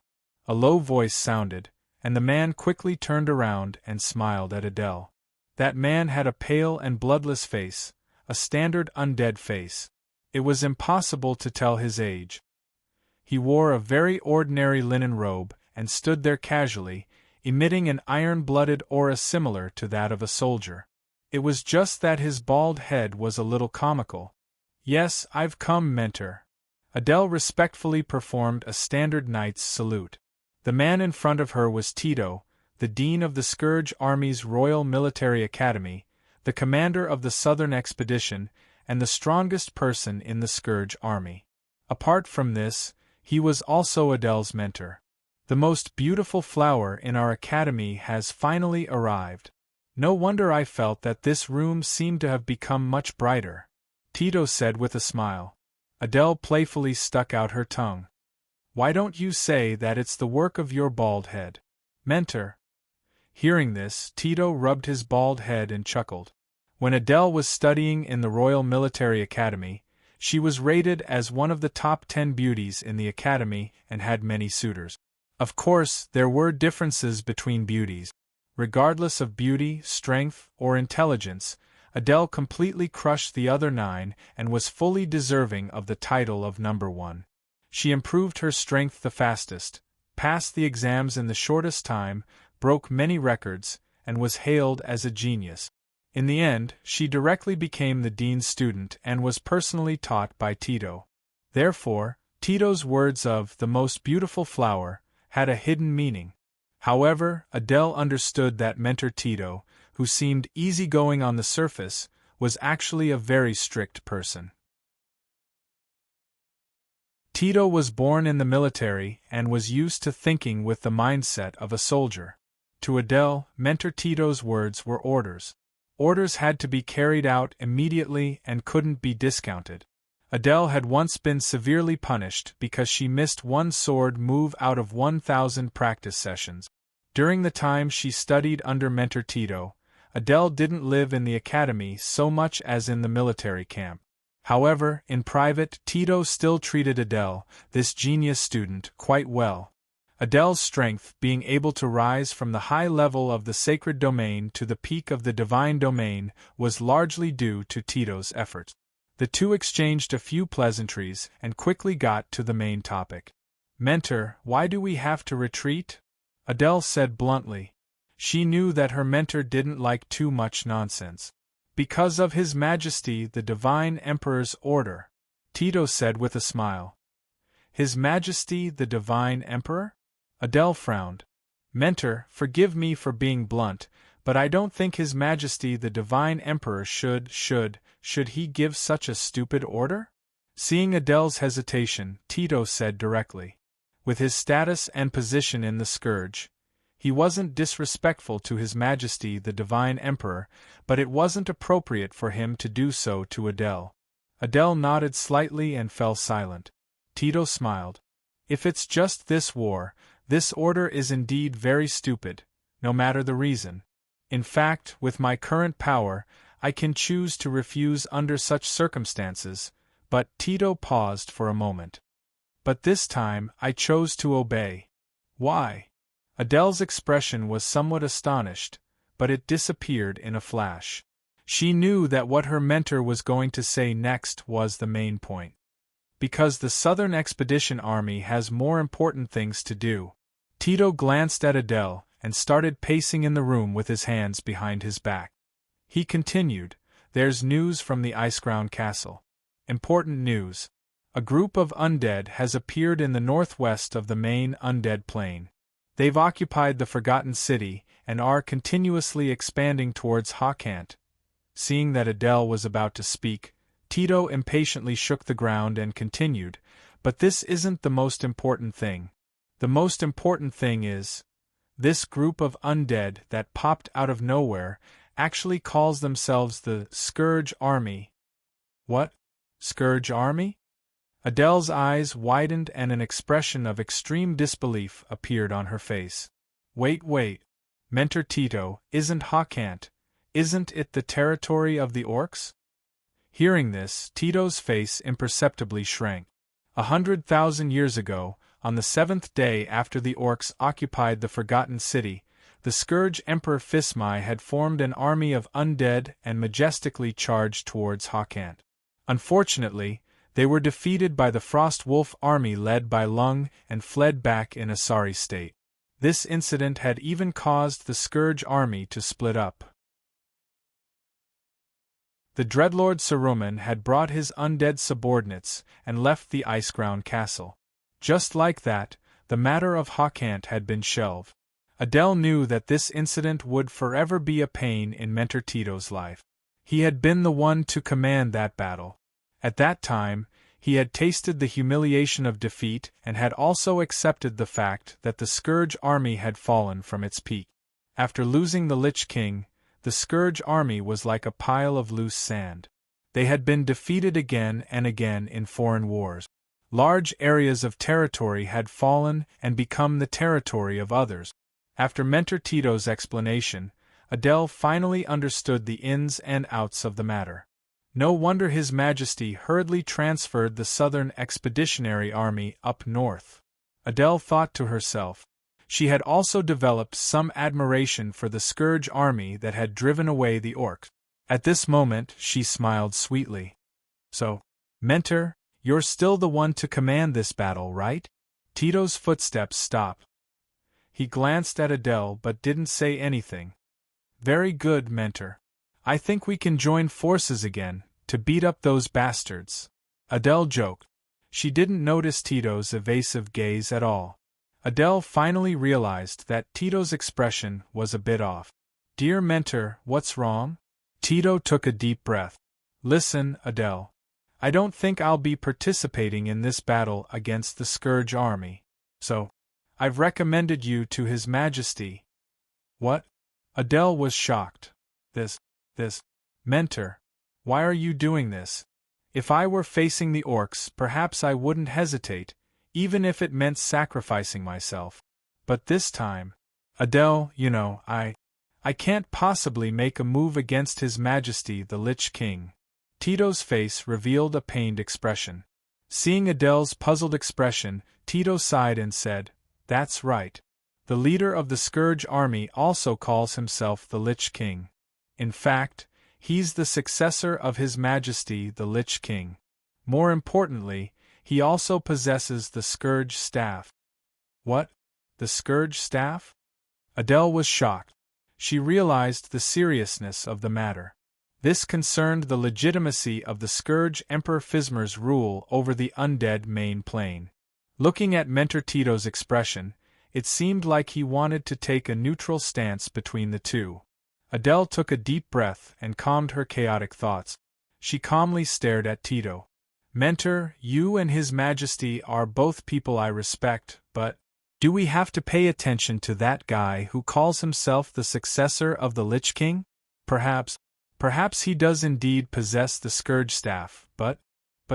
A low voice sounded, and the man quickly turned around and smiled at Adele. That man had a pale and bloodless face, a standard undead face. It was impossible to tell his age. He wore a very ordinary linen robe and stood there casually, emitting an iron-blooded aura similar to that of a soldier. It was just that his bald head was a little comical. "Yes, I've come, Mentor." Adele respectfully performed a standard knight's salute. The man in front of her was Tito, the dean of the Scourge Army's Royal Military Academy, the commander of the Southern Expedition, and the strongest person in the Scourge Army. Apart from this, he was also Adele's mentor. "The most beautiful flower in our academy has finally arrived. No wonder I felt that this room seemed to have become much brighter," Tito said with a smile. Adele playfully stuck out her tongue. Why don't you say that it's the work of your bald head? Mentor. Hearing this, Tito rubbed his bald head and chuckled. When Adele was studying in the Royal Military Academy, she was rated as one of the top 10 beauties in the academy and had many suitors. Of course, there were differences between beauties. Regardless of beauty, strength, or intelligence, Adele completely crushed the other 9 and was fully deserving of the title of number 1. She improved her strength the fastest, passed the exams in the shortest time, broke many records, and was hailed as a genius. In the end, she directly became the dean's student and was personally taught by Tito. Therefore, Tito's words of "the most beautiful flower" had a hidden meaning. However, Adele understood that Mentor Tito, who seemed easygoing on the surface, was actually a very strict person. Tito was born in the military and was used to thinking with the mindset of a soldier. To Adele, Mentor Tito's words were orders. Orders had to be carried out immediately and couldn't be discounted. Adele had once been severely punished because she missed one sword move out of 1,000 practice sessions. During the time she studied under Mentor Tito, Adele didn't live in the academy so much as in the military camp. However, in private, Tito still treated Adele, this genius student, quite well. Adele's strength, being able to rise from the high level of the sacred domain to the peak of the divine domain, was largely due to Tito's efforts. The two exchanged a few pleasantries and quickly got to the main topic. "Mentor, why do we have to retreat?" Adele said bluntly. She knew that her mentor didn't like too much nonsense. "Because of His Majesty the Divine Emperor's order," Tito said with a smile. "His Majesty the Divine Emperor?" Adele frowned. "Mentor, forgive me for being blunt, but I don't think His Majesty the Divine Emperor should he give such a stupid order?" Seeing Adele's hesitation, Tito said directly. With his status and position in the Scourge, he wasn't disrespectful to His Majesty the Divine Emperor, but it wasn't appropriate for him to do so to Adele. Adele nodded slightly and fell silent. Tito smiled. "If it's just this war, this order is indeed very stupid, no matter the reason. In fact, with my current power, I can choose to refuse under such circumstances," but Tito paused for a moment. "But this time, I chose to obey." "Why?" Adele's expression was somewhat astonished, but it disappeared in a flash. She knew that what her mentor was going to say next was the main point. "Because the Southern Expedition Army has more important things to do." Tito glanced at Adele and started pacing in the room with his hands behind his back. He continued, "There's news from the Iceground Castle. Important news. A group of undead has appeared in the northwest of the main undead plain. They've occupied the Forgotten City and are continuously expanding towards Hawkant." Seeing that Adele was about to speak, Tito impatiently shook the ground and continued, "But this isn't the most important thing. The most important thing is, this group of undead that popped out of nowhere actually calls themselves the Scourge Army." "What? Scourge Army?" Adele's eyes widened and an expression of extreme disbelief appeared on her face. Wait. Mentor Tito, isn't it the territory of the orcs?" Hearing this, Tito's face imperceptibly shrank. 100,000 years ago, on the 7th day after the orcs occupied the Forgotten City, the Scourge Emperor Fismai had formed an army of undead and majestically charged towards Hawkant. Unfortunately, they were defeated by the Frost Wolf army led by Lung and fled back in a sorry state. This incident had even caused the Scourge army to split up. The Dreadlord Saruman had brought his undead subordinates and left the Iceground Castle. Just like that, the matter of Hawkant had been shelved. Adele knew that this incident would forever be a pain in Mentor Tito's life. He had been the one to command that battle. At that time, he had tasted the humiliation of defeat and had also accepted the fact that the Scourge army had fallen from its peak. After losing the Lich King, the Scourge army was like a pile of loose sand. They had been defeated again and again in foreign wars. Large areas of territory had fallen and become the territory of others. After Mentor Tito's explanation, Adele finally understood the ins and outs of the matter. No wonder His Majesty hurriedly transferred the Southern Expeditionary Army up north. Adele thought to herself. She had also developed some admiration for the Scourge army that had driven away the orcs. At this moment, she smiled sweetly. So, Mentor, you're still the one to command this battle, right? Tito's footsteps stopped. He glanced at Adele but didn't say anything. Very good, Mentor. I think we can join forces again, to beat up those bastards. Adele joked. She didn't notice Tito's evasive gaze at all. Adele finally realized that Tito's expression was a bit off. Dear Mentor, what's wrong? Tito took a deep breath. Listen, Adele. I don't think I'll be participating in this battle against the Scourge army. So, I've recommended you to His Majesty. What? Adele was shocked. This, Mentor. Why are you doing this? If I were facing the orcs, perhaps I wouldn't hesitate, even if it meant sacrificing myself. But this time, Adele, you know, I can't possibly make a move against His Majesty the Lich King. Tito's face revealed a pained expression. Seeing Adele's puzzled expression, Tito sighed and said, That's right. The leader of the Scourge army also calls himself the Lich King. In fact, he's the successor of His Majesty the Lich King. More importantly, he also possesses the Scourge staff. What? The Scourge staff? Adele was shocked. She realized the seriousness of the matter. This concerned the legitimacy of the Scourge Emperor Fismer's rule over the undead main plane. Looking at Mentor Tito's expression, it seemed like he wanted to take a neutral stance between the two. Adele took a deep breath and calmed her chaotic thoughts. She calmly stared at Tito. Mentor, you and His Majesty are both people I respect, but do we have to pay attention to that guy who calls himself the successor of the Lich King? Perhaps he does indeed possess the Scourge staff, but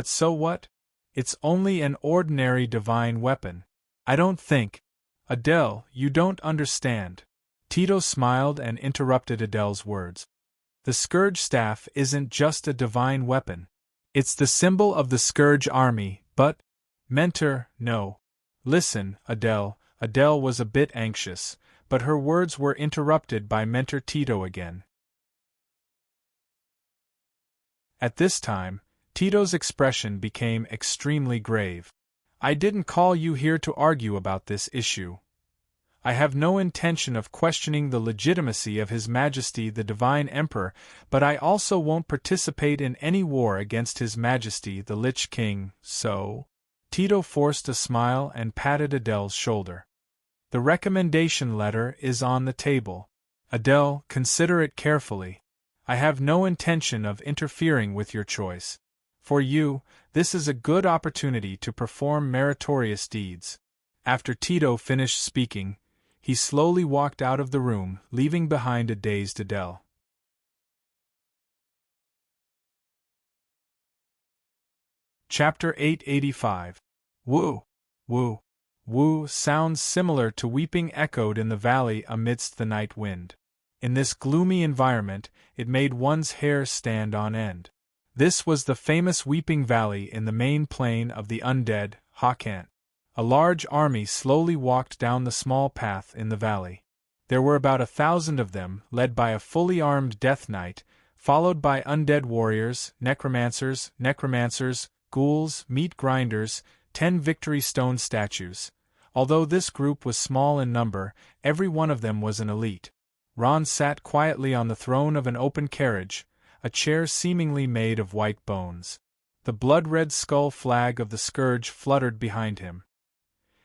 so what? It's only an ordinary divine weapon. I don't think. Adele, you don't understand. Tito smiled and interrupted Adele's words. The Scourge staff isn't just a divine weapon. It's the symbol of the Scourge army, but… Mentor, no. Listen, Adele. Adele was a bit anxious, but her words were interrupted by Mentor Tito again. At this time, Tito's expression became extremely grave. I didn't call you here to argue about this issue. I have no intention of questioning the legitimacy of His Majesty the Divine Emperor, but I also won't participate in any war against His Majesty the Lich King, so… Tito forced a smile and patted Adele's shoulder. The recommendation letter is on the table. Adele, consider it carefully. I have no intention of interfering with your choice. For you, this is a good opportunity to perform meritorious deeds. After Tito finished speaking, he slowly walked out of the room, leaving behind a dazed Adele. Chapter 885. Woo! Woo! Woo! Sounds similar to weeping echoed in the valley amidst the night wind. In this gloomy environment, it made one's hair stand on end. This was the famous Weeping Valley in the main plain of the undead, Hawkant. A large army slowly walked down the small path in the valley. There were about 1,000 of them, led by a fully armed Death Knight, followed by undead warriors, necromancers, ghouls, meat grinders, 10 Victory Stone statues. Although this group was small in number, every one of them was an elite. Ron sat quietly on the throne of an open carriage, a chair seemingly made of white bones. The blood-red skull flag of the Scourge fluttered behind him.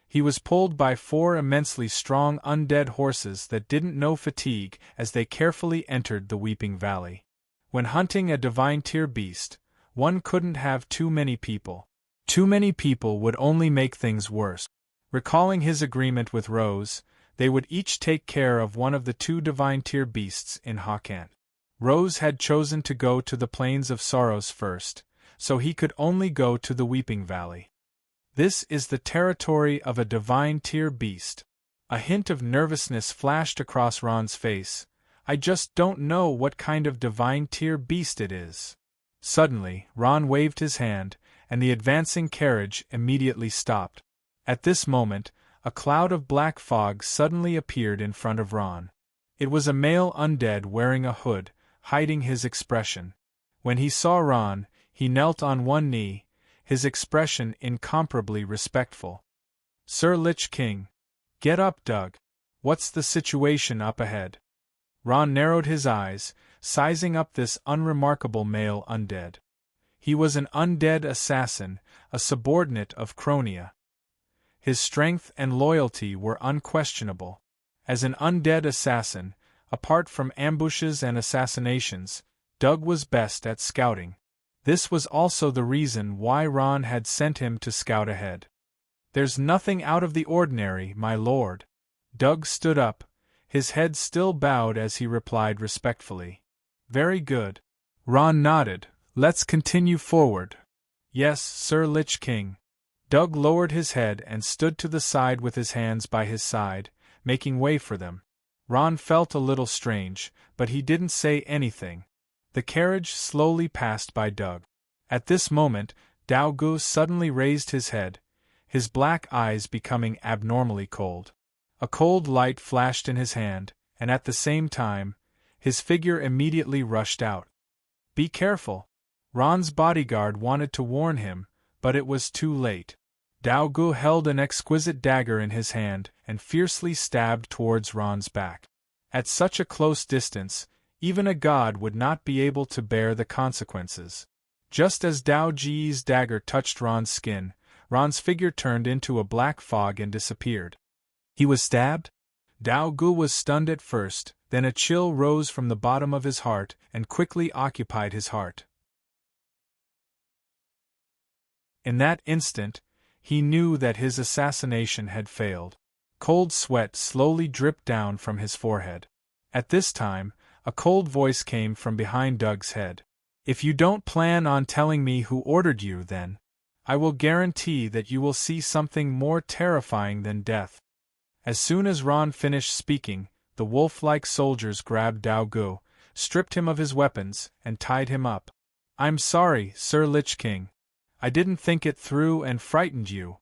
He was pulled by 4 immensely strong undead horses that didn't know fatigue as they carefully entered the Weeping Valley. When hunting a divine tier beast, one couldn't have too many people. Too many people would only make things worse. Recalling his agreement with Rose, they would each take care of one of the 2 divine tier beasts in Hawkant. Rose had chosen to go to the Plains of Sorrows first, so he could only go to the Weeping Valley. This is the territory of a divine tier beast. A hint of nervousness flashed across Ron's face. I just don't know what kind of divine tier beast it is. Suddenly, Ron waved his hand, and the advancing carriage immediately stopped. At this moment, a cloud of black fog suddenly appeared in front of Ron. It was a male undead wearing a hood, hiding his expression. When he saw Ron, he knelt on one knee, his expression incomparably respectful. "Sir Lich King." "Get up, Doug. What's the situation up ahead?" Ron narrowed his eyes, sizing up this unremarkable male undead. He was an undead assassin, a subordinate of Cronia. His strength and loyalty were unquestionable. As an undead assassin, apart from ambushes and assassinations, Doug was best at scouting. This was also the reason why Ron had sent him to scout ahead. "There's nothing out of the ordinary, my lord." Doug stood up, his head still bowed as he replied respectfully. "Very good." Ron nodded. "Let's continue forward." "Yes, Sir Lich King." Doug lowered his head and stood to the side with his hands by his side, making way for them. Ron felt a little strange, but he didn't say anything. The carriage slowly passed by Doug. At this moment, Daogu suddenly raised his head, his black eyes becoming abnormally cold. A cold light flashed in his hand, and at the same time, his figure immediately rushed out. "Be careful!" Ron's bodyguard wanted to warn him, but it was too late. Daogu held an exquisite dagger in his hand and fiercely stabbed towards Ron's back. At such a close distance, even a god would not be able to bear the consequences. Just as Dao Ji's dagger touched Ron's skin, Ron's figure turned into a black fog and disappeared. He was stabbed? Daogu was stunned at first, then a chill rose from the bottom of his heart and quickly occupied his heart. In that instant, he knew that his assassination had failed. Cold sweat slowly dripped down from his forehead. At this time, a cold voice came from behind Doug's head. "If you don't plan on telling me who ordered you, then, I will guarantee that you will see something more terrifying than death." As soon as Ron finished speaking, the wolf-like soldiers grabbed Daogu, stripped him of his weapons, and tied him up. "I'm sorry, Sir Lich King. I didn't think it through and frightened you."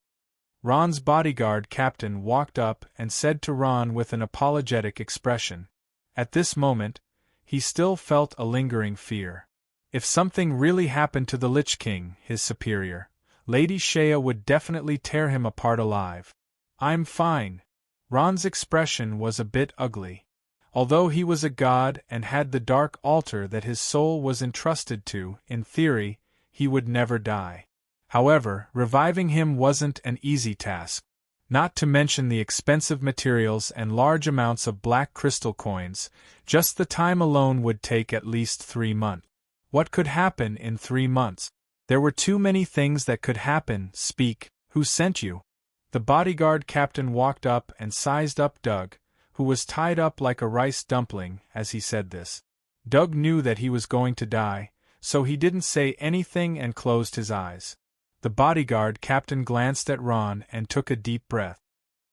Ron's bodyguard captain walked up and said to Ron with an apologetic expression. At this moment, he still felt a lingering fear. If something really happened to the Lich King, his superior, Lady Shea would definitely tear him apart alive. "I'm fine." Ron's expression was a bit ugly. Although he was a god and had the dark altar that his soul was entrusted to, in theory, he would never die. However, reviving him wasn't an easy task. Not to mention the expensive materials and large amounts of black crystal coins, just the time alone would take at least 3 months. What could happen in 3 months? There were too many things that could happen. "Speak, who sent you?" The bodyguard captain walked up and sized up Doug, who was tied up like a rice dumpling, as he said this. Doug knew that he was going to die, so he didn't say anything and closed his eyes. The bodyguard captain glanced at Ron and took a deep breath.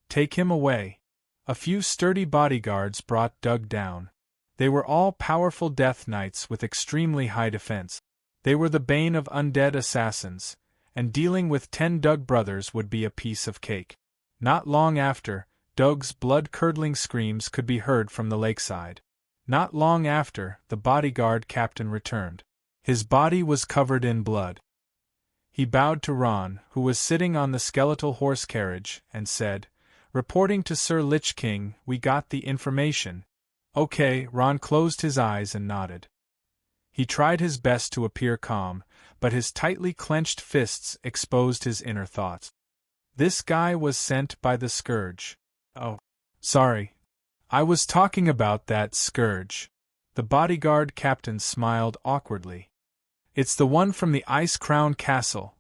"Take him away." A few sturdy bodyguards brought Doug down. They were all powerful death knights with extremely high defense. They were the bane of undead assassins, and dealing with 10 Doug brothers would be a piece of cake. Not long after, Doug's blood-curdling screams could be heard from the lakeside. Not long after, the bodyguard captain returned. His body was covered in blood. He bowed to Ron, who was sitting on the skeletal horse carriage, and said, "Reporting to Sir Lich King, we got the information." "Okay." Ron closed his eyes and nodded. He tried his best to appear calm, but his tightly clenched fists exposed his inner thoughts. This guy was sent by the Scourge. "Oh, sorry. I was talking about that Scourge." The bodyguard captain smiled awkwardly. "It's the one from the Ice Crown Castle.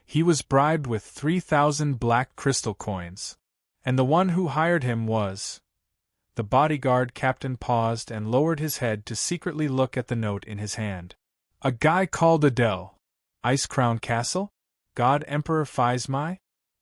He was bribed with 3,000 black crystal coins. And the one who hired him was—" The bodyguard captain paused and lowered his head to secretly look at the note in his hand. "A guy called Adele. Ice Crown Castle? God Emperor Phizmai?"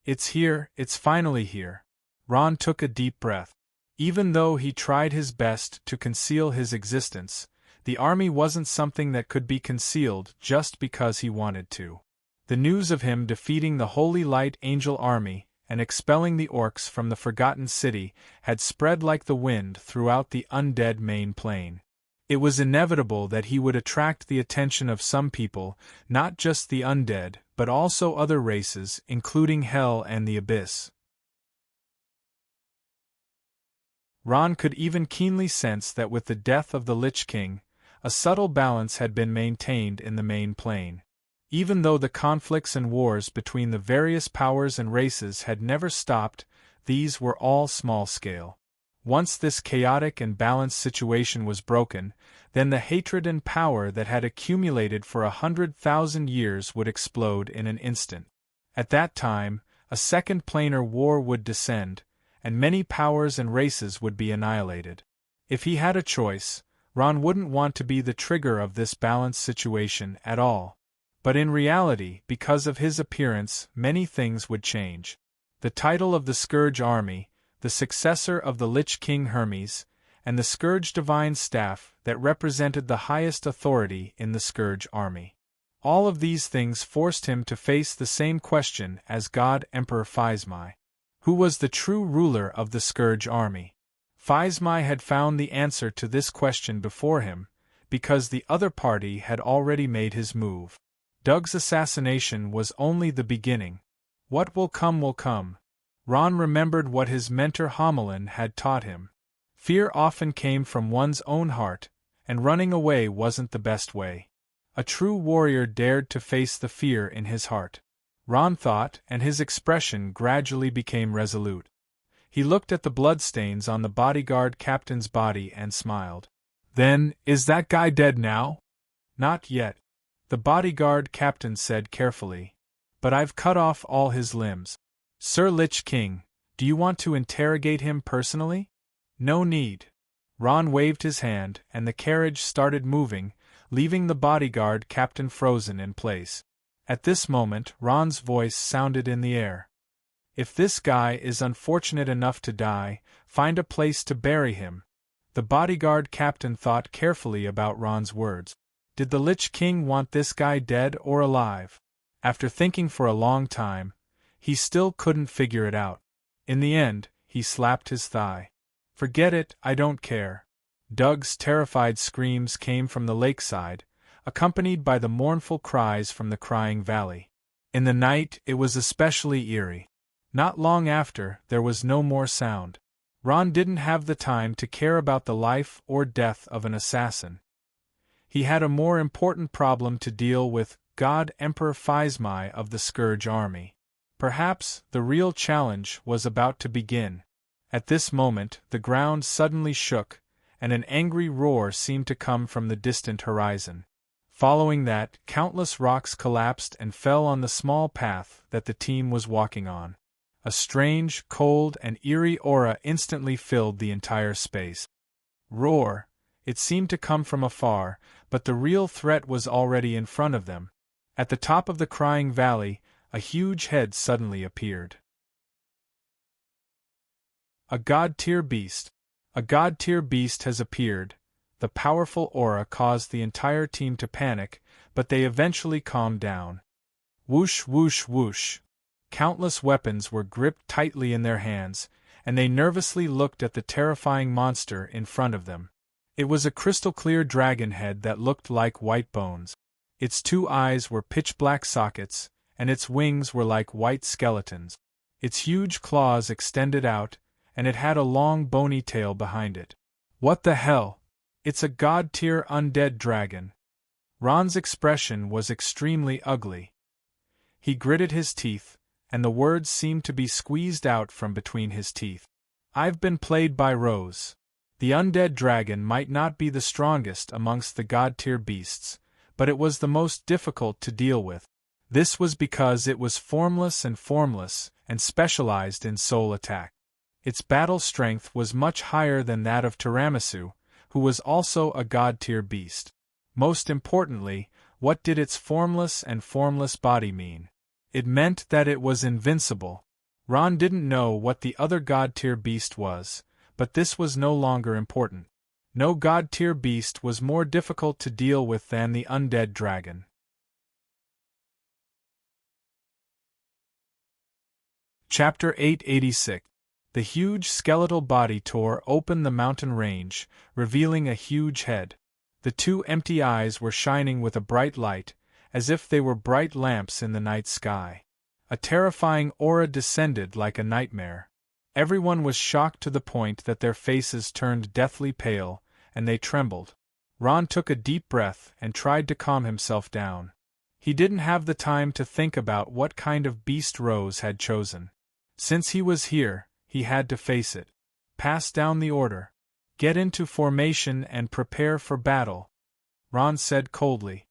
It's here, it's finally here. Ron took a deep breath. Even though he tried his best to conceal his existence, the army wasn't something that could be concealed just because he wanted to. The news of him defeating the Holy Light Angel army and expelling the orcs from the Forgotten City had spread like the wind throughout the undead main plain. It was inevitable that he would attract the attention of some people, not just the undead, but also other races, including Hell and the Abyss. Ron could even keenly sense that with the death of the Lich King, a subtle balance had been maintained in the main plain. Even though the conflicts and wars between the various powers and races had never stopped, these were all small-scale. Once this chaotic and balanced situation was broken, then the hatred and power that had accumulated for 100,000 years would explode in an instant. At that time, a second planar war would descend, and many powers and races would be annihilated. If he had a choice, Ron wouldn't want to be the trigger of this balanced situation at all. But in reality, because of his appearance, many things would change. The title of the Scourge Army, the successor of the Lich King Hermes, and the Scourge Divine Staff that represented the highest authority in the Scourge Army. All of these things forced him to face the same question as God Emperor Physmai. Who was the true ruler of the Scourge Army? Physmai had found the answer to this question before him, because the other party had already made his move. Doug's assassination was only the beginning. What will come will come. Ron remembered what his mentor Homelin had taught him. Fear often came from one's own heart, and running away wasn't the best way. A true warrior dared to face the fear in his heart. Ron thought, and his expression gradually became resolute. He looked at the bloodstains on the bodyguard captain's body and smiled. Then, is that guy dead now? Not yet. The bodyguard captain said carefully. But I've cut off all his limbs. Sir Lich King, do you want to interrogate him personally? No need. Ron waved his hand, and the carriage started moving, leaving the bodyguard captain frozen in place. At this moment, Ron's voice sounded in the air. If this guy is unfortunate enough to die, find a place to bury him. The bodyguard captain thought carefully about Ron's words. Did the Lich King want this guy dead or alive? After thinking for a long time, he still couldn't figure it out. In the end, he slapped his thigh. Forget it, I don't care. Doug's terrified screams came from the lakeside, accompanied by the mournful cries from the Crying Valley. In the night, it was especially eerie. Not long after, there was no more sound. Ron didn't have the time to care about the life or death of an assassin. He had a more important problem to deal with: God Emperor Physmai of the Scourge Army. Perhaps the real challenge was about to begin. At this moment, the ground suddenly shook, and an angry roar seemed to come from the distant horizon. Following that, countless rocks collapsed and fell on the small path that the team was walking on. A strange, cold, and eerie aura instantly filled the entire space. Roar! It seemed to come from afar, but the real threat was already in front of them. At the top of the Crying Valley, a huge head suddenly appeared. A god-tier beast. A god-tier beast has appeared. The powerful aura caused the entire team to panic, but they eventually calmed down. Whoosh, whoosh, whoosh. Countless weapons were gripped tightly in their hands, and they nervously looked at the terrifying monster in front of them. It was a crystal-clear dragon head that looked like white bones. Its two eyes were pitch-black sockets, and its wings were like white skeletons. Its huge claws extended out, and it had a long bony tail behind it. What the hell? It's a god-tier undead dragon. Ron's expression was extremely ugly. He gritted his teeth, and the words seemed to be squeezed out from between his teeth. I've been played by Rose. The undead dragon might not be the strongest amongst the god-tier beasts, but it was the most difficult to deal with. This was because it was formless and specialized in soul attack. Its battle strength was much higher than that of Tiramisu, who was also a god-tier beast. Most importantly, what did its formless body mean? It meant that it was invincible. Ron didn't know what the other god-tier beast was, but this was no longer important. No god-tier beast was more difficult to deal with than the undead dragon. Chapter 886. The huge skeletal body tore open the mountain range, revealing a huge head. The two empty eyes were shining with a bright light, as if they were bright lamps in the night sky. A terrifying aura descended like a nightmare. Everyone was shocked to the point that their faces turned deathly pale, and they trembled. Ron took a deep breath and tried to calm himself down. He didn't have the time to think about what kind of beast Rose had chosen. Since he was here, he had to face it. Pass down the order. Get into formation and prepare for battle, Ron said coldly.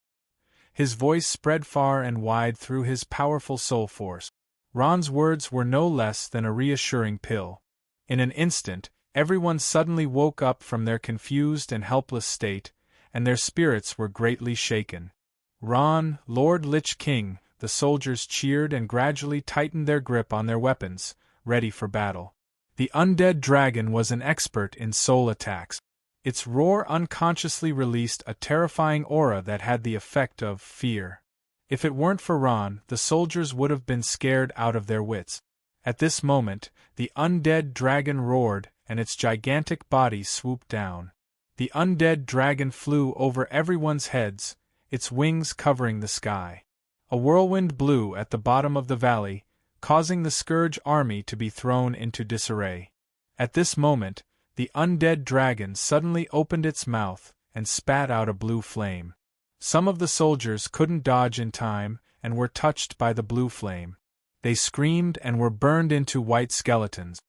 His voice spread far and wide through his powerful soul force. Ron's words were no less than a reassuring pill. In an instant, everyone suddenly woke up from their confused and helpless state, and their spirits were greatly shaken. Ron, Lord Lich King, the soldiers cheered and gradually tightened their grip on their weapons, ready for battle. The undead dragon was an expert in soul attacks. Its roar unconsciously released a terrifying aura that had the effect of fear. If it weren't for Ron, the soldiers would have been scared out of their wits. At this moment, the undead dragon roared, and its gigantic body swooped down. The undead dragon flew over everyone's heads, its wings covering the sky. A whirlwind blew at the bottom of the valley, causing the Scourge army to be thrown into disarray. At this moment, the undead dragon suddenly opened its mouth and spat out a blue flame. Some of the soldiers couldn't dodge in time and were touched by the blue flame. They screamed and were burned into white skeletons.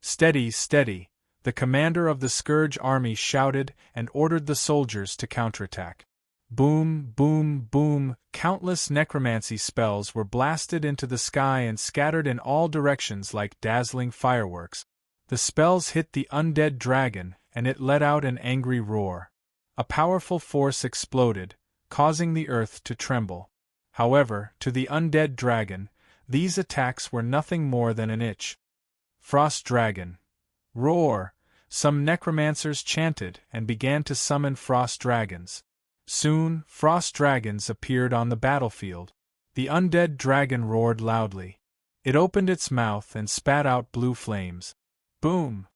"Steady, steady," the commander of the Scourge army shouted and ordered the soldiers to counterattack. Boom, boom, boom, countless necromancy spells were blasted into the sky and scattered in all directions like dazzling fireworks. The spells hit the undead dragon, and it let out an angry roar. A powerful force exploded, causing the earth to tremble. However, to the undead dragon, these attacks were nothing more than an itch. Frost dragon. Roar! Some necromancers chanted and began to summon frost dragons. Soon, frost dragons appeared on the battlefield. The undead dragon roared loudly. It opened its mouth and spat out blue flames. Boom!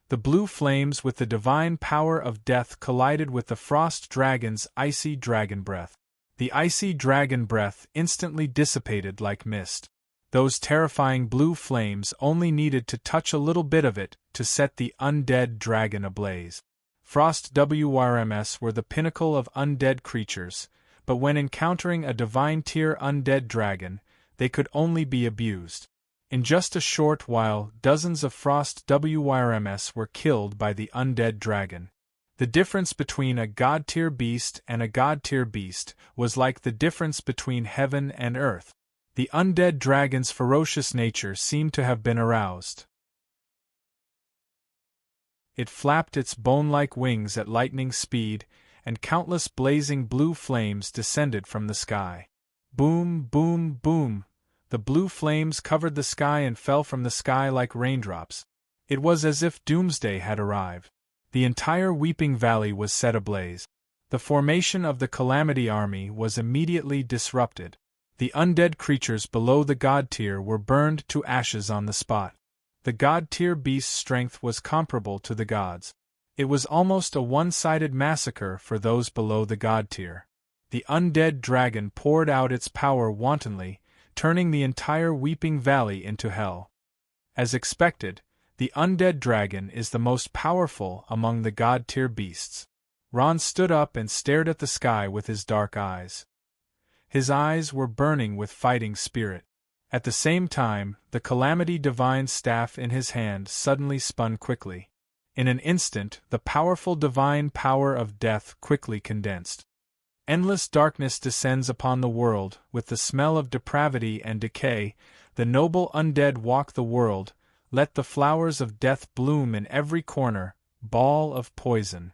The blue flames with the divine power of death collided with the frost dragon's icy dragon breath. The icy dragon breath instantly dissipated like mist. Those terrifying blue flames only needed to touch a little bit of it to set the undead dragon ablaze. Frost WRMs were the pinnacle of undead creatures, but when encountering a divine-tier undead dragon, they could only be abused. In just a short while, dozens of Frost WRMs were killed by the undead dragon. The difference between a god-tier beast and a god-tier beast was like the difference between heaven and earth. The undead dragon's ferocious nature seemed to have been aroused. It flapped its bone-like wings at lightning speed, and countless blazing blue flames descended from the sky. Boom, boom, boom! The blue flames covered the sky and fell from the sky like raindrops. It was as if doomsday had arrived. The entire Weeping Valley was set ablaze. The formation of the Calamity Army was immediately disrupted. The undead creatures below the god tier were burned to ashes on the spot. The god-tier beast's strength was comparable to the gods. It was almost a one-sided massacre for those below the god tier. The undead dragon poured out its power wantonly, turning the entire Weeping Valley into hell. As expected, the undead dragon is the most powerful among the god-tier beasts. Ron stood up and stared at the sky with his dark eyes. His eyes were burning with fighting spirit. At the same time, the Calamity Divine staff in his hand suddenly spun quickly. In an instant, the powerful divine power of death quickly condensed. Endless darkness descends upon the world, with the smell of depravity and decay. The noble undead walk the world, let the flowers of death bloom in every corner, ball of poison.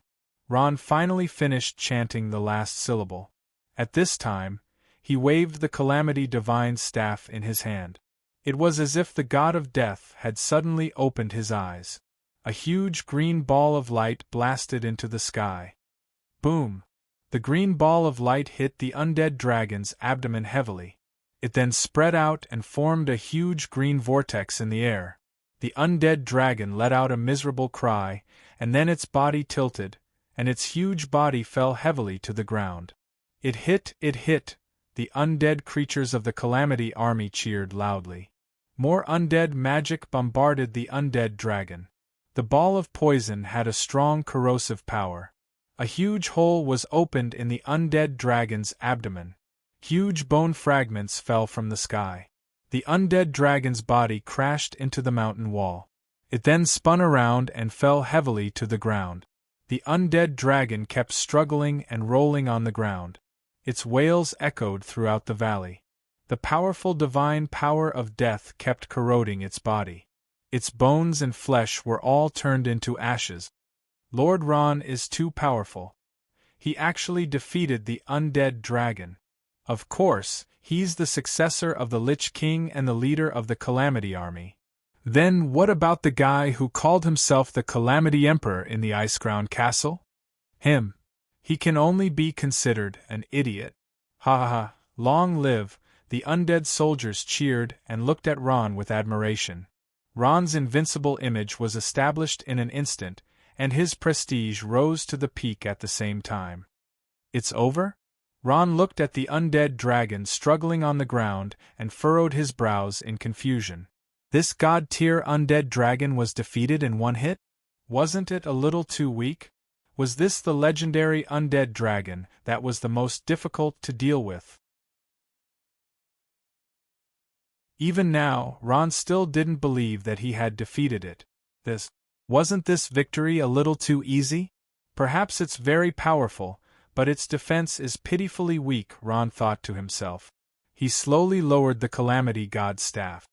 Ron finally finished chanting the last syllable. At this time, he waved the Calamity Divine staff in his hand. It was as if the god of death had suddenly opened his eyes. A huge green ball of light blasted into the sky. Boom! The green ball of light hit the undead dragon's abdomen heavily. It then spread out and formed a huge green vortex in the air. The undead dragon let out a miserable cry, and then its body tilted, and its huge body fell heavily to the ground. It hit! The undead creatures of the Calamity Army cheered loudly. More undead magic bombarded the undead dragon. The ball of poison had a strong corrosive power. A huge hole was opened in the undead dragon's abdomen. Huge bone fragments fell from the sky. The undead dragon's body crashed into the mountain wall. It then spun around and fell heavily to the ground. The undead dragon kept struggling and rolling on the ground. Its wails echoed throughout the valley. The powerful divine power of death kept corroding its body. Its bones and flesh were all turned into ashes. Lord Ron is too powerful. He actually defeated the undead dragon. Of course, he's the successor of the Lich King and the leader of the Calamity Army. Then what about the guy who called himself the Calamity Emperor in the Icecrown Castle? Him. He can only be considered an idiot. Ha ha ha, long live! The undead soldiers cheered and looked at Ron with admiration. Ron's invincible image was established in an instant, and his prestige rose to the peak at the same time. It's over? Ron looked at the undead dragon struggling on the ground and furrowed his brows in confusion. This god-tier undead dragon was defeated in one hit? Wasn't it a little too weak? Was this the legendary undead dragon that was the most difficult to deal with? Even now, Ron still didn't believe that he had defeated it. Wasn't this victory a little too easy? Perhaps it's very powerful, but its defense is pitifully weak, Ron thought to himself. He slowly lowered the Calamity God's staff.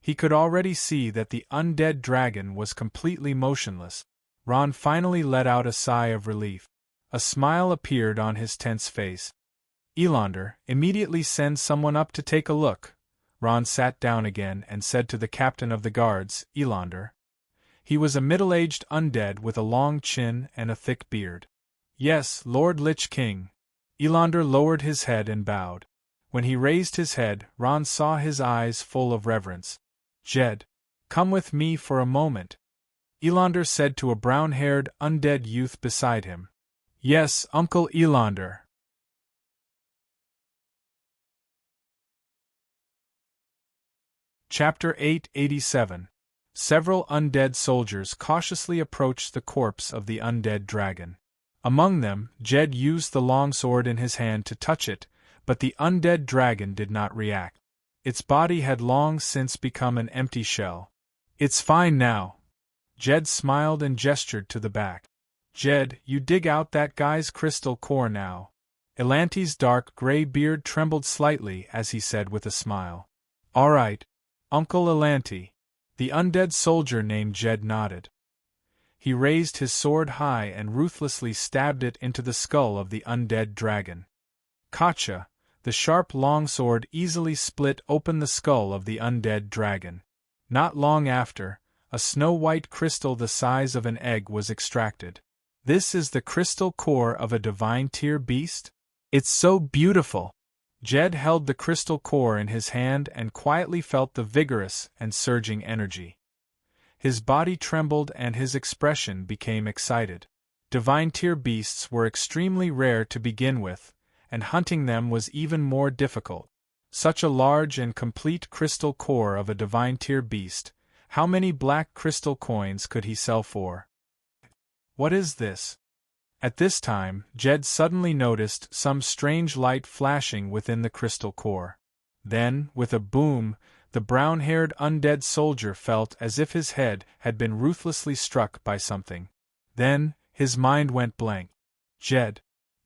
He could already see that the undead dragon was completely motionless. Ron finally let out a sigh of relief. A smile appeared on his tense face. Elander, immediately send someone up to take a look. Ron sat down again and said to the captain of the guards, Elander. He was a middle-aged undead with a long chin and a thick beard. Yes, Lord Lich King. Elander lowered his head and bowed. When he raised his head, Ron saw his eyes full of reverence. Jed, come with me for a moment. Elander said to a brown-haired undead youth beside him. Yes, Uncle Elander. Chapter 887. Several undead soldiers cautiously approached the corpse of the undead dragon. Among them, Jed used the longsword in his hand to touch it, but the undead dragon did not react. Its body had long since become an empty shell. It's fine now. Jed smiled and gestured to the back. Jed, you dig out that guy's crystal core now. Elanti's dark gray beard trembled slightly as he said with a smile. All right, Uncle Elanti. The undead soldier named Jed nodded. He raised his sword high and ruthlessly stabbed it into the skull of the undead dragon. Gotcha! The sharp longsword easily split open the skull of the undead dragon. Not long after, a snow-white crystal the size of an egg was extracted. This is the crystal core of a divine tier beast? It's so beautiful! Jed held the crystal core in his hand and quietly felt the vigorous and surging energy. His body trembled and his expression became excited. Divine tier beasts were extremely rare to begin with, and hunting them was even more difficult. Such a large and complete crystal core of a divine tier beast, how many black crystal coins could he sell for? What is this? At this time, Jed suddenly noticed some strange light flashing within the crystal core. Then, with a boom, the brown-haired undead soldier felt as if his head had been ruthlessly struck by something. Then, his mind went blank. Jed!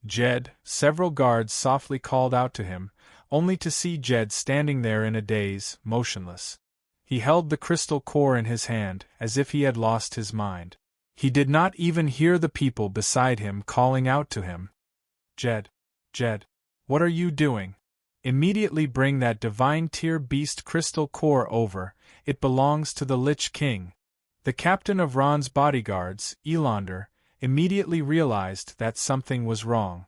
Jed! Several guards softly called out to him, only to see Jed standing there in a daze, motionless. He held the crystal core in his hand, as if he had lost his mind. He did not even hear the people beside him calling out to him. Jed! Jed! What are you doing? Immediately bring that divine tier beast crystal core over, it belongs to the Lich King. The captain of Ron's bodyguards, Elander, immediately realized that something was wrong.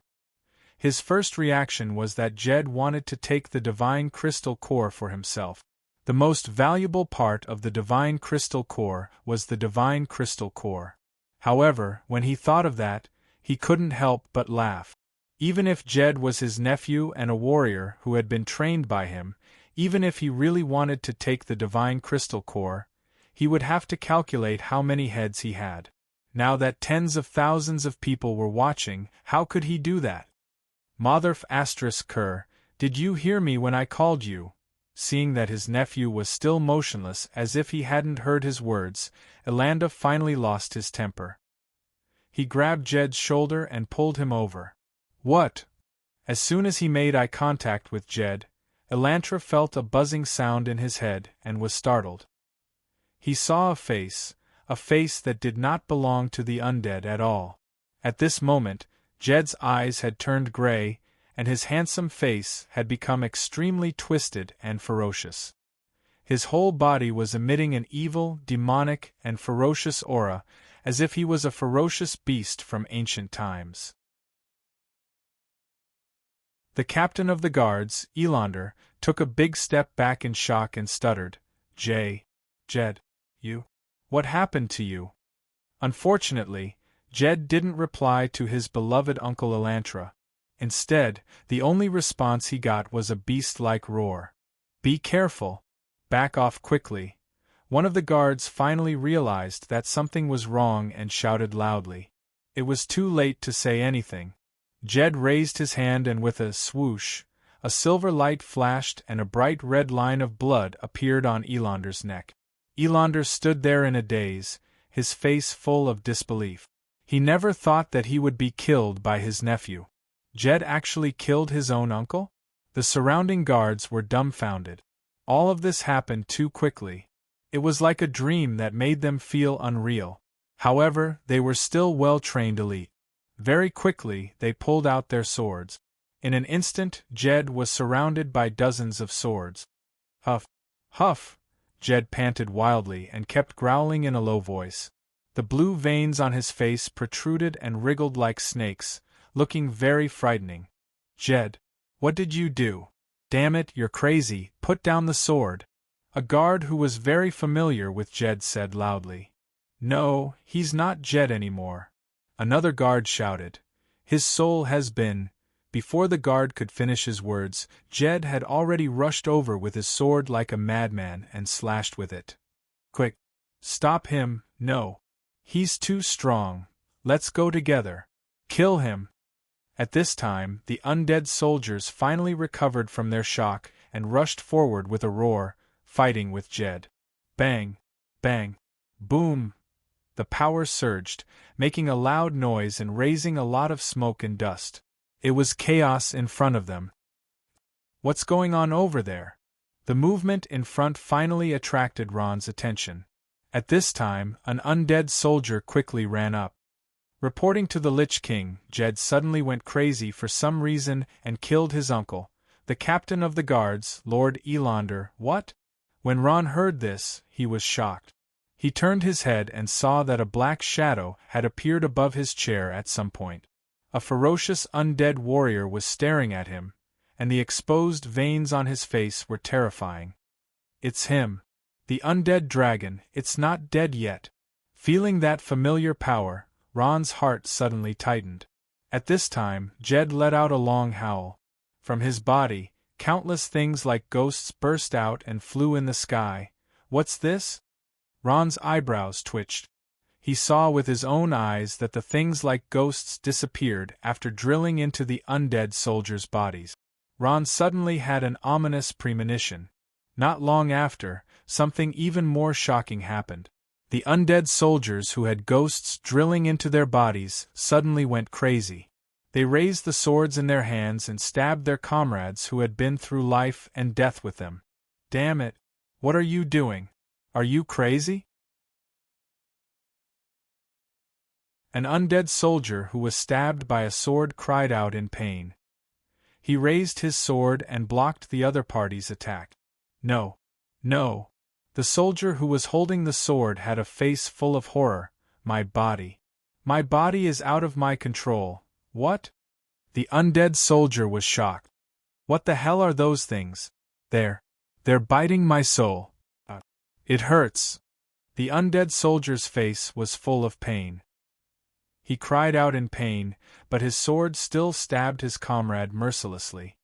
His first reaction was that Jed wanted to take the divine crystal core for himself. The most valuable part of the divine crystal core was the divine crystal core. However, when he thought of that, he couldn't help but laugh. Even if Jed was his nephew and a warrior who had been trained by him, even if he really wanted to take the divine crystal core, he would have to calculate how many heads he had. Now that tens of thousands of people were watching, how could he do that? Motherf *Kerr, did you hear me when I called you? Seeing that his nephew was still motionless as if he hadn't heard his words, Elanda finally lost his temper. He grabbed Jed's shoulder and pulled him over. What? As soon as he made eye contact with Jed, Elantra felt a buzzing sound in his head and was startled. He saw a face that did not belong to the undead at all. At this moment, Jed's eyes had turned gray, and his handsome face had become extremely twisted and ferocious. His whole body was emitting an evil, demonic, and ferocious aura, as if he was a ferocious beast from ancient times. The captain of the guards, Elander, took a big step back in shock and stuttered, Jed, you? What happened to you? Unfortunately, Jed didn't reply to his beloved Uncle Elantra. Instead, the only response he got was a beast-like roar. Be careful! Back off quickly! One of the guards finally realized that something was wrong and shouted loudly. It was too late to say anything. Jed raised his hand and with a swoosh, a silver light flashed and a bright red line of blood appeared on Elander's neck. Elander stood there in a daze, his face full of disbelief. He never thought that he would be killed by his nephew. Jed actually killed his own uncle? The surrounding guards were dumbfounded. All of this happened too quickly. It was like a dream that made them feel unreal. However, they were still well-trained elite. Very quickly, they pulled out their swords. In an instant, Jed was surrounded by dozens of swords. Huff! Huff! Jed panted wildly and kept growling in a low voice. The blue veins on his face protruded and wriggled like snakes, looking very frightening. Jed, what did you do? Damn it, you're crazy, put down the sword. A guard who was very familiar with Jed said loudly. No, he's not Jed anymore. Another guard shouted. His soul has been. Before the guard could finish his words, Jed had already rushed over with his sword like a madman and slashed with it. Quick! Stop him, no. He's too strong. Let's go together. Kill him. At this time, the undead soldiers finally recovered from their shock and rushed forward with a roar, fighting with Jed. Bang! Bang! Boom! The power surged, making a loud noise and raising a lot of smoke and dust. It was chaos in front of them. What's going on over there? The movement in front finally attracted Ron's attention. At this time, an undead soldier quickly ran up. Reporting to the Lich King, Jed suddenly went crazy for some reason and killed his uncle, the captain of the guards, Lord Elander. What? When Ron heard this, he was shocked. He turned his head and saw that a black shadow had appeared above his chair at some point. A ferocious undead warrior was staring at him, and the exposed veins on his face were terrifying. It's him. The undead dragon, it's not dead yet. Feeling that familiar power, Ron's heart suddenly tightened. At this time, Jed let out a long howl. From his body, countless things like ghosts burst out and flew in the sky. What's this? Ron's eyebrows twitched. He saw with his own eyes that the things like ghosts disappeared after drilling into the undead soldiers' bodies. Ron suddenly had an ominous premonition. Not long after, something even more shocking happened. The undead soldiers who had ghosts drilling into their bodies suddenly went crazy. They raised the swords in their hands and stabbed their comrades who had been through life and death with them. Damn it! What are you doing? Are you crazy? An undead soldier who was stabbed by a sword cried out in pain. He raised his sword and blocked the other party's attack. No. No. The soldier who was holding the sword had a face full of horror. My body. My body is out of my control. What? The undead soldier was shocked. What the hell are those things? They're biting my soul. It hurts. The undead soldier's face was full of pain. He cried out in pain, but his sword still stabbed his comrade mercilessly.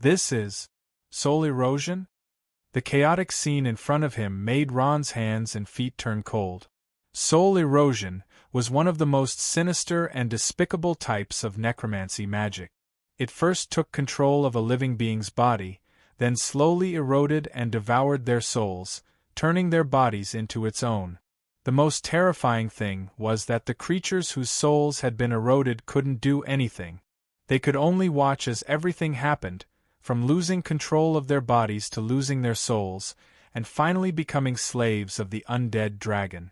This is soul erosion? The chaotic scene in front of him made Ron's hands and feet turn cold. Soul erosion was one of the most sinister and despicable types of necromancy magic. It first took control of a living being's body, then slowly eroded and devoured their souls, turning their bodies into its own. The most terrifying thing was that the creatures whose souls had been eroded couldn't do anything. They could only watch as everything happened, from losing control of their bodies to losing their souls, and finally becoming slaves of the undead dragon.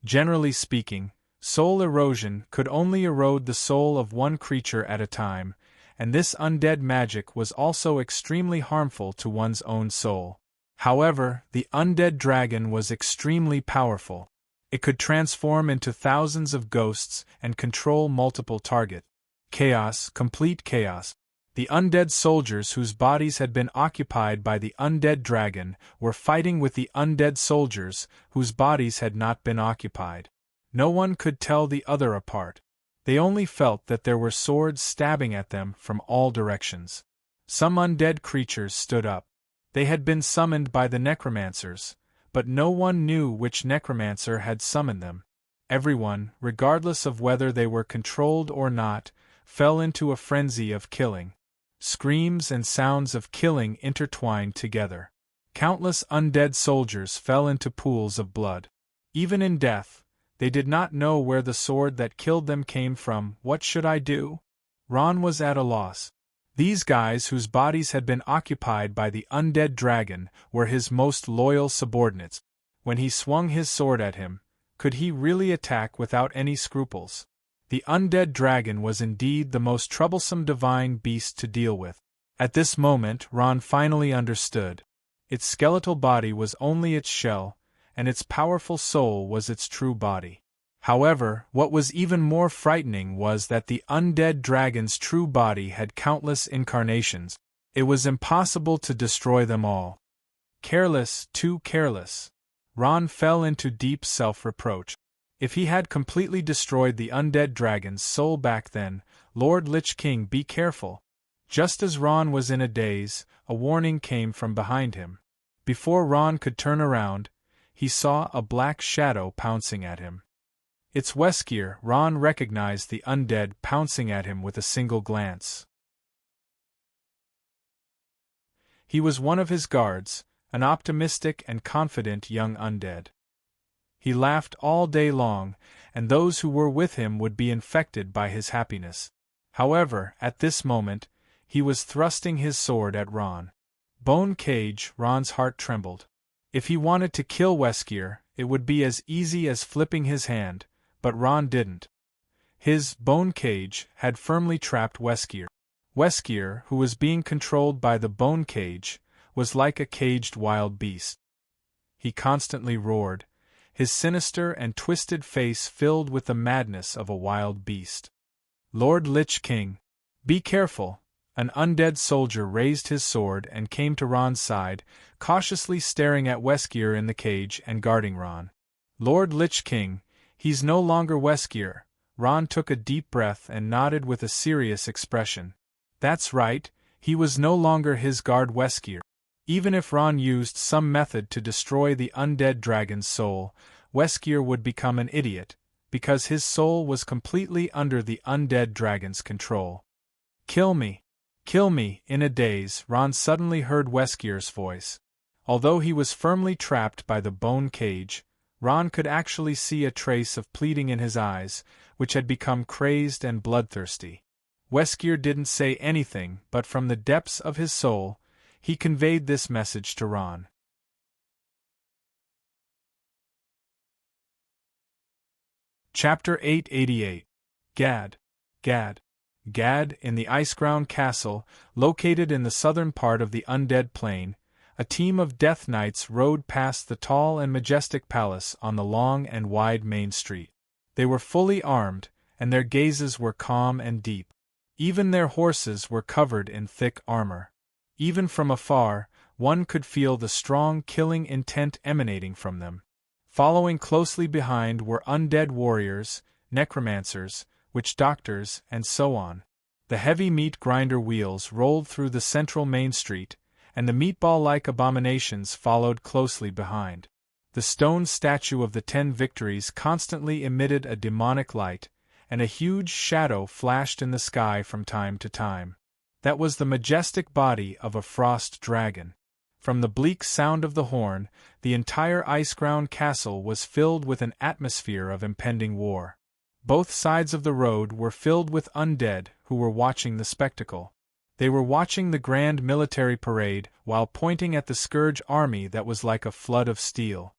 Generally speaking, soul erosion could only erode the soul of one creature at a time, and this undead magic was also extremely harmful to one's own soul. However, the undead dragon was extremely powerful. It could transform into thousands of ghosts and control multiple targets. Chaos, complete chaos. The undead soldiers whose bodies had been occupied by the undead dragon were fighting with the undead soldiers whose bodies had not been occupied. No one could tell the other apart. They only felt that there were swords stabbing at them from all directions. Some undead creatures stood up. They had been summoned by the necromancers, but no one knew which necromancer had summoned them. Everyone, regardless of whether they were controlled or not, fell into a frenzy of killing. Screams and sounds of killing intertwined together. Countless undead soldiers fell into pools of blood. Even in death, they did not know where the sword that killed them came from. What should I do? Ron was at a loss. These guys whose bodies had been occupied by the undead dragon were his most loyal subordinates. When he swung his sword at him, could he really attack without any scruples? The undead dragon was indeed the most troublesome divine beast to deal with. At this moment, Ron finally understood. Its skeletal body was only its shell, and its powerful soul was its true body. However, what was even more frightening was that the undead dragon's true body had countless incarnations. It was impossible to destroy them all. Careless, too careless. Ron fell into deep self-reproach. If he had completely destroyed the undead dragon's soul back then, Lord Lich King, be careful. Just as Ron was in a daze, a warning came from behind him. Before Ron could turn around, he saw a black shadow pouncing at him. It's Weskier. Ron recognized the undead pouncing at him with a single glance. He was one of his guards, an optimistic and confident young undead. He laughed all day long, and those who were with him would be infected by his happiness. However, at this moment, he was thrusting his sword at Ron. Bone cage. Ron's heart trembled. If he wanted to kill Weskier, it would be as easy as flipping his hand, but Ron didn't. His bone cage had firmly trapped Weskier. Weskier, who was being controlled by the bone cage, was like a caged wild beast. He constantly roared, his sinister and twisted face filled with the madness of a wild beast. Lord Lich King, be careful. An undead soldier raised his sword and came to Ron's side, cautiously staring at Weskier in the cage and guarding Ron. Lord Lich King, he's no longer Weskier. Ron took a deep breath and nodded with a serious expression. That's right, he was no longer his guard Weskier. Even if Ron used some method to destroy the undead dragon's soul, Weskier would become an idiot, because his soul was completely under the undead dragon's control. Kill me! Kill me! In a daze, Ron suddenly heard Weskier's voice. Although he was firmly trapped by the bone cage, Ron could actually see a trace of pleading in his eyes, which had become crazed and bloodthirsty. Weskier didn't say anything, but from the depths of his soul, he conveyed this message to Ron. Chapter 888. Gad. Gad. Gad, in the ice-crowned castle, located in the southern part of the undead plain, a team of Death Knights rode past the tall and majestic palace on the long and wide main street. They were fully armed, and their gazes were calm and deep. Even their horses were covered in thick armor. Even from afar, one could feel the strong killing intent emanating from them. Following closely behind were undead warriors, necromancers, witch doctors, and so on. The heavy meat grinder wheels rolled through the central main street, and the meatball-like abominations followed closely behind. The stone statue of the 10 Victories constantly emitted a demonic light, and a huge shadow flashed in the sky from time to time. That was the majestic body of a frost dragon. From the bleak sound of the horn, the entire ice-crowned castle was filled with an atmosphere of impending war. Both sides of the road were filled with undead who were watching the spectacle. They were watching the grand military parade while pointing at the Scourge army that was like a flood of steel.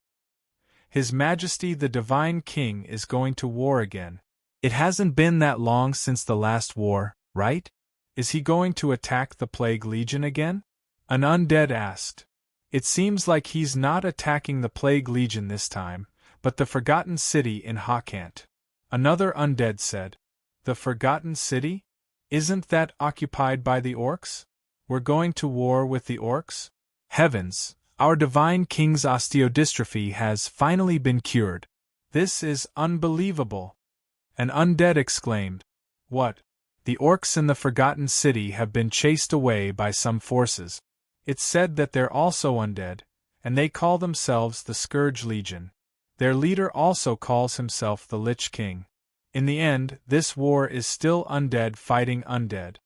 His Majesty the Divine King is going to war again. It hasn't been that long since the last war, right? Is he going to attack the Plague Legion again? An undead asked. It seems like he's not attacking the Plague Legion this time, but the Forgotten City in Hakant. Another undead said. The Forgotten City? Isn't that occupied by the orcs? We're going to war with the orcs? Heavens, our Divine King's osteodystrophy has finally been cured. This is unbelievable. An undead exclaimed. What? The orcs in the Forgotten City have been chased away by some forces. It's said that they're also undead, and they call themselves the Scourge Legion. Their leader also calls himself the Lich King. In the end, this war is still undead fighting undead.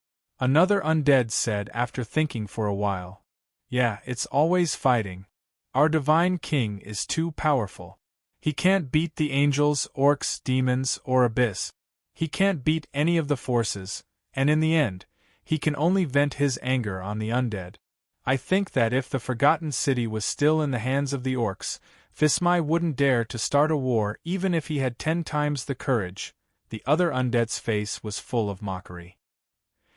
Another undead said after thinking for a while. Yeah, it's always fighting. Our Divine King is too powerful. He can't beat the angels, orcs, demons, or abyss. He can't beat any of the forces, and in the end, he can only vent his anger on the undead. I think that if the Forgotten City was still in the hands of the orcs, Fismai wouldn't dare to start a war even if he had 10 times the courage. The other undead's face was full of mockery.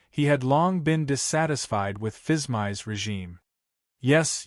He had long been dissatisfied with Fismai's regime. Yes.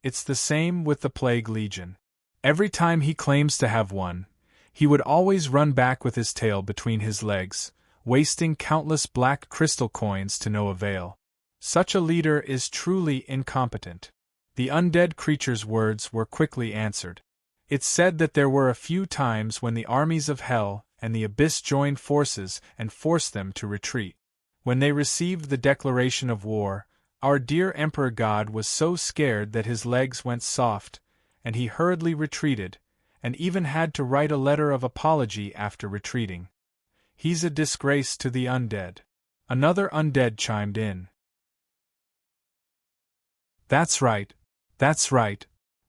It's the same with the Plague Legion. Every time he claims to have won, he would always run back with his tail between his legs, wasting countless black crystal coins to no avail. Such a leader is truly incompetent. The undead creature's words were quickly answered. It's said that there were a few times when the armies of Hell and the Abyss joined forces and forced them to retreat. When they received the declaration of war, our dear Emperor God was so scared that his legs went soft, and he hurriedly retreated, and even had to write a letter of apology after retreating. He's a disgrace to the undead. Another undead chimed in. That's right.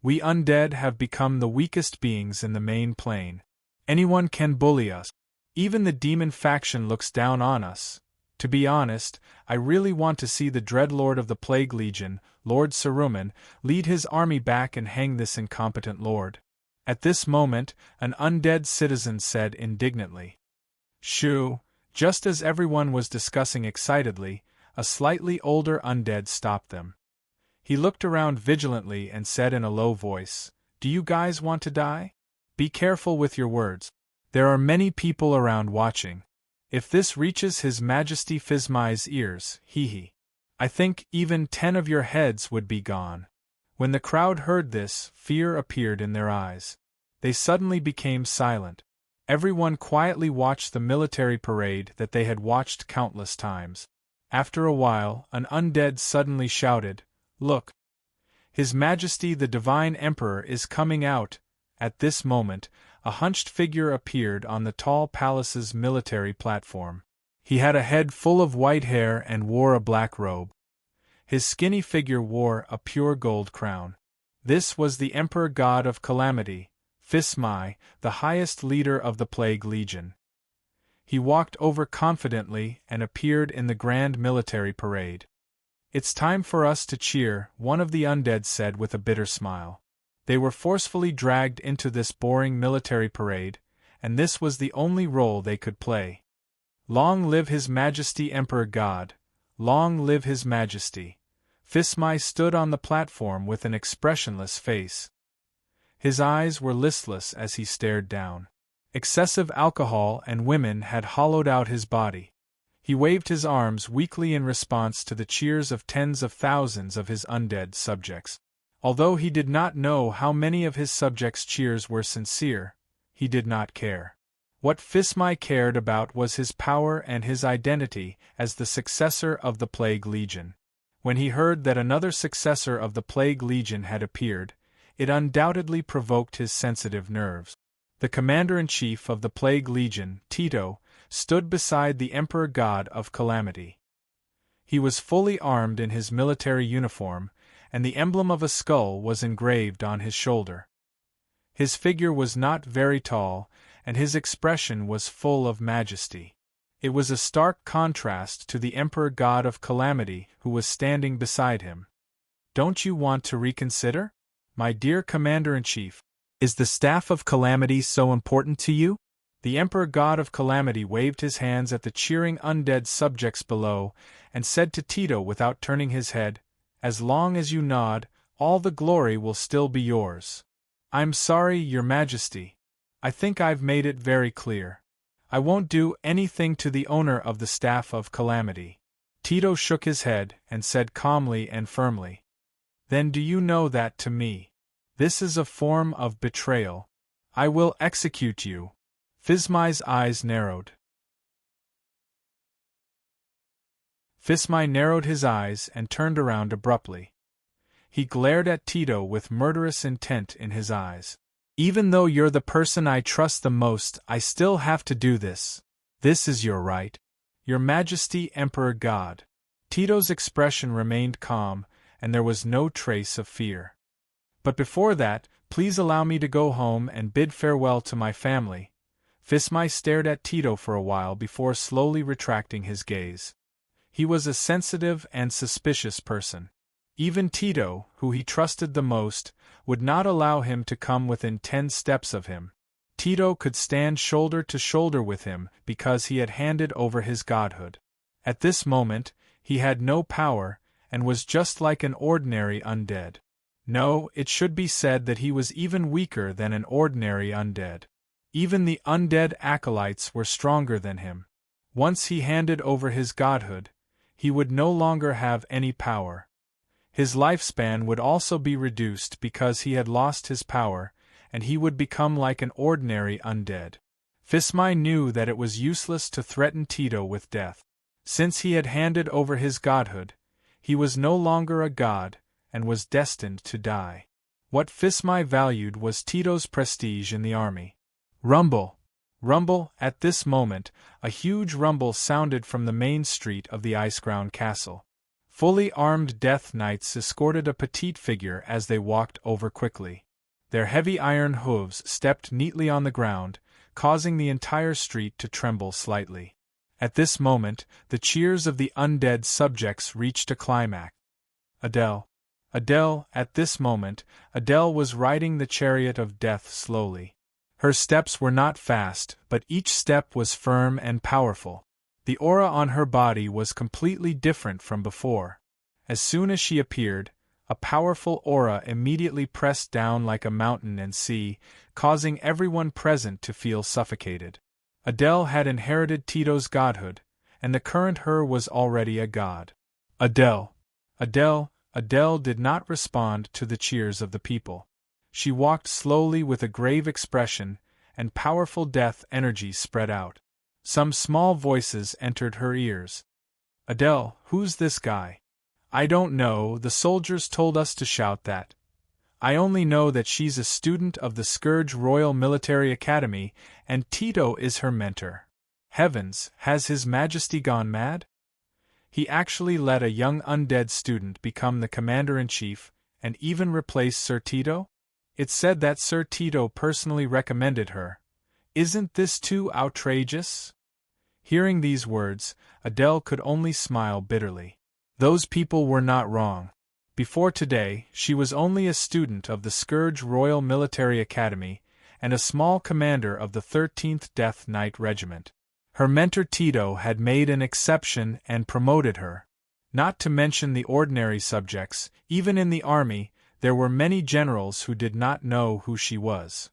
We undead have become the weakest beings in the main plane. Anyone can bully us. Even the demon faction looks down on us. To be honest, I really want to see the Dreadlord of the Plague Legion, Lord Saruman, lead his army back and hang this incompetent lord. At this moment, an undead citizen said indignantly. Shoo! Just as everyone was discussing excitedly, a slightly older undead stopped them. He looked around vigilantly and said in a low voice, Do you guys want to die? Be careful with your words. There are many people around watching. If this reaches His Majesty Fismai's ears, I think even 10 of your heads would be gone. When the crowd heard this, fear appeared in their eyes. They suddenly became silent. Everyone quietly watched the military parade that they had watched countless times. After a while, an undead suddenly shouted, Look! His Majesty the Divine Emperor is coming out. At this moment, a hunched figure appeared on the tall palace's military platform. He had a head full of white hair and wore a black robe. His skinny figure wore a pure gold crown. This was the Emperor God of Calamity, Fismai, the highest leader of the Plague Legion. He walked over confidently and appeared in the grand military parade. It's time for us to cheer, one of the undead said with a bitter smile. They were forcefully dragged into this boring military parade, and this was the only role they could play. Long live His Majesty Emperor God! Long live His Majesty! Fismai stood on the platform with an expressionless face. His eyes were listless as he stared down. Excessive alcohol and women had hollowed out his body. He waved his arms weakly in response to the cheers of tens of thousands of his undead subjects. Although he did not know how many of his subjects' cheers were sincere, he did not care. What Fismai cared about was his power and his identity as the successor of the Plague Legion. When he heard that another successor of the Plague Legion had appeared, it undoubtedly provoked his sensitive nerves. The commander-in-chief of the Plague Legion, Tito, stood beside the Emperor God of Calamity. He was fully armed in his military uniform, and the emblem of a skull was engraved on his shoulder. His figure was not very tall, and his expression was full of majesty. It was a stark contrast to the Emperor God of Calamity who was standing beside him. "Don't you want to reconsider? My dear Commander-in-Chief, is the Staff of Calamity so important to you?" The Emperor God of Calamity waved his hands at the cheering undead subjects below, and said to Tito without turning his head, "As long as you nod, all the glory will still be yours." "I'm sorry, Your Majesty. I think I've made it very clear. I won't do anything to the owner of the Staff of Calamity." Tito shook his head and said calmly and firmly, "Then do you know that to me? This is a form of betrayal. I will execute you." Fismai's eyes narrowed. Fismai narrowed his eyes and turned around abruptly. He glared at Tito with murderous intent in his eyes. "Even though you're the person I trust the most, I still have to do this. This is your right. Your Majesty Emperor God." Tito's expression remained calm, and there was no trace of fear. "But before that, please allow me to go home and bid farewell to my family." Fismai stared at Tito for a while before slowly retracting his gaze. He was a sensitive and suspicious person. Even Tito, who he trusted the most, would not allow him to come within 10 steps of him. Tito could stand shoulder to shoulder with him because he had handed over his godhood. At this moment, he had no power, and was just like an ordinary undead. No, it should be said that he was even weaker than an ordinary undead. Even the undead acolytes were stronger than him. Once he handed over his godhood, he would no longer have any power. His lifespan would also be reduced because he had lost his power, and he would become like an ordinary undead. Fismai knew that it was useless to threaten Tito with death. Since he had handed over his godhood, he was no longer a god, and was destined to die. What Fismai valued was Tito's prestige in the army. Rumble! Rumble! At this moment, a huge rumble sounded from the main street of the Iceground Castle. Fully armed death knights escorted a petite figure as they walked over quickly. Their heavy iron hooves stepped neatly on the ground, causing the entire street to tremble slightly. At this moment, the cheers of the undead subjects reached a climax. Adele! Adele! At this moment, Adele was riding the chariot of death slowly. Her steps were not fast, but each step was firm and powerful. The aura on her body was completely different from before. As soon as she appeared, a powerful aura immediately pressed down like a mountain and sea, causing everyone present to feel suffocated. Adele had inherited Tito's godhood, and the current her was already a god. Adele! Adele! Adele did not respond to the cheers of the people. She walked slowly with a grave expression, and powerful death energy spread out. Some small voices entered her ears. "Adele, who's this guy?" "I don't know, the soldiers told us to shout that. I only know that she's a student of the Scourge Royal Military Academy, and Tito is her mentor." Heavens, has His Majesty gone mad? He actually let a young undead student become the commander-in-chief, and even replace Sir Tito? It's said that Sir Tito personally recommended her. Isn't this too outrageous? Hearing these words, Adele could only smile bitterly. Those people were not wrong. Before today, she was only a student of the Scourge Royal Military Academy, and a small commander of the 13th Death Knight Regiment. Her mentor Tito had made an exception and promoted her. Not to mention the ordinary subjects, even in the army, there were many generals who did not know who she was.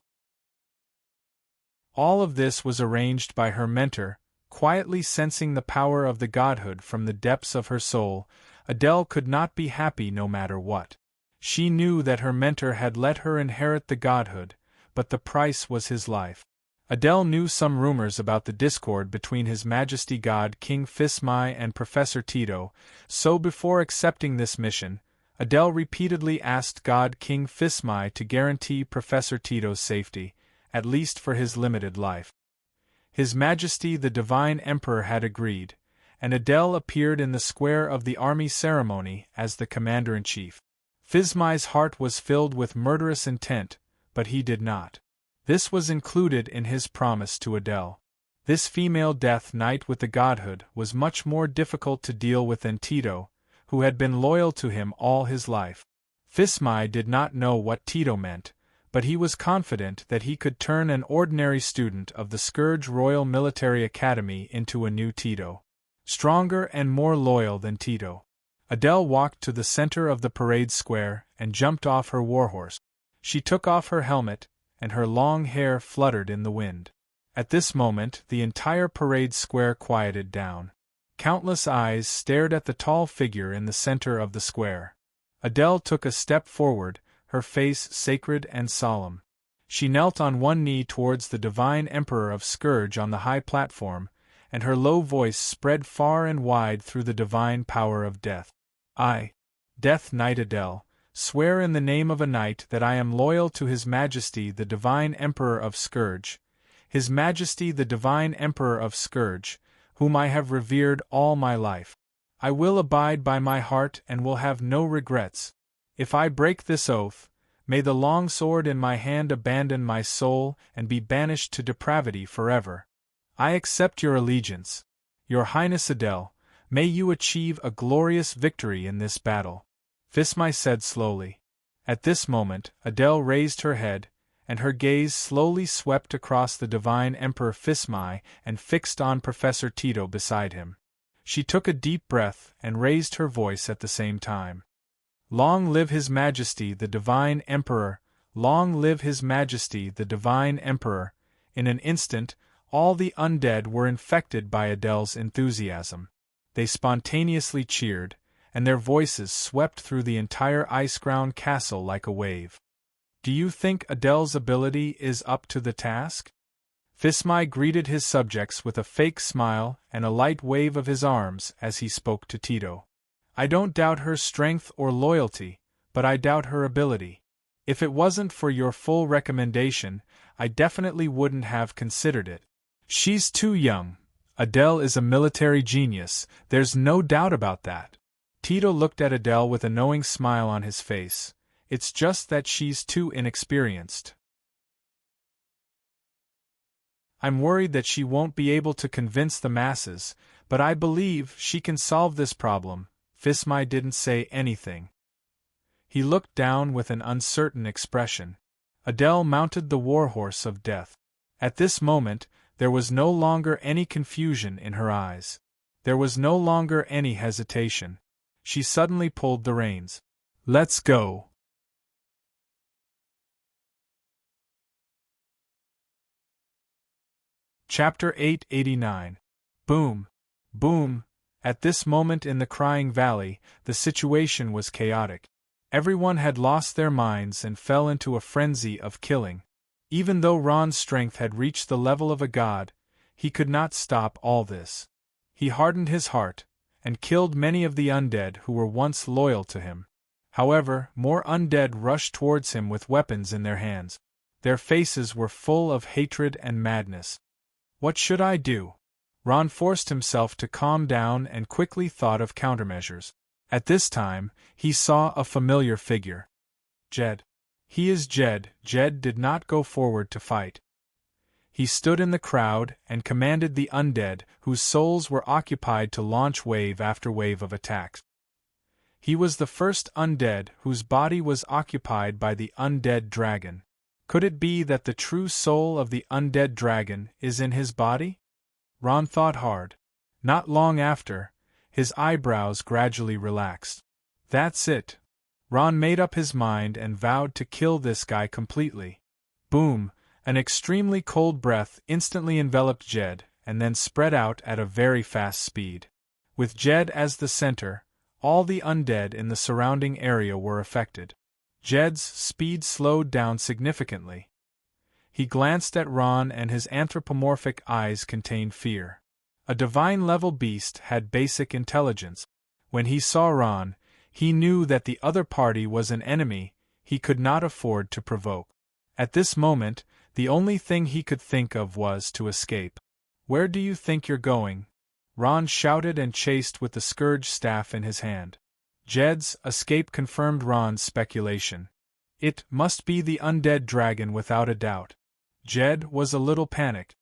All of this was arranged by her mentor. Quietly sensing the power of the godhood from the depths of her soul, Adele could not be happy no matter what. She knew that her mentor had let her inherit the godhood, but the price was his life. Adele knew some rumors about the discord between His Majesty God King Fismai and Professor Tito, so before accepting this mission, Adele repeatedly asked God King Fismai to guarantee Professor Tito's safety, at least for his limited life. His Majesty the Divine Emperor had agreed, and Adele appeared in the square of the army ceremony as the commander-in-chief. Fismai's heart was filled with murderous intent, but he did not. This was included in his promise to Adele. This female Death Knight with the godhood was much more difficult to deal with than Tito, who had been loyal to him all his life. Fismai did not know what Tito meant, but he was confident that he could turn an ordinary student of the Scourge Royal Military Academy into a new Tito. Stronger and more loyal than Tito. Adele walked to the center of the parade square and jumped off her warhorse. She took off her helmet, and her long hair fluttered in the wind. At this moment, the entire parade square quieted down. Countless eyes stared at the tall figure in the center of the square. Adele took a step forward, her face sacred and solemn. She knelt on one knee towards the Divine Emperor of Scourge on the high platform, and her low voice spread far and wide through the divine power of death. I, Death Knight Adele, swear in the name of a knight that I am loyal to His Majesty the Divine Emperor of Scourge, His Majesty the Divine Emperor of Scourge, whom I have revered all my life. I will abide by my heart and will have no regrets. If I break this oath, may the long sword in my hand abandon my soul and be banished to depravity forever. I accept your allegiance. Your Highness Adele, may you achieve a glorious victory in this battle. Fismai said slowly. At this moment, Adele raised her head, and her gaze slowly swept across the Divine Emperor Fismai and fixed on Professor Tito beside him. She took a deep breath and raised her voice at the same time. Long live His Majesty the Divine Emperor! Long live His Majesty the Divine Emperor! In an instant, all the undead were infected by Adele's enthusiasm. They spontaneously cheered, and their voices swept through the entire ice-crowned castle like a wave. Do you think Adele's ability is up to the task? Fismai greeted his subjects with a fake smile and a light wave of his arms as he spoke to Tito. I don't doubt her strength or loyalty, but I doubt her ability. If it wasn't for your full recommendation, I definitely wouldn't have considered it. She's too young. Adele is a military genius, there's no doubt about that. Tito looked at Adele with a knowing smile on his face. It's just that she's too inexperienced. I'm worried that she won't be able to convince the masses, but I believe she can solve this problem. Fismai didn't say anything. He looked down with an uncertain expression. Adele mounted the warhorse of death. At this moment, there was no longer any confusion in her eyes. There was no longer any hesitation. She suddenly pulled the reins. Let's go. Chapter 889. Boom. Boom. At this moment in the Crying Valley, the situation was chaotic. Everyone had lost their minds and fell into a frenzy of killing. Even though Ron's strength had reached the level of a god, he could not stop all this. He hardened his heart, and killed many of the undead who were once loyal to him. However, more undead rushed towards him with weapons in their hands. Their faces were full of hatred and madness. What should I do? Ron forced himself to calm down and quickly thought of countermeasures. At this time, he saw a familiar figure. Jed. He is Jed. Jed did not go forward to fight. He stood in the crowd and commanded the undead, whose souls were occupied, to launch wave after wave of attacks. He was the first undead whose body was occupied by the undead dragon. Could it be that the true soul of the undead dragon is in his body? Ron thought hard. Not long after, his eyebrows gradually relaxed. That's it. Ron made up his mind and vowed to kill this guy completely. Boom! An extremely cold breath instantly enveloped Jed, and then spread out at a very fast speed. With Jed as the center, all the undead in the surrounding area were affected. Jed's speed slowed down significantly. He glanced at Ron and his anthropomorphic eyes contained fear. A divine-level beast had basic intelligence. When he saw Ron, he knew that the other party was an enemy he could not afford to provoke. At this moment, the only thing he could think of was to escape. "Where do you think you're going?" Ron shouted and chased with the scourge staff in his hand. Jed's escape confirmed Ron's speculation. It must be the undead dragon without a doubt. Jed was a little panicked.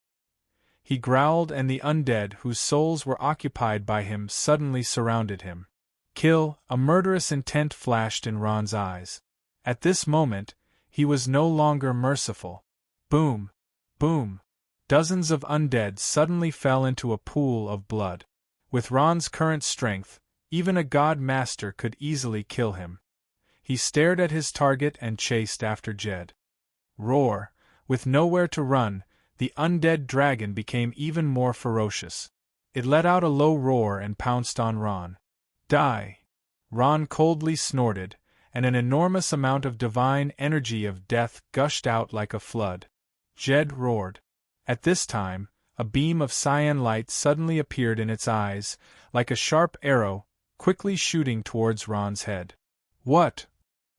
He growled and the undead whose souls were occupied by him suddenly surrounded him. Kill, a murderous intent flashed in Ron's eyes. At this moment, he was no longer merciful. Boom! Boom! Dozens of undead suddenly fell into a pool of blood. With Ron's current strength, even a god master could easily kill him. He stared at his target and chased after Jed. Roar! With nowhere to run, the undead dragon became even more ferocious. It let out a low roar and pounced on Ron. Die! Ron coldly snorted, and an enormous amount of divine energy of death gushed out like a flood. Jed roared. At this time, a beam of cyan light suddenly appeared in its eyes, like a sharp arrow, quickly shooting towards Ron's head. What?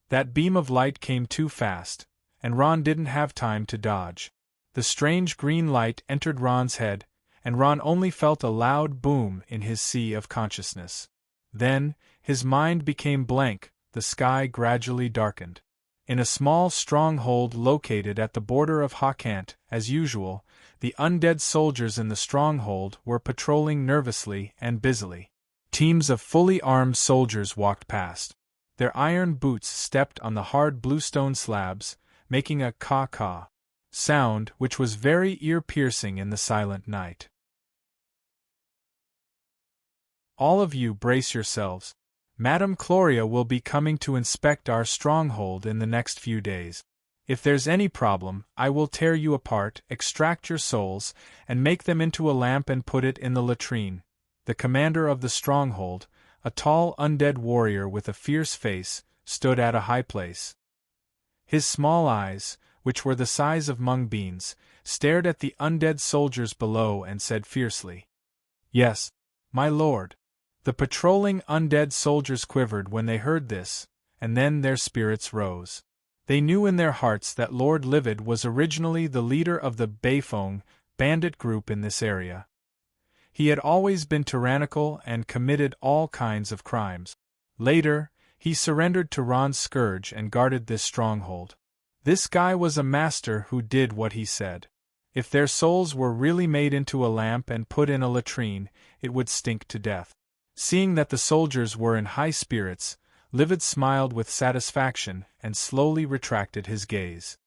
That beam of light came too fast, and Ron didn't have time to dodge. The strange green light entered Ron's head, and Ron only felt a loud boom in his sea of consciousness. Then, his mind became blank, the sky gradually darkened. In a small stronghold located at the border of Hakant, as usual, the undead soldiers in the stronghold were patrolling nervously and busily. Teams of fully armed soldiers walked past. Their iron boots stepped on the hard bluestone slabs, making a caw-caw sound which was very ear-piercing in the silent night. All of you brace yourselves. Madame Gloria will be coming to inspect our stronghold in the next few days. If there's any problem, I will tear you apart, extract your souls, and make them into a lamp and put it in the latrine. The commander of the stronghold, a tall undead warrior with a fierce face, stood at a high place. His small eyes, which were the size of mung beans, stared at the undead soldiers below and said fiercely, "Yes, my lord." The patrolling undead soldiers quivered when they heard this, and then their spirits rose. They knew in their hearts that Lord Livid was originally the leader of the Beifong bandit group in this area. He had always been tyrannical and committed all kinds of crimes. Later, he surrendered to Ron's scourge and guarded this stronghold. This guy was a master who did what he said. If their souls were really made into a lamp and put in a latrine, it would stink to death. Seeing that the soldiers were in high spirits, Livid smiled with satisfaction and slowly retracted his gaze.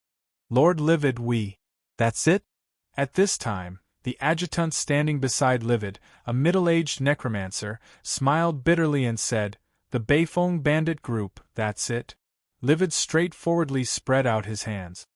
"Lord Livid, that's it?" At this time, the adjutant standing beside Livid, a middle-aged necromancer, smiled bitterly and said, "The Beifong bandit group, that's it." Livid straightforwardly spread out his hands.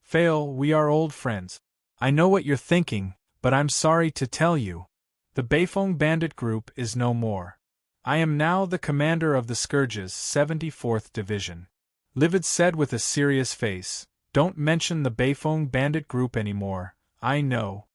"Fail, we are old friends. I know what you're thinking, but I'm sorry to tell you. The Beifong bandit group is no more. I am now the commander of the Scourge's 74th Division." Livid said with a serious face, "Don't mention the Beifong bandit group anymore, I know.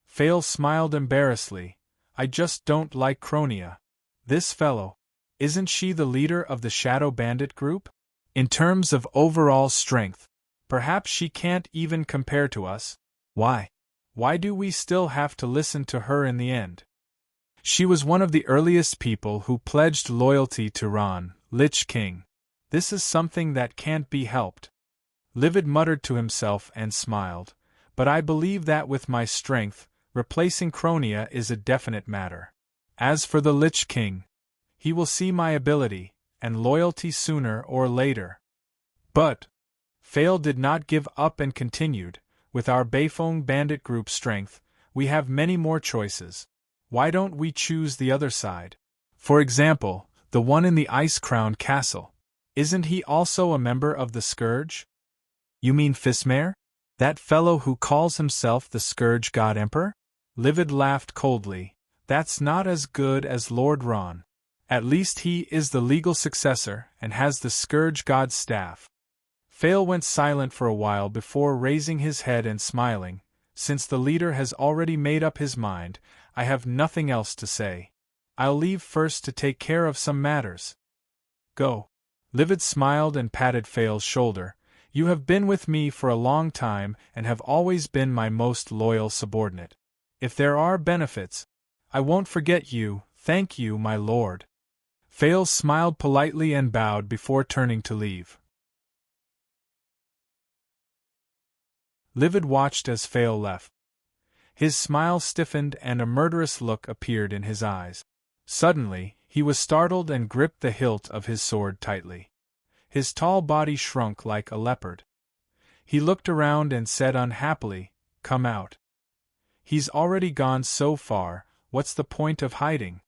Fail smiled embarrassedly, "I just don't like Cronia. This fellow. Isn't she the leader of the Shadow Bandit group? In terms of overall strength, perhaps she can't even compare to us. Why? Why do we still have to listen to her in the end? She was one of the earliest people who pledged loyalty to Ron, Lich King. This is something that can't be helped." Livid muttered to himself and smiled, "But I believe that with my strength, replacing Cronia is a definite matter. As for the Lich King, he will see my ability and loyalty sooner or later." But Fail did not give up and continued, "With our Beifong bandit group strength, we have many more choices. Why don't we choose the other side? For example, the one in the ice-crowned castle. Isn't he also a member of the Scourge? You mean Fismare? That fellow who calls himself the Scourge God Emperor? Livid laughed coldly. That's not as good as Lord Ron. At least he is the legal successor and has the Scourge God's staff. Fail went silent for a while before raising his head and smiling. Since the leader has already made up his mind, I have nothing else to say. I'll leave first to take care of some matters. Go. Livid smiled and patted Fail's shoulder. You have been with me for a long time and have always been my most loyal subordinate. If there are benefits, I won't forget you. Thank you, my lord. Fail smiled politely and bowed before turning to leave. Livid watched as Fail left. His smile stiffened and a murderous look appeared in his eyes. Suddenly, he was startled and gripped the hilt of his sword tightly. His tall body shrunk like a leopard. He looked around and said unhappily, "Come out. He's already gone so far, what's the point of hiding?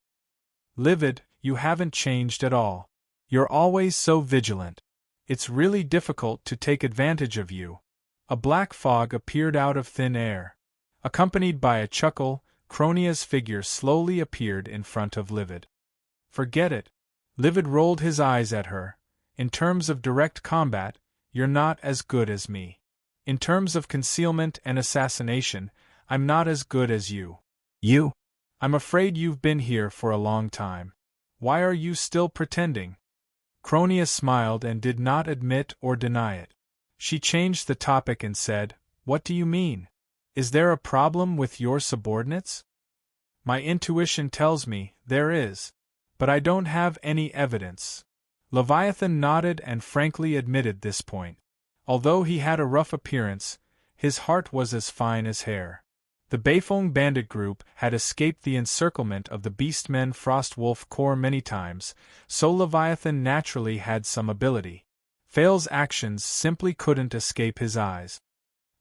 Livid, you haven't changed at all. You're always so vigilant. It's really difficult to take advantage of you." A black fog appeared out of thin air. Accompanied by a chuckle, Cronia's figure slowly appeared in front of Livid. "Forget it." Livid rolled his eyes at her. "In terms of direct combat, you're not as good as me. In terms of concealment and assassination, I'm not as good as you. You? I'm afraid you've been here for a long time. Why are you still pretending?" Cronia smiled and did not admit or deny it. She changed the topic and said, "What do you mean? Is there a problem with your subordinates?" "My intuition tells me there is. But I don't have any evidence." Leviathan nodded and frankly admitted this point. Although he had a rough appearance, his heart was as fine as hair. The Beifong bandit group had escaped the encirclement of the Beastmen Frostwolf Corps many times, so Leviathan naturally had some ability. Fail's actions simply couldn't escape his eyes.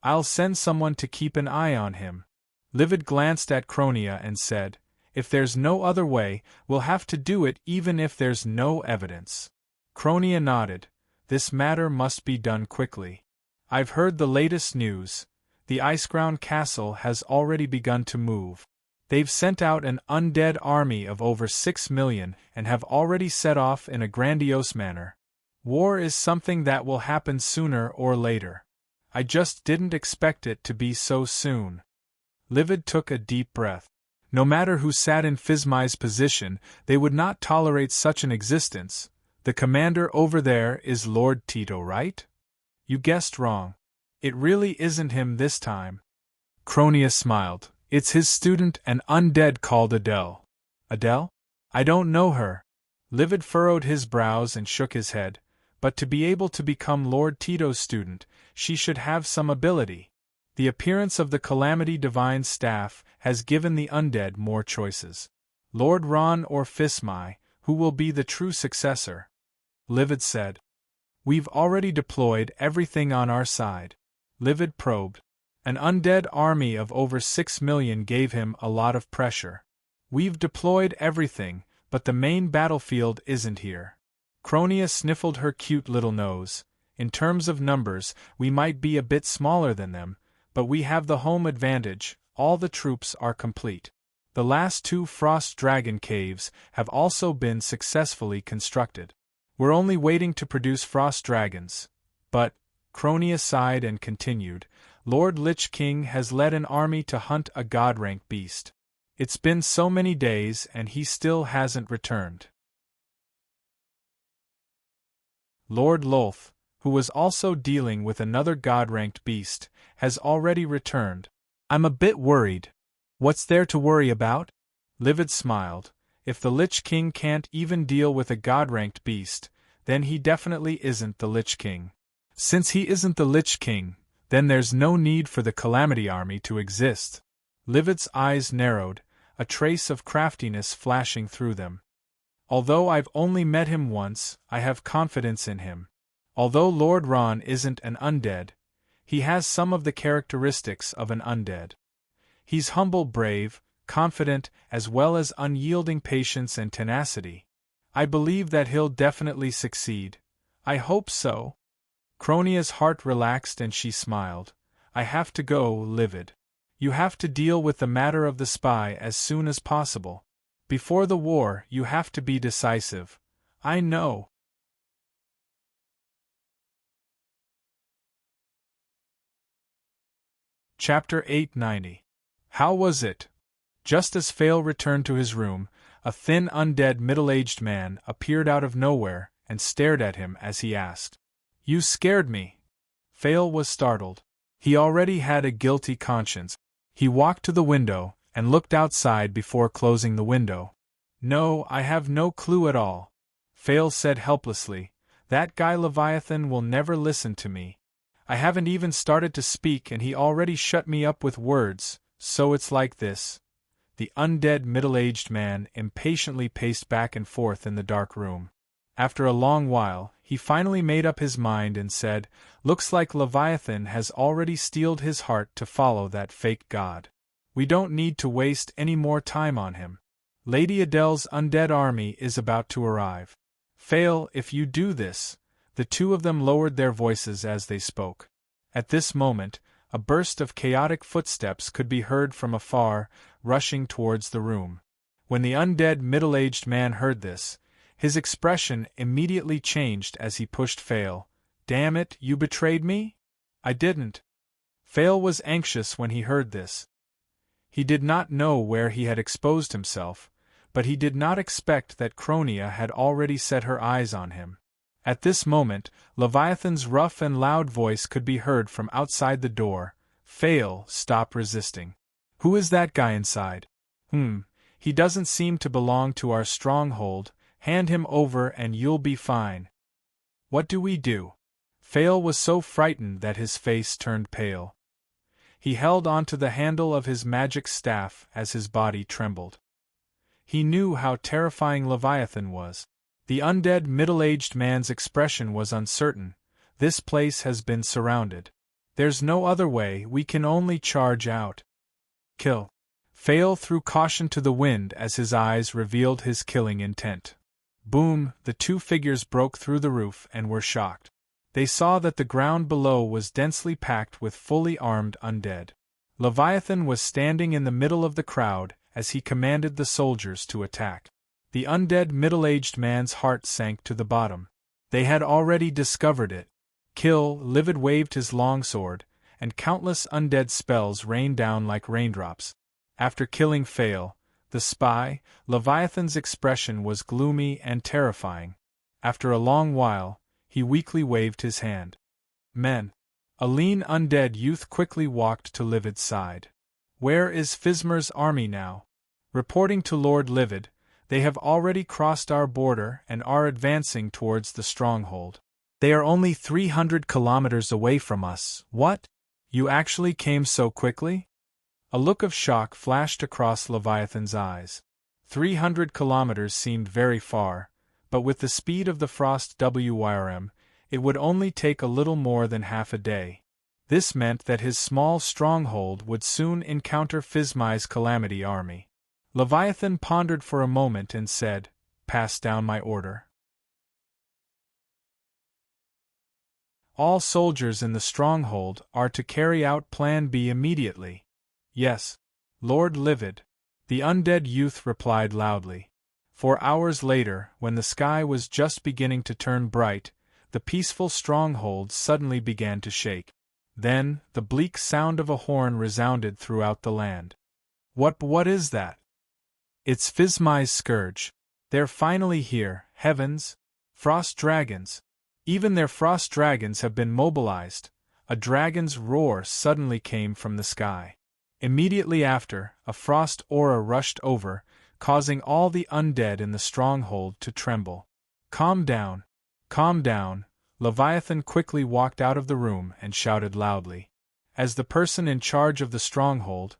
"I'll send someone to keep an eye on him." Livid glanced at Cronia and said, "If there's no other way, we'll have to do it even if there's no evidence." Cronia nodded. "This matter must be done quickly. I've heard the latest news. The Iceground Castle has already begun to move. They've sent out an undead army of over 6 million and have already set off in a grandiose manner. War is something that will happen sooner or later. I just didn't expect it to be so soon." Livid took a deep breath. No matter who sat in Fismai's position, they would not tolerate such an existence. "The commander over there is Lord Tito, right?" "You guessed wrong. It really isn't him this time." Cronia smiled. "It's his student, an undead called Adele." "Adele? I don't know her." Livid furrowed his brows and shook his head. "But to be able to become Lord Tito's student, she should have some ability. The appearance of the Calamity Divine's staff has given the undead more choices. Lord Ron or Fismai, who will be the true successor?" Livid said. "We've already deployed everything on our side." Livid probed. An undead army of over 6 million gave him a lot of pressure. "We've deployed everything, but the main battlefield isn't here." Cronia sniffled her cute little nose. "In terms of numbers, we might be a bit smaller than them, but we have the home advantage. All the troops are complete. The last 2 Frost Dragon caves have also been successfully constructed. We're only waiting to produce Frost Dragons. But," Cronia sighed and continued, "Lord Lich King has led an army to hunt a god-ranked beast. It's been so many days and he still hasn't returned. Lord Lolth, who was also dealing with another god-ranked beast, has already returned. I'm a bit worried." "What's there to worry about?" Livid smiled. "If the Lich King can't even deal with a god-ranked beast, then he definitely isn't the Lich King. Since he isn't the Lich King, then there's no need for the Calamity Army to exist." Livid's eyes narrowed, a trace of craftiness flashing through them. "Although I've only met him once, I have confidence in him. Although Lord Ron isn't an undead, he has some of the characteristics of an undead. He's humble, brave, confident, as well as unyielding patience and tenacity. I believe that he'll definitely succeed. I hope so. Cronia's heart relaxed and she smiled. I have to go, Livid. You have to deal with the matter of the spy as soon as possible. Before the war, you have to be decisive. I know. Chapter 890. How was it? Just as Fail returned to his room, a thin, undead, middle-aged man appeared out of nowhere and stared at him as he asked, "You scared me." Fail was startled. He already had a guilty conscience. He walked to the window and looked outside before closing the window. "No, I have no clue at all," Fail said helplessly. "That guy Leviathan will never listen to me. I haven't even started to speak and he already shut me up with words, so it's like this." The undead middle-aged man impatiently paced back and forth in the dark room. After a long while, he finally made up his mind and said, "Looks like Leviathan has already steeled his heart to follow that fake god. We don't need to waste any more time on him. Lady Adele's undead army is about to arrive. Fail if you do this." The two of them lowered their voices as they spoke. At this moment, a burst of chaotic footsteps could be heard from afar, rushing towards the room. When the undead middle-aged man heard this, his expression immediately changed as he pushed Fail. "Damn it, you betrayed me?" "I didn't." Fail was anxious when he heard this. He did not know where he had exposed himself, but he did not expect that Cronia had already set her eyes on him. At this moment, Leviathan's rough and loud voice could be heard from outside the door. "Fail, stop resisting. Who is that guy inside?" He doesn't seem to belong to our stronghold. Hand him over and you'll be fine." "What do we do?" Fail was so frightened that his face turned pale. He held onto the handle of his magic staff as his body trembled. He knew how terrifying Leviathan was. The undead middle-aged man's expression was uncertain. "This place has been surrounded. There's no other way, we can only charge out. Kill." Fail threw caution to the wind as his eyes revealed his killing intent. Boom! The two figures broke through the roof and were shocked. They saw that the ground below was densely packed with fully armed undead. Leviathan was standing in the middle of the crowd as he commanded the soldiers to attack. The undead middle-aged man's heart sank to the bottom. They had already discovered it. Kill, Livid waved his longsword, and countless undead spells rained down like raindrops. After killing Fail, the spy, Leviathan's expression was gloomy and terrifying. After a long while, he weakly waved his hand. "Men." A lean undead youth quickly walked to Livid's side. "Where is Fismer's army now?" "Reporting to Lord Livid, they have already crossed our border and are advancing towards the stronghold. They are only 300 kilometers away from us." "What? You actually came so quickly?" A look of shock flashed across Leviathan's eyes. 300 kilometers seemed very far, but with the speed of the Frost WYRM, it would only take a little more than half a day. This meant that his small stronghold would soon encounter Fismai's Calamity army. Leviathan pondered for a moment and said, "Pass down my order. All soldiers in the stronghold are to carry out Plan B immediately." "Yes, Lord Livid," the undead youth replied loudly. 4 hours later, when the sky was just beginning to turn bright, the peaceful stronghold suddenly began to shake. Then, the bleak sound of a horn resounded throughout the land. What is that?" "It's Fismai's scourge. They're finally here, heavens! Frost dragons! Even their frost dragons have been mobilized." A dragon's roar suddenly came from the sky. Immediately after, a frost aura rushed over, causing all the undead in the stronghold to tremble. Calm down. Calm down." Leviathan quickly walked out of the room and shouted loudly. As the person in charge of the stronghold,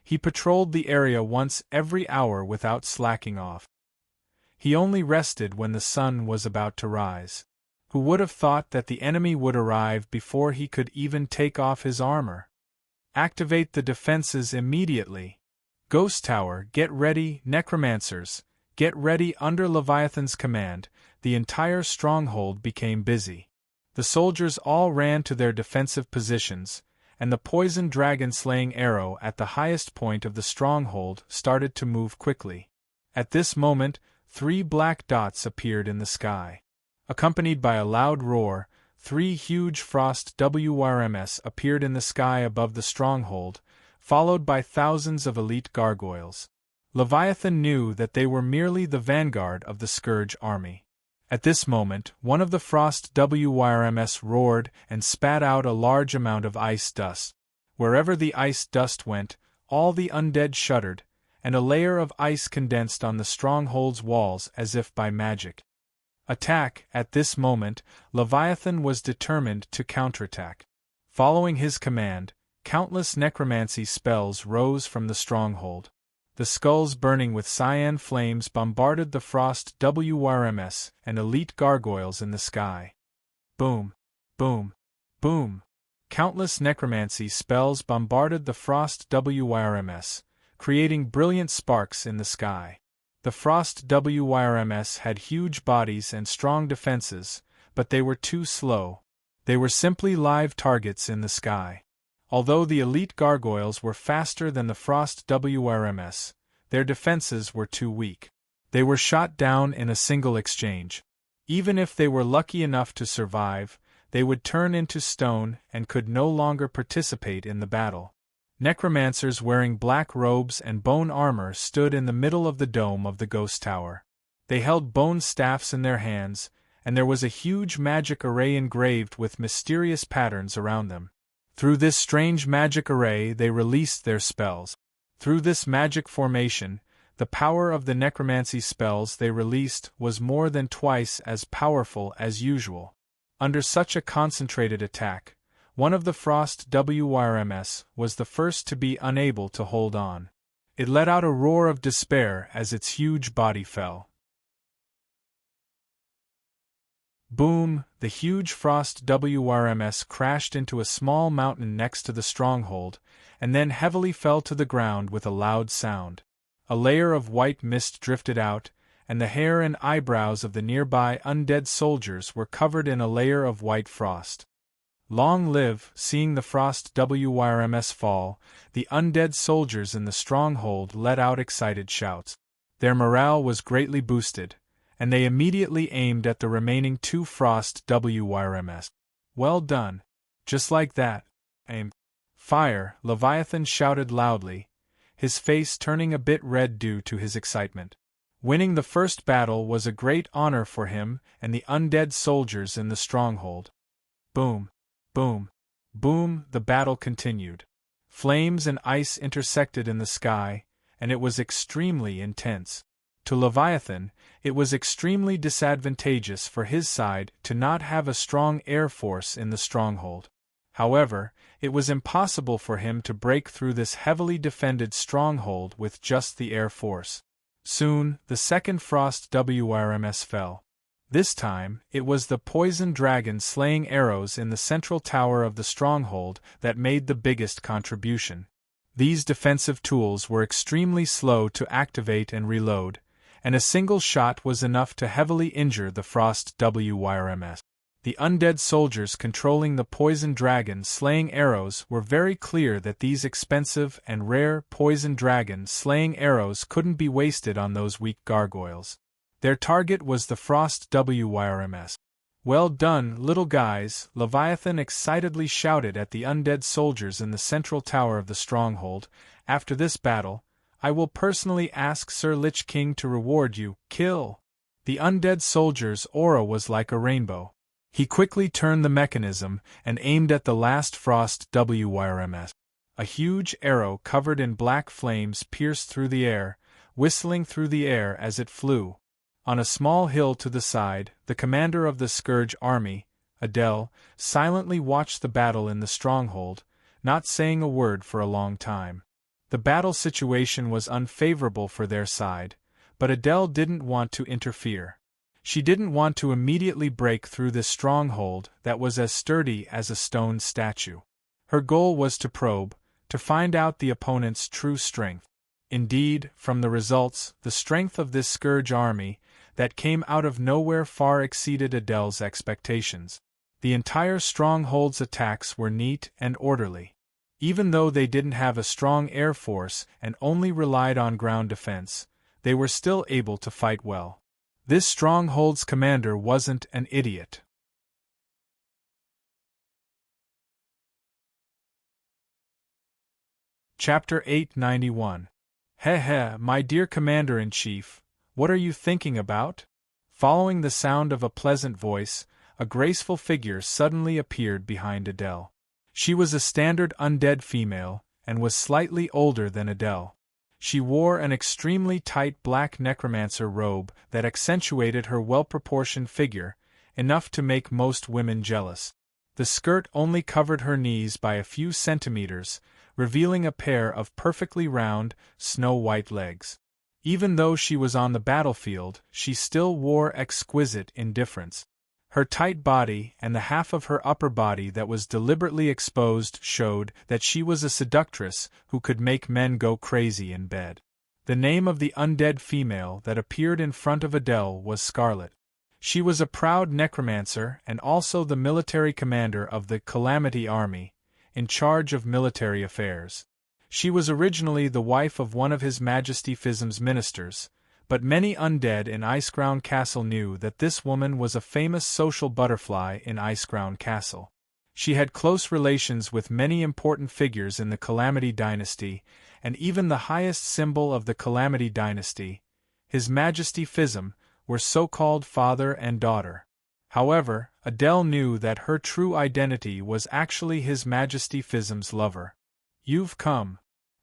he patrolled the area once every hour without slacking off. He only rested when the sun was about to rise. Who would have thought that the enemy would arrive before he could even take off his armor? Activate the defenses immediately. Ghost Tower, get ready, necromancers, get ready. Under Leviathan's command, the entire stronghold became busy. The soldiers all ran to their defensive positions, and the poisoned dragon-slaying arrow at the highest point of the stronghold started to move quickly. At this moment, 3 black dots appeared in the sky. Accompanied by a loud roar, 3 huge frost WRMs appeared in the sky above the stronghold, followed by thousands of elite gargoyles. Leviathan knew that they were merely the vanguard of the Scourge army. At this moment, one of the frost WRMs roared and spat out a large amount of ice dust. Wherever the ice dust went, all the undead shuddered, and a layer of ice condensed on the stronghold's walls as if by magic. Attack! At this moment, Leviathan was determined to counterattack. Following his command, countless necromancy spells rose from the stronghold. The skulls burning with cyan flames bombarded the frost WRMs and elite gargoyles in the sky. Boom! Boom! Boom! Countless necromancy spells bombarded the frost WRMs, creating brilliant sparks in the sky. The frost WRMs had huge bodies and strong defenses, but they were too slow. They were simply live targets in the sky. Although the elite gargoyles were faster than the frost WRMs, their defenses were too weak. They were shot down in a single exchange. Even if they were lucky enough to survive, they would turn into stone and could no longer participate in the battle. Necromancers wearing black robes and bone armor stood in the middle of the dome of the Ghost Tower. They held bone staffs in their hands, and there was a huge magic array engraved with mysterious patterns around them. Through this strange magic array they released their spells. Through this magic formation, the power of the necromancy spells they released was more than twice as powerful as usual. Under such a concentrated attack, one of the frost WRMs was the first to be unable to hold on. It let out a roar of despair as its huge body fell. Boom! The huge frost WRMs crashed into a small mountain next to the stronghold, and then heavily fell to the ground with a loud sound. A layer of white mist drifted out, and the hair and eyebrows of the nearby undead soldiers were covered in a layer of white frost. Long live! Seeing the frost WRMs fall, the undead soldiers in the stronghold let out excited shouts. Their morale was greatly boosted, and they immediately aimed at the remaining 2 frost WRMs. Well done! Just like that. Aim. Fire! Leviathan shouted loudly, his face turning a bit red due to his excitement. Winning the first battle was a great honor for him and the undead soldiers in the stronghold. Boom! Boom! Boom! The battle continued. Flames and ice intersected in the sky, and it was extremely intense. To Leviathan, it was extremely disadvantageous for his side to not have a strong air force in the stronghold. However, it was impossible for him to break through this heavily defended stronghold with just the air force. Soon, the second frost WRMs fell. This time, it was the poison dragon slaying arrows in the central tower of the stronghold that made the biggest contribution. These defensive tools were extremely slow to activate and reload, and a single shot was enough to heavily injure the frost WRMs. The undead soldiers controlling the poison dragon slaying arrows were very clear that these expensive and rare poison dragon slaying arrows couldn't be wasted on those weak gargoyles. Their target was the frost WRMs. Well done, little guys, Leviathan excitedly shouted at the undead soldiers in the central tower of the stronghold. After this battle, I will personally ask Sir Lich King to reward you. Kill! The undead soldier's aura was like a rainbow. He quickly turned the mechanism and aimed at the last frost WRMs. A huge arrow covered in black flames pierced through the air, whistling through the air as it flew. On a small hill to the side, the commander of the Scourge army, Adele, silently watched the battle in the stronghold, not saying a word for a long time. The battle situation was unfavorable for their side, but Adele didn't want to interfere. She didn't want to immediately break through this stronghold that was as sturdy as a stone statue. Her goal was to probe, to find out the opponent's true strength. Indeed, from the results, the strength of this scourge army that came out of nowhere far exceeded Adele's expectations. The entire stronghold's attacks were neat and orderly. Even though they didn't have a strong air force and only relied on ground defense, they were still able to fight well. This stronghold's commander wasn't an idiot. Chapter 891. Heh, my dear Commander-in-Chief, what are you thinking about? Following the sound of a pleasant voice, a graceful figure suddenly appeared behind Adele. She was a standard undead female, and was slightly older than Adele. She wore an extremely tight black necromancer robe that accentuated her well-proportioned figure, enough to make most women jealous. The skirt only covered her knees by a few centimeters, revealing a pair of perfectly round, snow-white legs. Even though she was on the battlefield, she still wore exquisite indifference. Her tight body and the half of her upper body that was deliberately exposed showed that she was a seductress who could make men go crazy in bed. The name of the undead female that appeared in front of Adele was Scarlet. She was a proud necromancer and also the military commander of the Calamity Army, in charge of military affairs. She was originally the wife of one of His Majesty Phizm's ministers, but many undead in Icecrown Castle knew that this woman was a famous social butterfly in Icecrown Castle. She had close relations with many important figures in the Calamity Dynasty, and even the highest symbol of the Calamity Dynasty, His Majesty Phizm, were so-called father and daughter. However, Adele knew that her true identity was actually His Majesty Phizm's lover. "You've come."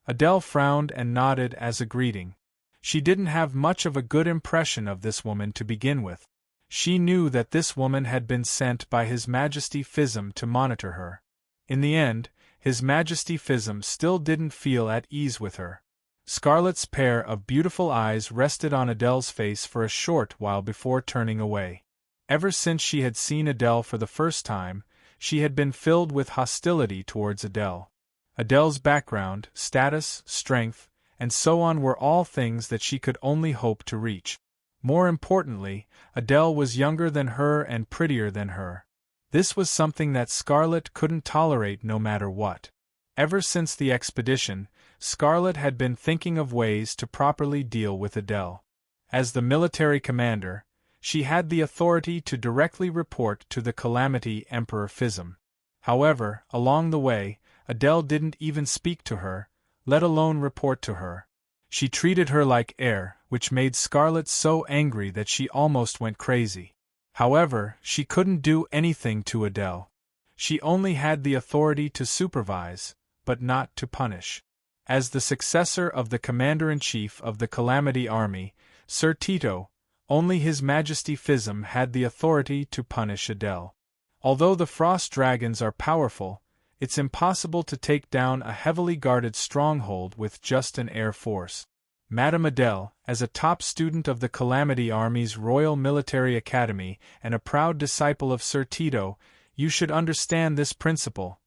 Adele frowned and nodded as a greeting. She didn't have much of a good impression of this woman to begin with. She knew that this woman had been sent by His Majesty Phizm to monitor her. In the end, His Majesty Phizm still didn't feel at ease with her. Scarlet's pair of beautiful eyes rested on Adele's face for a short while before turning away. Ever since she had seen Adele for the first time, she had been filled with hostility towards Adele. Adele's background, status, strength, and so on were all things that she could only hope to reach. More importantly, Adele was younger than her and prettier than her. This was something that Scarlet couldn't tolerate no matter what. Ever since the expedition, Scarlet had been thinking of ways to properly deal with Adele. As the military commander, she had the authority to directly report to the Calamity Emperor Phizm. However, along the way, Adele didn't even speak to her, let alone report to her. She treated her like air, which made Scarlet so angry that she almost went crazy. However, she couldn't do anything to Adele. She only had the authority to supervise, but not to punish. As the successor of the Commander-in-Chief of the Calamity Army, Sir Tito, only His Majesty Phizm had the authority to punish Adele. Although the Frost Dragons are powerful, it's impossible to take down a heavily guarded stronghold with just an air force. Madame Adele, as a top student of the Calamity Army's Royal Military Academy and a proud disciple of Sir Tito, you should understand this principle.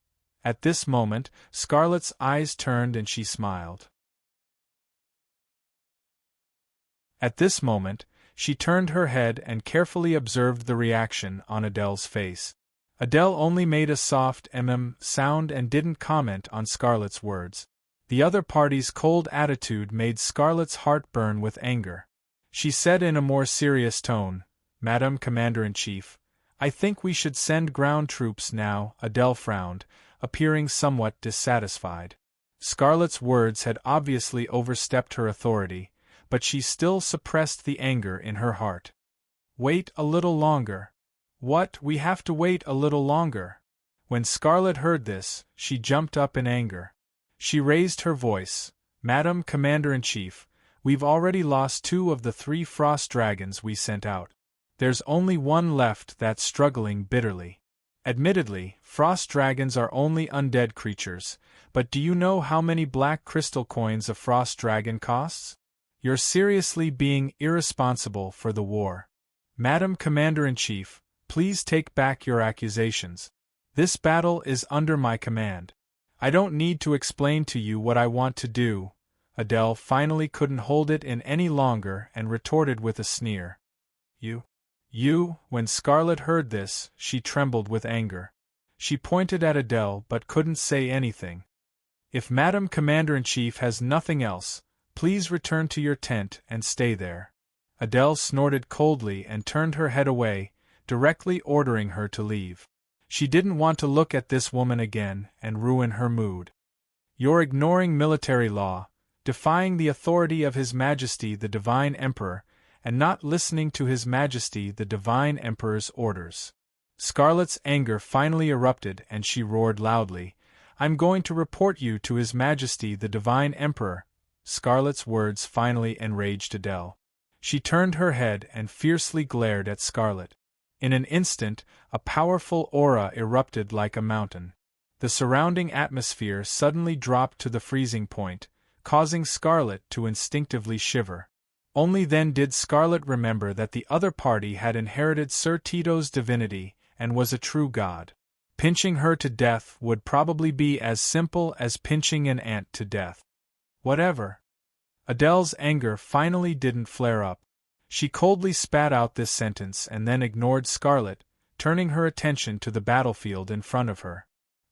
At this moment, Scarlet's eyes turned and she smiled. At this moment, she turned her head and carefully observed the reaction on Adele's face. Adele only made a soft sound and didn't comment on Scarlet's words. The other party's cold attitude made Scarlet's heart burn with anger. She said in a more serious tone, "Madam Commander-in-Chief, I think we should send ground troops now." Adele frowned, appearing somewhat dissatisfied. Scarlet's words had obviously overstepped her authority, but she still suppressed the anger in her heart. "Wait a little longer." "What, we have to wait a little longer?" When Scarlet heard this, she jumped up in anger. She raised her voice, "Madam Commander-in-Chief, we've already lost 2 of the 3 frost dragons we sent out. There's only one left that's struggling bitterly. Admittedly, frost dragons are only undead creatures, but do you know how many black crystal coins a frost dragon costs? You're seriously being irresponsible for the war. Madam Commander-in-Chief, please take back your accusations. This battle is under my command. I don't need to explain to you what I want to do. Adele finally couldn't hold it in any longer and retorted with a sneer. You? When Scarlet heard this, she trembled with anger. She pointed at Adele but couldn't say anything. If Madam Commander-in-Chief has nothing else, please return to your tent and stay there. Adele snorted coldly and turned her head away, directly ordering her to leave. She didn't want to look at this woman again and ruin her mood. You're ignoring military law, defying the authority of His Majesty the Divine Emperor, and not listening to His Majesty the Divine Emperor's orders. Scarlet's anger finally erupted and she roared loudly, I'm going to report you to His Majesty the Divine Emperor. Scarlet's words finally enraged Adele. She turned her head and fiercely glared at Scarlet. In an instant, a powerful aura erupted like a mountain. The surrounding atmosphere suddenly dropped to the freezing point, causing Scarlet to instinctively shiver. Only then did Scarlet remember that the other party had inherited Sir Tito's divinity and was a true god. Pinching her to death would probably be as simple as pinching an ant to death. Whatever. Adele's anger finally didn't flare up. She coldly spat out this sentence and then ignored Scarlet, turning her attention to the battlefield in front of her.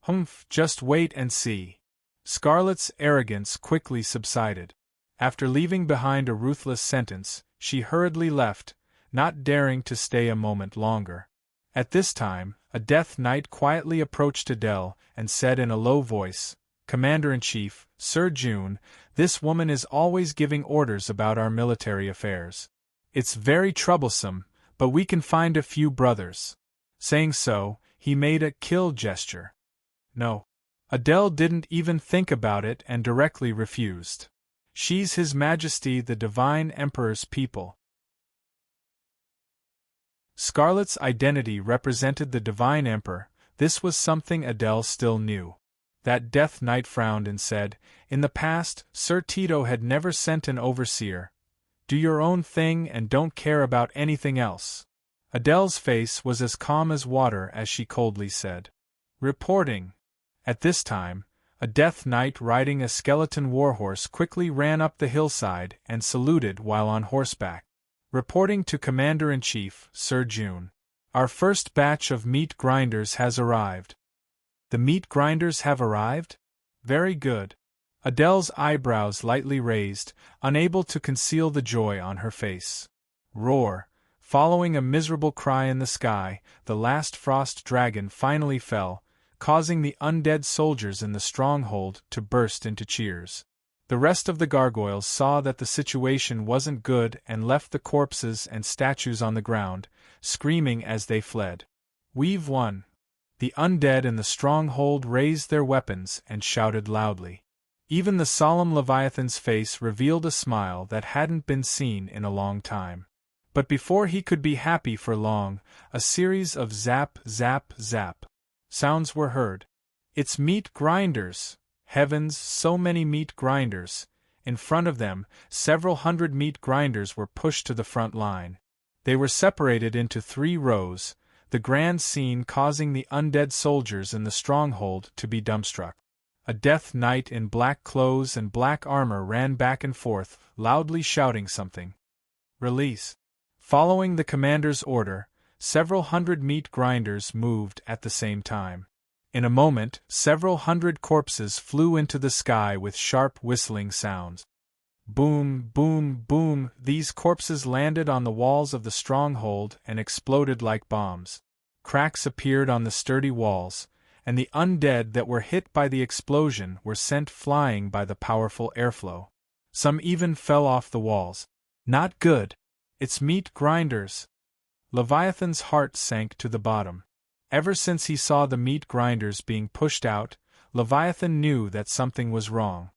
Humph, just wait and see. Scarlet's arrogance quickly subsided. After leaving behind a ruthless sentence, she hurriedly left, not daring to stay a moment longer. At this time, a Death Knight quietly approached Adele and said in a low voice, Commander-in-Chief, Sir June, this woman is always giving orders about our military affairs. It's very troublesome, but we can find a few brothers. Saying so, he made a kill gesture. No. Adele didn't even think about it and directly refused. She's His Majesty the Divine Emperor's people. Scarlet's identity represented the Divine Emperor. This was something Adele still knew. That Death Knight frowned and said, in the past, Sir Tito had never sent an overseer. Do your own thing and don't care about anything else. Adele's face was as calm as water as she coldly said, Reporting. At this time, a Death Knight riding a skeleton warhorse quickly ran up the hillside and saluted while on horseback. Reporting to Commander-in-Chief, Sir June. Our first batch of meat grinders has arrived. The meat grinders have arrived? Very good. Adele's eyebrows lightly raised, unable to conceal the joy on her face. Roar. Following a miserable cry in the sky, the last frost dragon finally fell, causing the undead soldiers in the stronghold to burst into cheers. The rest of the gargoyles saw that the situation wasn't good and left the corpses and statues on the ground, screaming as they fled. We've won. The undead in the stronghold raised their weapons and shouted loudly. Even the solemn Leviathan's face revealed a smile that hadn't been seen in a long time. But before he could be happy for long, a series of zap, zap, zap sounds were heard. It's meat grinders! Heavens, so many meat grinders! In front of them, several hundred meat grinders were pushed to the front line. They were separated into 3 rows, the grand scene causing the undead soldiers in the stronghold to be dumbstruck. A Death Knight in black clothes and black armor ran back and forth, loudly shouting something. Release. Following the commander's order, several hundred meat grinders moved at the same time. In a moment, several hundred corpses flew into the sky with sharp whistling sounds. Boom, boom, boom, these corpses landed on the walls of the stronghold and exploded like bombs. Cracks appeared on the sturdy walls, and the undead that were hit by the explosion were sent flying by the powerful airflow. Some even fell off the walls. Not good. It's meat grinders. Leviathan's heart sank to the bottom. Ever since he saw the meat grinders being pushed out, Leviathan knew that something was wrong.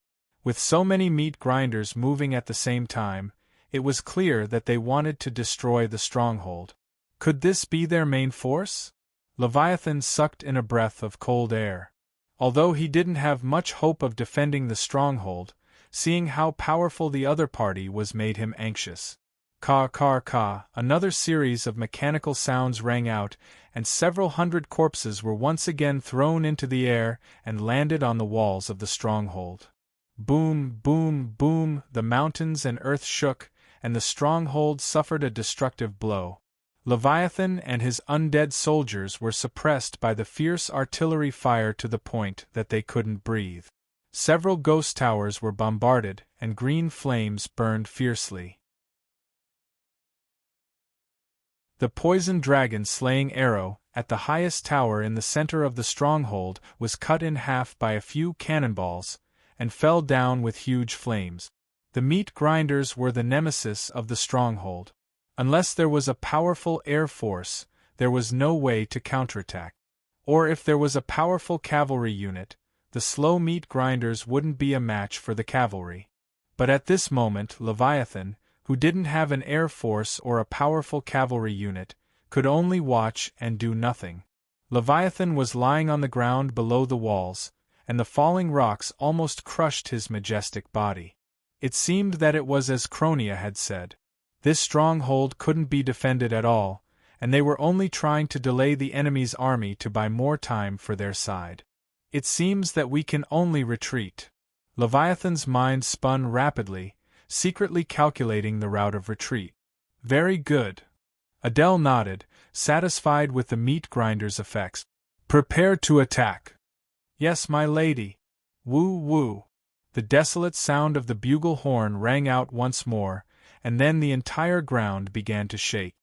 With so many meat grinders moving at the same time, it was clear that they wanted to destroy the stronghold. Could this be their main force? Leviathan sucked in a breath of cold air. Although he didn't have much hope of defending the stronghold, seeing how powerful the other party was made him anxious. Caw, caw, caw, another series of mechanical sounds rang out, and several hundred corpses were once again thrown into the air and landed on the walls of the stronghold. Boom, boom, boom, the mountains and earth shook, and the stronghold suffered a destructive blow. Leviathan and his undead soldiers were suppressed by the fierce artillery fire to the point that they couldn't breathe. Several ghost towers were bombarded, and green flames burned fiercely. The poisoned dragon-slaying arrow, at the highest tower in the center of the stronghold, was cut in half by a few cannonballs, and fell down with huge flames. The meat grinders were the nemesis of the stronghold. Unless there was a powerful air force, there was no way to counterattack. Or if there was a powerful cavalry unit, the slow meat grinders wouldn't be a match for the cavalry. But at this moment Leviathan, who didn't have an air force or a powerful cavalry unit, could only watch and do nothing. Leviathan was lying on the ground below the walls, and the falling rocks almost crushed his majestic body. It seemed that it was as Cronia had said. This stronghold couldn't be defended at all, and they were only trying to delay the enemy's army to buy more time for their side. It seems that we can only retreat. Leviathan's mind spun rapidly, secretly calculating the route of retreat. Very good. Adele nodded, satisfied with the meat grinder's effects. Prepare to attack. Yes, my lady. Woo woo. The desolate sound of the bugle horn rang out once more, and then the entire ground began to shake.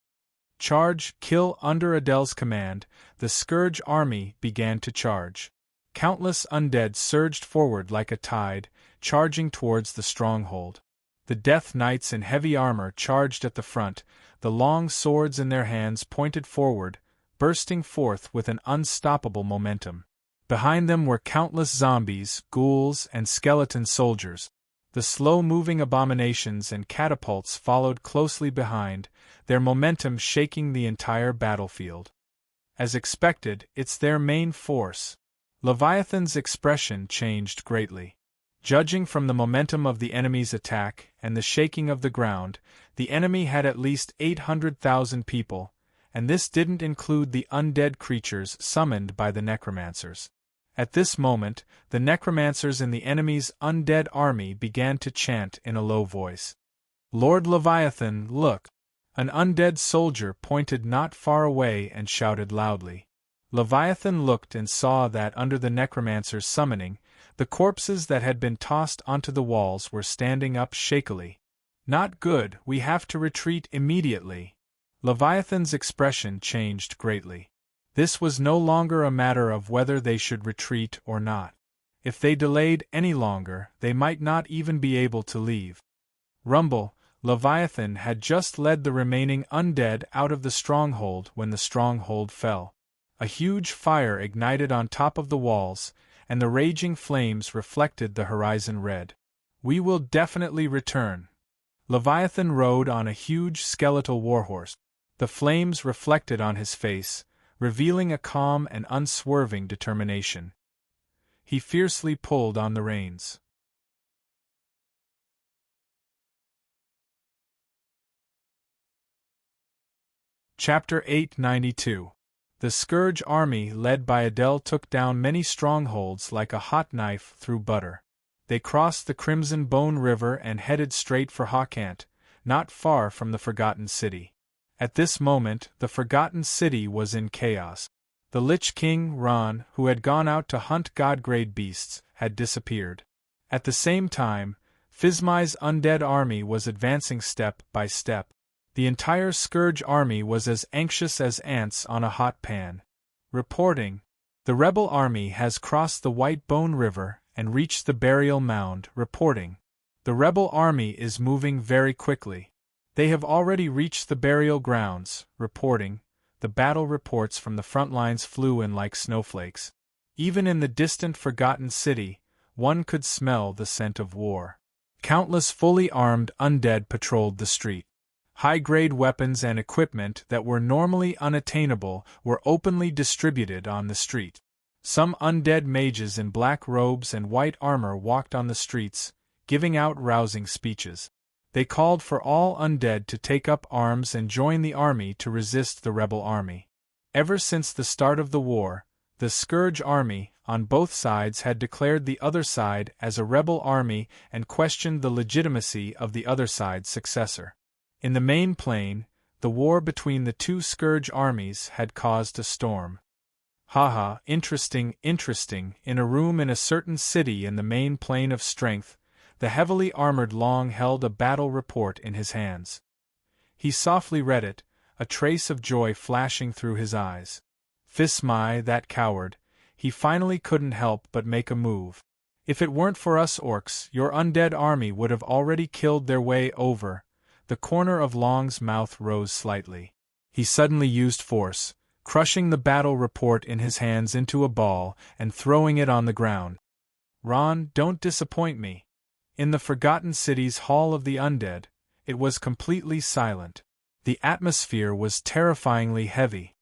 Charge, kill! Under Adele's command, the Scourge army began to charge. Countless undead surged forward like a tide, charging towards the stronghold. The Death Knights in heavy armor charged at the front, the long swords in their hands pointed forward, bursting forth with an unstoppable momentum. Behind them were countless zombies, ghouls, and skeleton soldiers. The slow-moving abominations and catapults followed closely behind, their momentum shaking the entire battlefield. As expected, it's their main force. Leviathan's expression changed greatly. Judging from the momentum of the enemy's attack and the shaking of the ground, the enemy had at least 800,000 people, and this didn't include the undead creatures summoned by the necromancers. At this moment, the necromancers in the enemy's undead army began to chant in a low voice. Lord Leviathan, look! An undead soldier pointed not far away and shouted loudly. Leviathan looked and saw that under the necromancer's summoning, the corpses that had been tossed onto the walls were standing up shakily. Not good, we have to retreat immediately. Leviathan's expression changed greatly. This was no longer a matter of whether they should retreat or not. If they delayed any longer, they might not even be able to leave. Rumble, Leviathan had just led the remaining undead out of the stronghold when the stronghold fell. A huge fire ignited on top of the walls, and the raging flames reflected the horizon red. We will definitely return. Leviathan rode on a huge skeletal warhorse. The flames reflected on his face, revealing a calm and unswerving determination. He fiercely pulled on the reins. Chapter 892. The Scourge army led by Adele took down many strongholds like a hot knife through butter. They crossed the Crimson Bone River and headed straight for Hawkant, not far from the Forgotten City. At this moment, the Forgotten City was in chaos. The Lich King, Ron, who had gone out to hunt god-grade beasts, had disappeared. At the same time, Phizmai's undead army was advancing step by step. The entire Scourge army was as anxious as ants on a hot pan. Reporting. The rebel army has crossed the White Bone River and reached the burial mound. Reporting. The rebel army is moving very quickly. They have already reached the burial grounds. Reporting. The battle reports from the front lines flew in like snowflakes. Even in the distant Forgotten City, one could smell the scent of war. Countless fully armed undead patrolled the street. High-grade weapons and equipment that were normally unattainable were openly distributed on the street. Some undead mages in black robes and white armor walked on the streets, giving out rousing speeches. They called for all undead to take up arms and join the army to resist the rebel army. Ever since the start of the war, the Scourge army, on both sides, had declared the other side as a rebel army and questioned the legitimacy of the other side's successor. In the main plain, the war between the two Scourge armies had caused a storm. Haha, interesting. In a room in a certain city in the main plain of strength, the heavily armored Long held a battle report in his hands. He softly read it, a trace of joy flashing through his eyes. Fismy, that coward, he finally couldn't help but make a move. If it weren't for us orcs, your undead army would have already killed their way over. The corner of Long's mouth rose slightly. He suddenly used force, crushing the battle report in his hands into a ball and throwing it on the ground. Ron, don't disappoint me. In the Forgotten City's Hall of the Undead, it was completely silent. The atmosphere was terrifyingly heavy.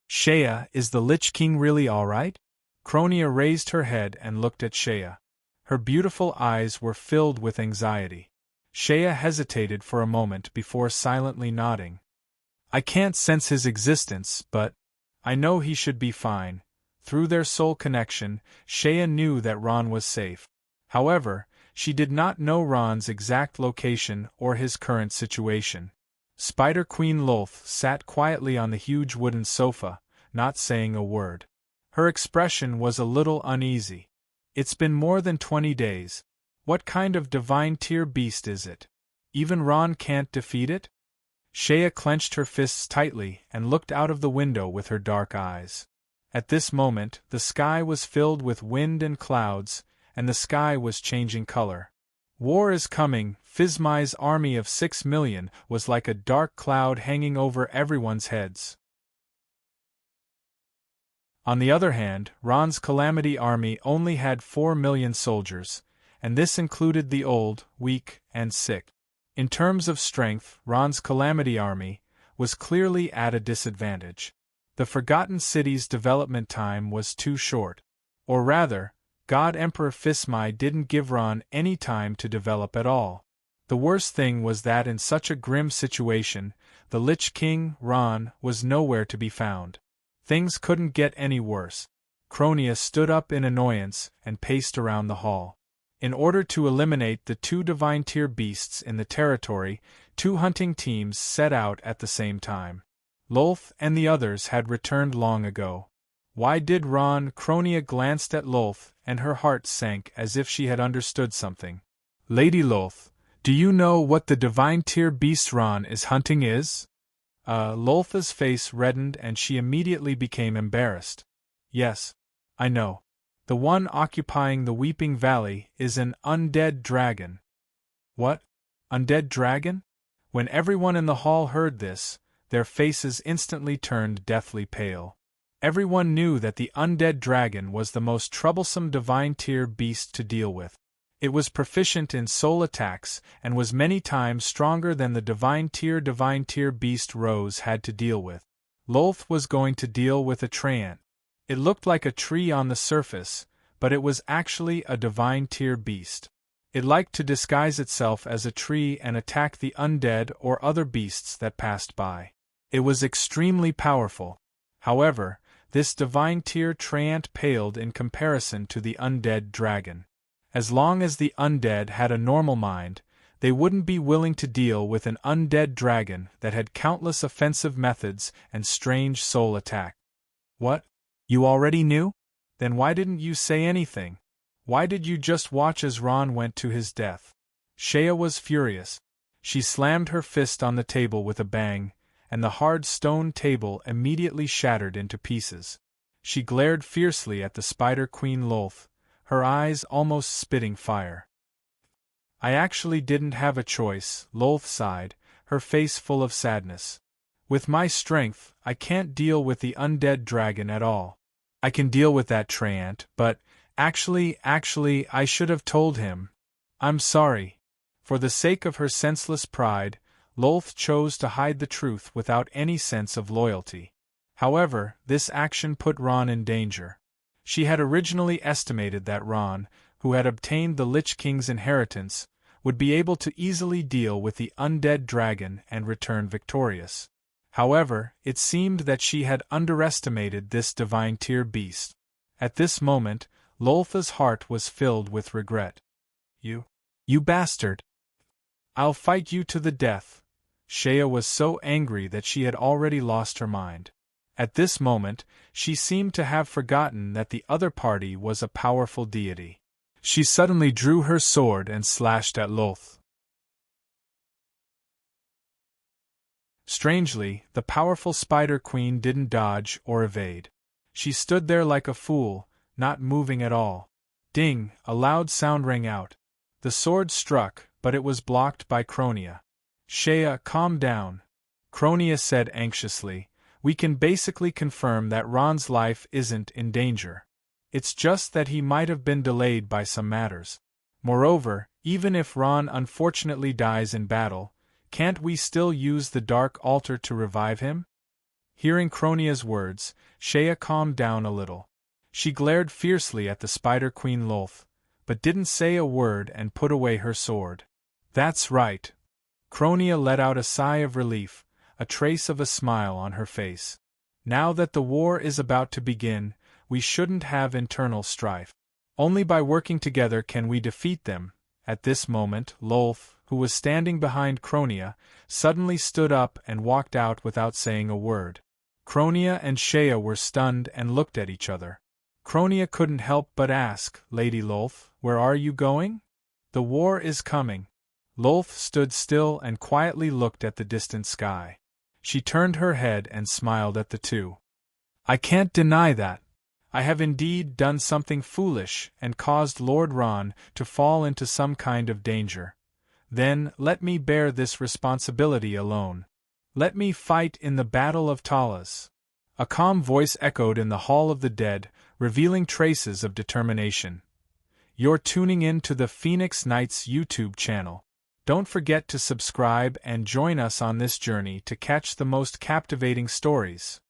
Shea, is the Lich King really all right? Cronia raised her head and looked at Shea. Her beautiful eyes were filled with anxiety. Shea hesitated for a moment before silently nodding. I can't sense his existence, but I know he should be fine. Through their soul connection, Shea knew that Ron was safe. However, she did not know Ron's exact location or his current situation. Spider Queen Lolth sat quietly on the huge wooden sofa, not saying a word. Her expression was a little uneasy. It's been more than 20 days. What kind of divine tier beast is it? Even Ron can't defeat it? Shea clenched her fists tightly and looked out of the window with her dark eyes. At this moment, the sky was filled with wind and clouds, and the sky was changing color. War is coming. Fismy's army of 6 million was like a dark cloud hanging over everyone's heads. On the other hand, Ron's Calamity army only had 4 million soldiers, and this included the old, weak, and sick. In terms of strength, Ron's Calamity army was clearly at a disadvantage. The Forgotten City's development time was too short. Or rather, God Emperor Fismy didn't give Ron any time to develop at all. The worst thing was that in such a grim situation, the Lich King, Ron, was nowhere to be found. Things couldn't get any worse. Cronia stood up in annoyance and paced around the hall. In order to eliminate the 2 divine tier beasts in the territory, 2 hunting teams set out at the same time. Lolth and the others had returned long ago. Why did Ron? Cronia glanced at Lolth, and her heart sank as if she had understood something. Lady Lolth, do you know what the divine tier beast Ron is hunting is? Loltha's face reddened and she immediately became embarrassed. Yes, I know. The one occupying the Weeping Valley is an undead dragon. What? Undead dragon? When everyone in the hall heard this, their faces instantly turned deathly pale. Everyone knew that the undead dragon was the most troublesome divine tier beast to deal with. It was proficient in soul attacks and was many times stronger than the divine tier beast Rose had to deal with. Lolth was going to deal with a treant. It looked like a tree on the surface, but it was actually a divine tier beast. It liked to disguise itself as a tree and attack the undead or other beasts that passed by. It was extremely powerful. However, this divine tier treant paled in comparison to the undead dragon. As long as the undead had a normal mind, they wouldn't be willing to deal with an undead dragon that had countless offensive methods and strange soul attack. What? You already knew? Then why didn't you say anything? Why did you just watch as Ron went to his death? Shea was furious. She slammed her fist on the table with a bang, and the hard stone table immediately shattered into pieces. She glared fiercely at the Spider Queen Lolth, her eyes almost spitting fire. I actually didn't have a choice, Lolth sighed, her face full of sadness. With my strength, I can't deal with the undead dragon at all. I can deal with that treant, but, actually, I should have told him. I'm sorry. For the sake of her senseless pride, Lolth chose to hide the truth without any sense of loyalty. However, this action put Ron in danger. She had originally estimated that Ron, who had obtained the Lich King's inheritance, would be able to easily deal with the undead dragon and return victorious. However, it seemed that she had underestimated this divine tier beast. At this moment, Loltha's heart was filled with regret. You bastard! I'll fight you to the death. Shea was so angry that she had already lost her mind. At this moment, she seemed to have forgotten that the other party was a powerful deity. She suddenly drew her sword and slashed at Lolth. Strangely, the powerful Spider Queen didn't dodge or evade. She stood there like a fool, not moving at all. Ding! A loud sound rang out. The sword struck, but it was blocked by Cronia. Shea, calm down. Cronia said anxiously. We can basically confirm that Ron's life isn't in danger. It's just that he might have been delayed by some matters. Moreover, even if Ron unfortunately dies in battle, can't we still use the Dark Altar to revive him? Hearing Cronia's words, Shea calmed down a little. She glared fiercely at the Spider Queen Lolth, but didn't say a word and put away her sword. That's right. Cronia let out a sigh of relief, a trace of a smile on her face. Now that the war is about to begin, we shouldn't have internal strife. Only by working together can we defeat them. At this moment, Lolth, who was standing behind Cronia, suddenly stood up and walked out without saying a word. Cronia and Shea were stunned and looked at each other. Cronia couldn't help but ask, Lady Lolth, where are you going? The war is coming. Lolth stood still and quietly looked at the distant sky. She turned her head and smiled at the two. I can't deny that. I have indeed done something foolish and caused Lord Ron to fall into some kind of danger. Then let me bear this responsibility alone. Let me fight in the Battle of Talas. A calm voice echoed in the Hall of the Dead, revealing traces of determination. You're tuning in to the Phoenix Knights YouTube channel. Don't forget to subscribe and join us on this journey to catch the most captivating stories.